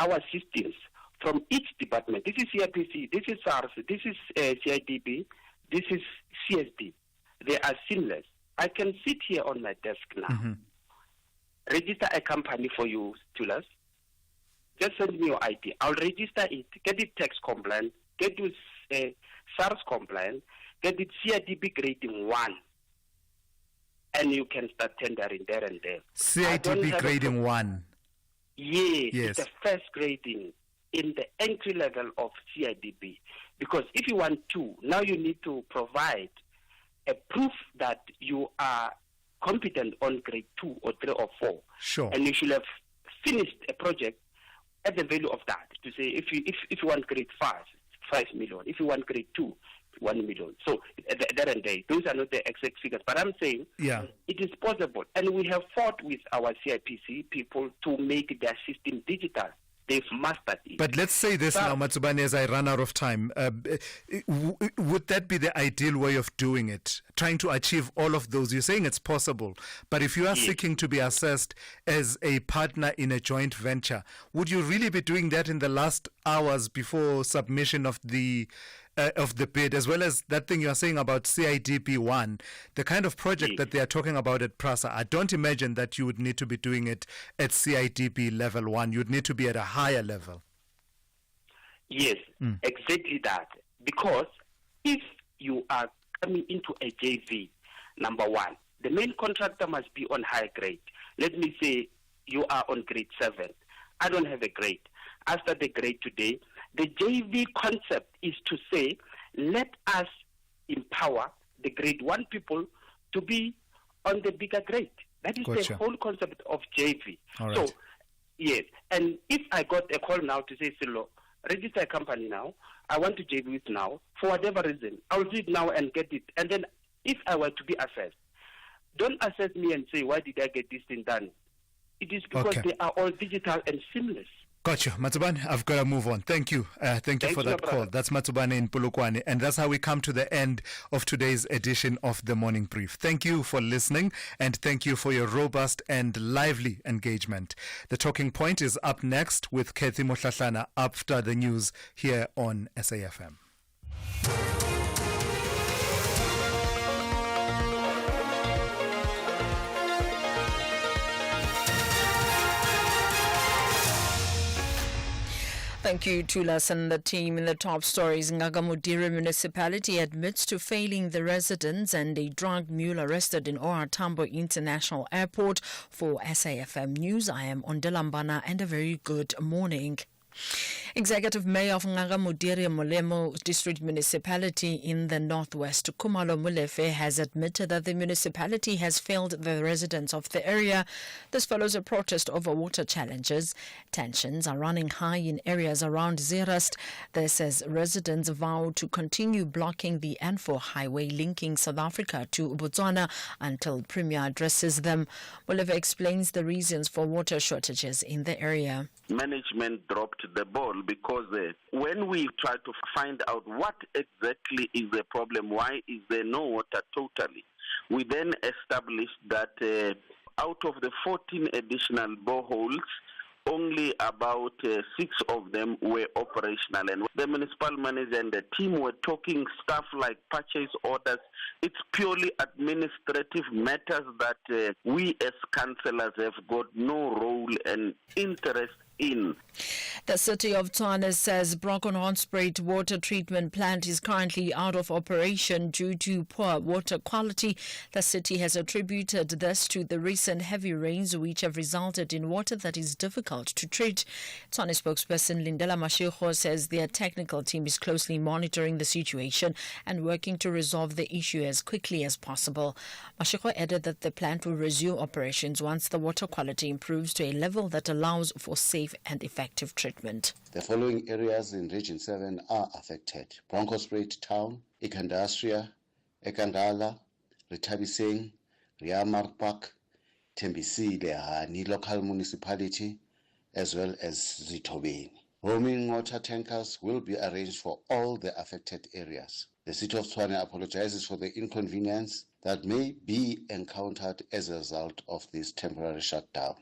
[SPEAKER 24] our systems from each department, this is CIPC, this is SARS, this is CIDB, this is CSD. They are seamless. I can sit here on my desk now, register a company for you, Thulas. Just send me your ID. I'll register it, get it tax compliant, get it SARS compliant, get it CIDB grading 1, and you can start tendering there and there.
[SPEAKER 8] CIDB grading 1.
[SPEAKER 24] Yes, it's the first grading in the entry level of CIDB. Because if you want to, now you need to provide a proof that you are competent on grade 2 or 3 or 4.
[SPEAKER 8] Sure.
[SPEAKER 24] And you should have finished a project at the value of that. To say if you want grade 5 million. If you want grade 2, 1 million. So there and there. Those are not the exact figures. But I'm saying it is possible. And we have fought with our CIPC people to make their system digital. They've mastered it.
[SPEAKER 8] But let's say this now, Matsubani, as I run out of time. Would that be the ideal way of doing it? Trying to achieve all of those? You're saying it's possible. But if you are seeking to be assessed as a partner in a joint venture, would you really be doing that in the last hours before submission of the bid, as well as that thing you're saying about CIDP 1, the kind of project that they are talking about at PRASA? I don't imagine that you would need to be doing it at CIDP level 1. You'd need to be at a higher level.
[SPEAKER 24] Yes, exactly that. Because if you are coming into a JV, number 1, the main contractor must be on high grade. Let me say you are on grade 7. I don't have a grade. I start the grade today. The JV concept is to say, let us empower the grade 1 people to be on the bigger grade. That is the whole concept of JV.
[SPEAKER 8] Right.
[SPEAKER 24] So, yes. And if I got a call now to say, Silo, register a company now, I want to JV it now, for whatever reason, I'll do it now and get it. And then if I were to be assessed,
[SPEAKER 14] Don't assess me and say, why did I get this thing done? It is because they are all digital and seamless.
[SPEAKER 8] Gotcha. Matsubane, I've got to move on. Thank you. Thank you for that call. That's Matsubane in Polokwane. And that's how we come to the end of today's edition of the Morning Brief. Thank you for listening, and thank you for your robust and lively engagement. The Talking Point is up next with Kathy Motlatlana after the news here on SAFM.
[SPEAKER 10] Thank you, Tulas and the team. In the top stories, Ngagamudira Municipality admits to failing the residents and a drug mule arrested in OR Tambo International Airport. For SAFM News, I am Ondelambana, and a very good morning. Executive Mayor of Ngagamudiri Molemo District Municipality in the northwest, Kumalo Mulefe, has admitted that the municipality has failed the residents of the area. This follows a protest over water challenges. Tensions are running high in areas around Zeerust. This as residents vow to continue blocking the N4 highway linking South Africa to Botswana until Premier addresses them. Mulefe explains the reasons for water shortages in the area.
[SPEAKER 15] Management dropped the ball because when we try to find out what exactly is the problem, why is there no water totally, we then established that out of the 14 additional boreholes, only about 6 of them were operational. And the municipal manager and the team were talking stuff like purchase orders. It's purely administrative matters that we as councillors have got no role and interest in.
[SPEAKER 10] The city of Tshwane says Bronkhorstspruit water treatment plant is currently out of operation due to poor water quality. The city has attributed this to the recent heavy rains, which have resulted in water that is difficult to treat. Tshwane spokesperson Lindela Mashego says their technical team is closely monitoring the situation and working to resolve the issue as quickly as possible. Mashego added that the plant will resume operations once the water quality improves to a level that allows for safe and effective treatment.
[SPEAKER 18] The following areas in Region 7 are affected: Bronkhorstspruit Town, Ikandastria, Ekandala, Retabiseng, Riamarpak, Tembisile, Hani local municipality, as well as Zitobeni. Roaming water tankers will be arranged for all the affected areas. The City of Tshwane apologizes for the inconvenience that may be encountered as a result of this temporary shutdown.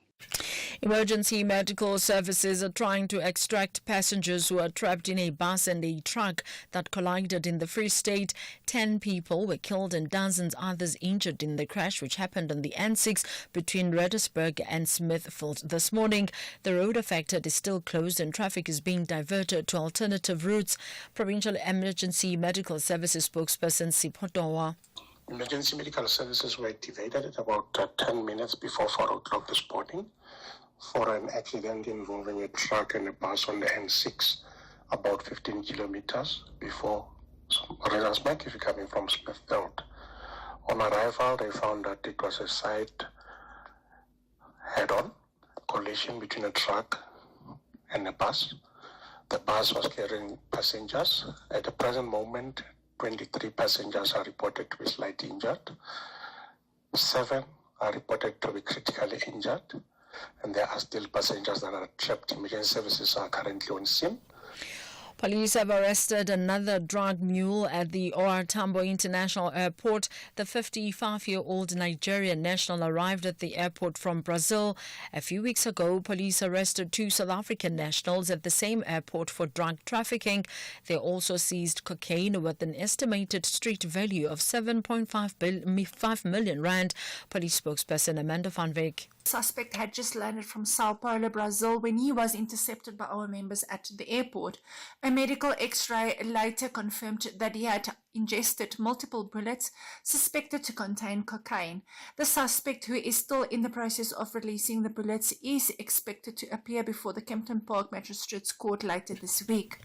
[SPEAKER 10] Emergency medical services are trying to extract passengers who are trapped in a bus and a truck that collided in the Free State. 10 people were killed and dozens others injured in the crash, which happened on the N6 between Redisburg and Smithfield this morning. The road affected is still closed and traffic is being diverted to alternative routes. Provincial Emergency Medical Services spokesperson Sipotowa.
[SPEAKER 21] Emergency medical services were activated at about 10 minutes before 4 o'clock this morning for an accident involving a truck and a bus on the N6 about 15 kilometers before Redisburg if you're coming from Smithfield. On arrival, they found that it was a side head-on collision between a truck and a bus. The bus was carrying passengers. At the present moment, 23 passengers are reported to be slightly injured. 7 are reported to be critically injured. And there are still passengers that are trapped. Emergency services are currently on scene.
[SPEAKER 10] Police have arrested another drug mule at the OR Tambo International Airport. The 55-year-old Nigerian national arrived at the airport from Brazil. A few weeks ago, police arrested 2 South African nationals at the same airport for drug trafficking. They also seized cocaine with an estimated street value of 7.5 million rand. Police spokesperson Amanda van Wyk.
[SPEAKER 25] Suspect had just landed from Sao Paulo, Brazil, when he was intercepted by our members at the airport. A medical x-ray later confirmed that he had ingested multiple bullets suspected to contain cocaine. The suspect, who is still in the process of releasing the bullets, is expected to appear before the Kempton Park Magistrates Court later this week.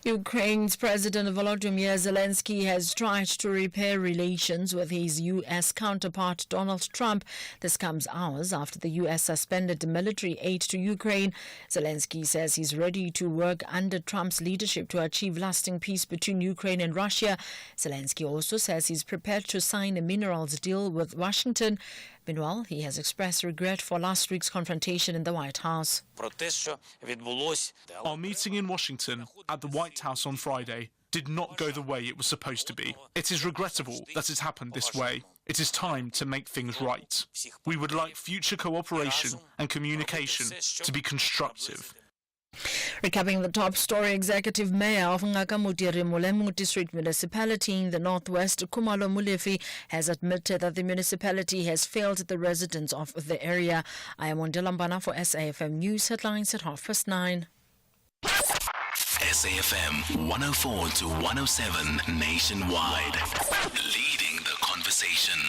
[SPEAKER 10] Ukraine's President Volodymyr Zelensky has tried to repair relations with his U.S. counterpart Donald Trump. This comes hours after the U.S. suspended military aid to Ukraine. Zelensky says he's ready to work under Trump's leadership to achieve lasting peace between Ukraine and Russia. Zelensky also says he's prepared to sign a minerals deal with Washington. Meanwhile, he has expressed regret for last week's confrontation in the White House.
[SPEAKER 2] Our meeting in Washington at the White House on Friday did not go the way it was supposed to be. It is regrettable that it happened this way. It is time to make things right. We would like future cooperation and communication to be constructive.
[SPEAKER 10] Recapping the top story, Executive Mayor of Ngakamutiri Mulemu District Municipality in the northwest, Kumalo Mulefi, has admitted that the municipality has failed the residents of the area. I am Ondilambana for SAFM News Headlines at 9:30.
[SPEAKER 7] SAFM 104 to 107 nationwide. Leading the conversation.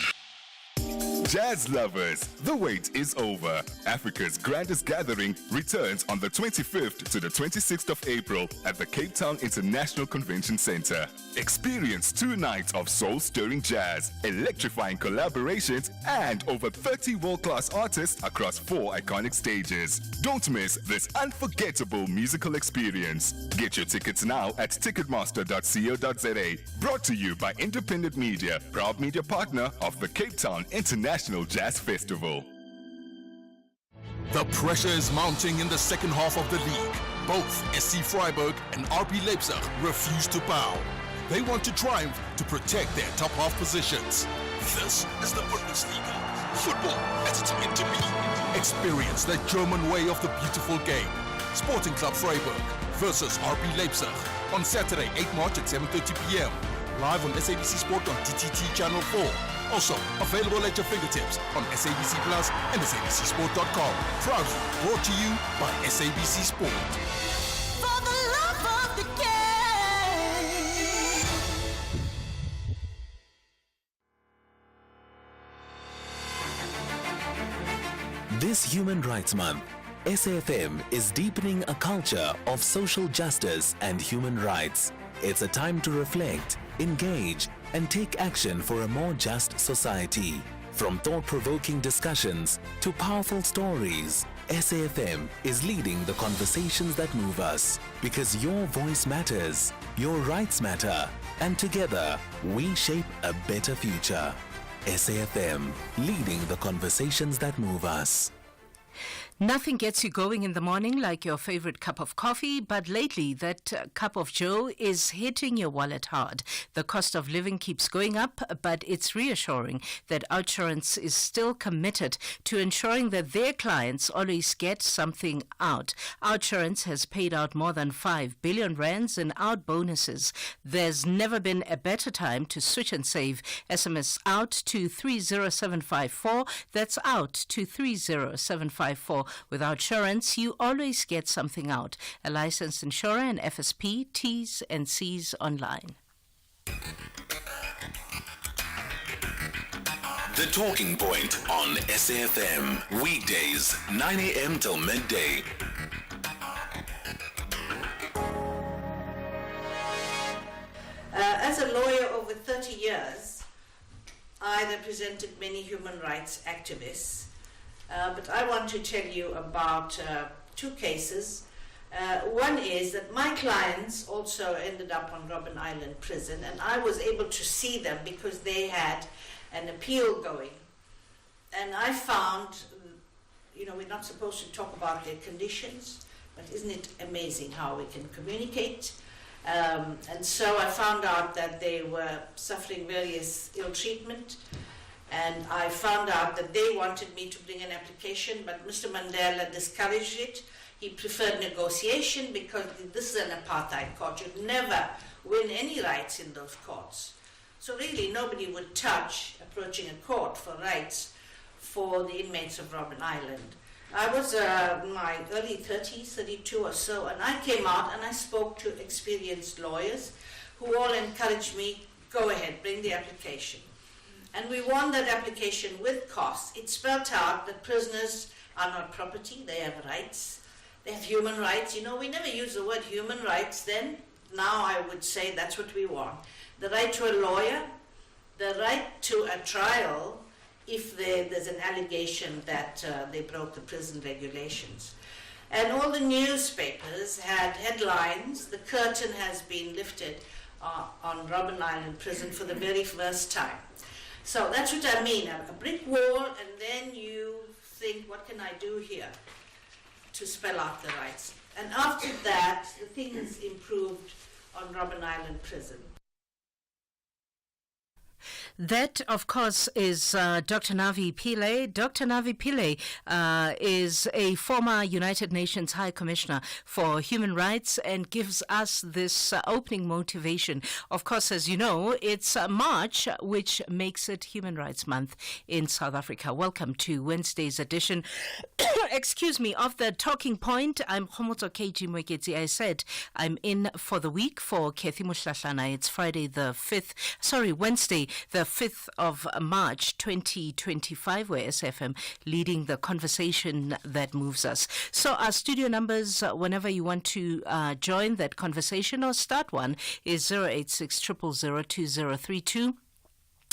[SPEAKER 16] Jazz lovers, the wait is over. Africa's grandest gathering returns on the 25th to the 26th of April at the Cape Town International Convention Center. Experience 2 nights of soul-stirring jazz, electrifying collaborations, and over 30 world-class artists across 4 iconic stages. Don't miss this unforgettable musical experience. Get your tickets now at ticketmaster.co.za. Brought to you by Independent Media, proud media partner of the Cape Town International Jazz Festival.
[SPEAKER 17] The pressure is mounting in the second half of the league. Both SC Freiburg and RB Leipzig refuse to bow. They want to triumph to protect their top half positions. This is the Bundesliga. Football as it's meant to be. Experience the German way of the beautiful game. Sporting Club Freiburg versus RB Leipzig on Saturday, 8 March at 7:30 p.m. Live on SABC Sport on DTT Channel 4. Also available at your fingertips on SABC Plus and SABCSport.com. Proudly brought to you by SABC Sport.
[SPEAKER 22] For the love of the game.
[SPEAKER 7] This Human Rights Month, SAFM is deepening a culture of social justice and human rights. It's a time to reflect, engage, and take action for a more just society. From thought-provoking discussions to powerful stories, SAFM is leading the conversations that move us. Because your voice matters, your rights matter, and together we shape a better future. SAFM, leading the conversations that move us.
[SPEAKER 23] Nothing gets you going in the morning like your favorite cup of coffee, but lately that cup of joe is hitting your wallet hard. The cost of living keeps going up, but it's reassuring that Outsurance is still committed to ensuring that their clients always get something out. Outsurance has paid out more than 5 billion rands in out bonuses. There's never been a better time to switch and save. SMS out to 30754. That's out to 30754. With Outsurance, you always get something out. A licensed insurer and FSP, T's and C's online.
[SPEAKER 7] The Talking Point on SAFM. Weekdays, 9 a.m. till midday.
[SPEAKER 26] As a lawyer over 30 years, I represented many human rights activists. But I want to tell you about 2 cases. One is that my clients also ended up on Robben Island prison, and I was able to see them because they had an appeal going. And I found, we're not supposed to talk about their conditions, but isn't it amazing how we can communicate? And so I found out that they were suffering various ill treatment. And I found out that they wanted me to bring an application, but Mr. Mandela discouraged it. He preferred negotiation because this is an apartheid court. You'd never win any rights in those courts. So really nobody would touch approaching a court for rights for the inmates of Robben Island. I was in my early 30s, 32 or so, and I came out and I spoke to experienced lawyers who all encouraged me, go ahead, bring the application. And we won that application with costs. It spelled out that prisoners are not property, they have rights. They have human rights. You know, we never use the word human rights then. Now I would say that's what we want. The right to a lawyer, the right to a trial if there's an allegation that they broke the prison regulations. And all the newspapers had headlines, the curtain has been lifted on Robben Island prison for the very first time. So that's what I mean, a brick wall, and then you think, what can I do here to spell out the rights? And after that, the things improved on Robben Island prison.
[SPEAKER 23] That, of course, is Dr. Navi Pillay. Dr. Navi Pillay is a former United Nations High Commissioner for Human Rights and gives us this opening motivation. Of course, as you know, it's March, which makes it Human Rights Month in South Africa. Welcome to Wednesday's edition, excuse me, of The Talking Point. I'm Khomotso KG Mweketsi. I said I'm in for the week for Kathy Mushlahlana. It's Wednesday, the 5th of March 2025, where SFM leading the conversation that moves us. So our studio numbers, whenever you want to join that conversation or start one, is 086 000 2032.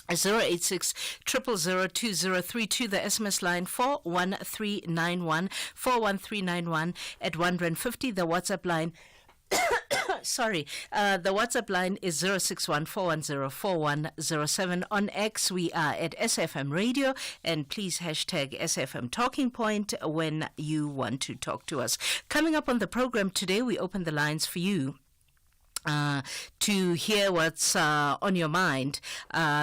[SPEAKER 23] 086 000 2032, the SMS line 41391, 41391 at 150, the WhatsApp line. The WhatsApp line is 061-410-4107. On X, we are at SFM Radio, and please hashtag SFM Talking Point when you want to talk to us. Coming up on the program today, we open the lines for you to hear what's on your mind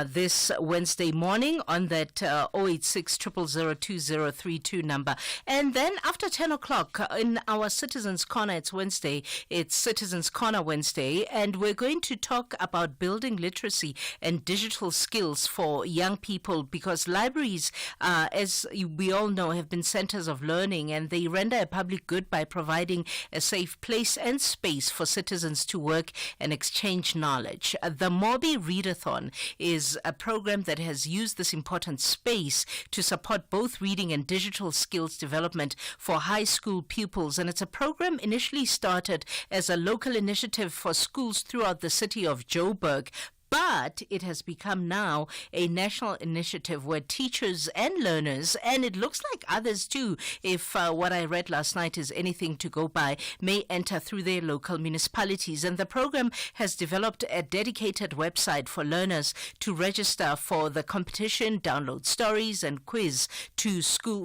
[SPEAKER 23] this Wednesday morning on that 086 000 2032 number. And then after 10 o'clock in our Citizens Corner, it's Wednesday, it's Citizens Corner Wednesday, and we're going to talk about building literacy and digital skills for young people, because libraries, as we all know, have been centers of learning, and they render a public good by providing a safe place and space for citizens to work and exchange knowledge. The Mobi Readathon is a program that has used this important space to support both reading and digital skills development for high school pupils. And it's a program initially started as a local initiative for schools throughout the city of Joburg, but it has become now a national initiative where teachers and learners, and it looks like others too, if what I read last night is anything to go by, may enter through their local municipalities. And the program has developed a dedicated website for learners to register for the competition, download stories and quiz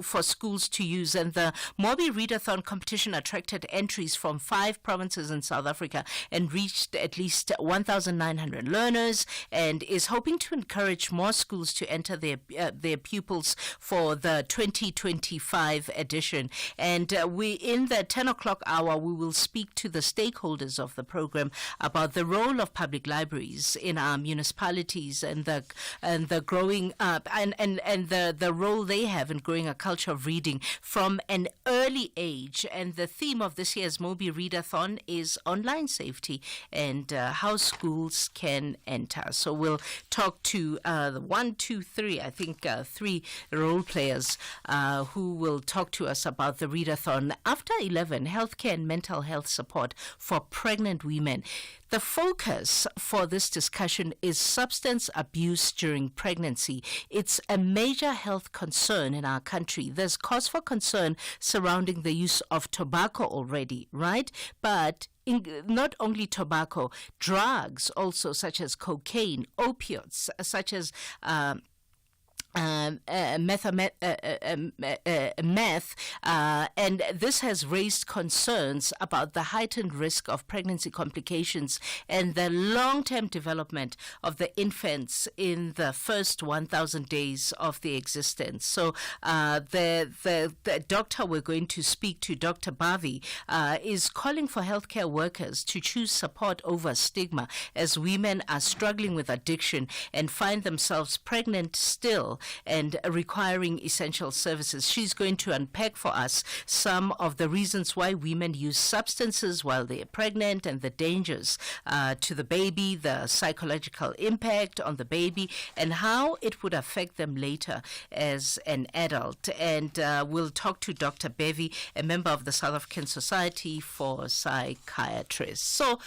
[SPEAKER 23] for schools to use. And the Mobi Readathon competition attracted entries from 5 provinces in South Africa and reached at least 1,900 learners, and is hoping to encourage more schools to enter their pupils for the 2025 edition. And in the 10 o'clock hour, we will speak to the stakeholders of the program about the role of public libraries in our municipalities and the growing up and the role they have in growing a culture of reading from an early age. And the theme of this year's Mobi Readathon is online safety and how schools can enter. So we'll talk to 3 role players who will talk to us about the readathon. After 11, healthcare and mental health support for pregnant women. The focus for this discussion is substance abuse during pregnancy. It's a major health concern in our country. There's cause for concern surrounding the use of tobacco already, right? But not only tobacco, drugs also, such as cocaine, opiates, such as meth, and this has raised concerns about the heightened risk of pregnancy complications and the long-term development of the infants in the first 1,000 days of their existence. So the doctor we're going to speak to, Dr. Bavi, is calling for healthcare workers to choose support over stigma as women are struggling with addiction and find themselves pregnant still and requiring essential services. She's going to unpack for us some of the reasons why women use substances while they're pregnant and the dangers to the baby, the psychological impact on the baby, and how it would affect them later as an adult. And we'll talk to Dr. Bevi, a member of the South African Society for Psychiatrists. So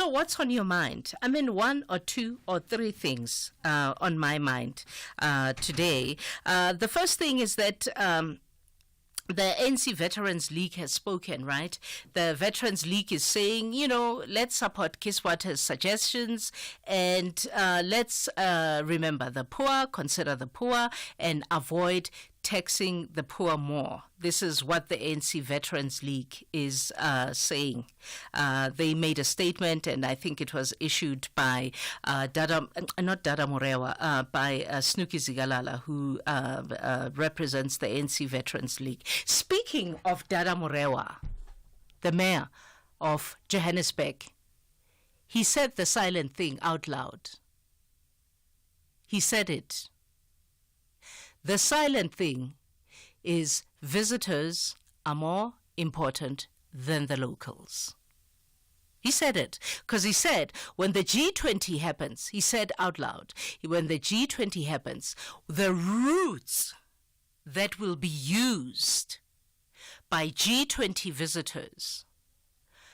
[SPEAKER 23] what's on your mind? I mean, one or two or three things on my mind today. The first thing is that the ANC Veterans League has spoken, right? The Veterans League is saying, let's support Kiswater's suggestions and let's remember the poor, consider the poor, and avoid taxing the poor more. This is what the ANC Veterans League is saying. They made a statement, and I think it was issued by by Snooki Zigalala, who represents the ANC Veterans League. Speaking of Dada Morewa, the mayor of Johannesburg, he said the silent thing out loud. He said it. The silent thing is visitors are more important than the locals. He said it because he said when the G20 happens, he said out loud, when the G20 happens, the routes that will be used by G20 visitors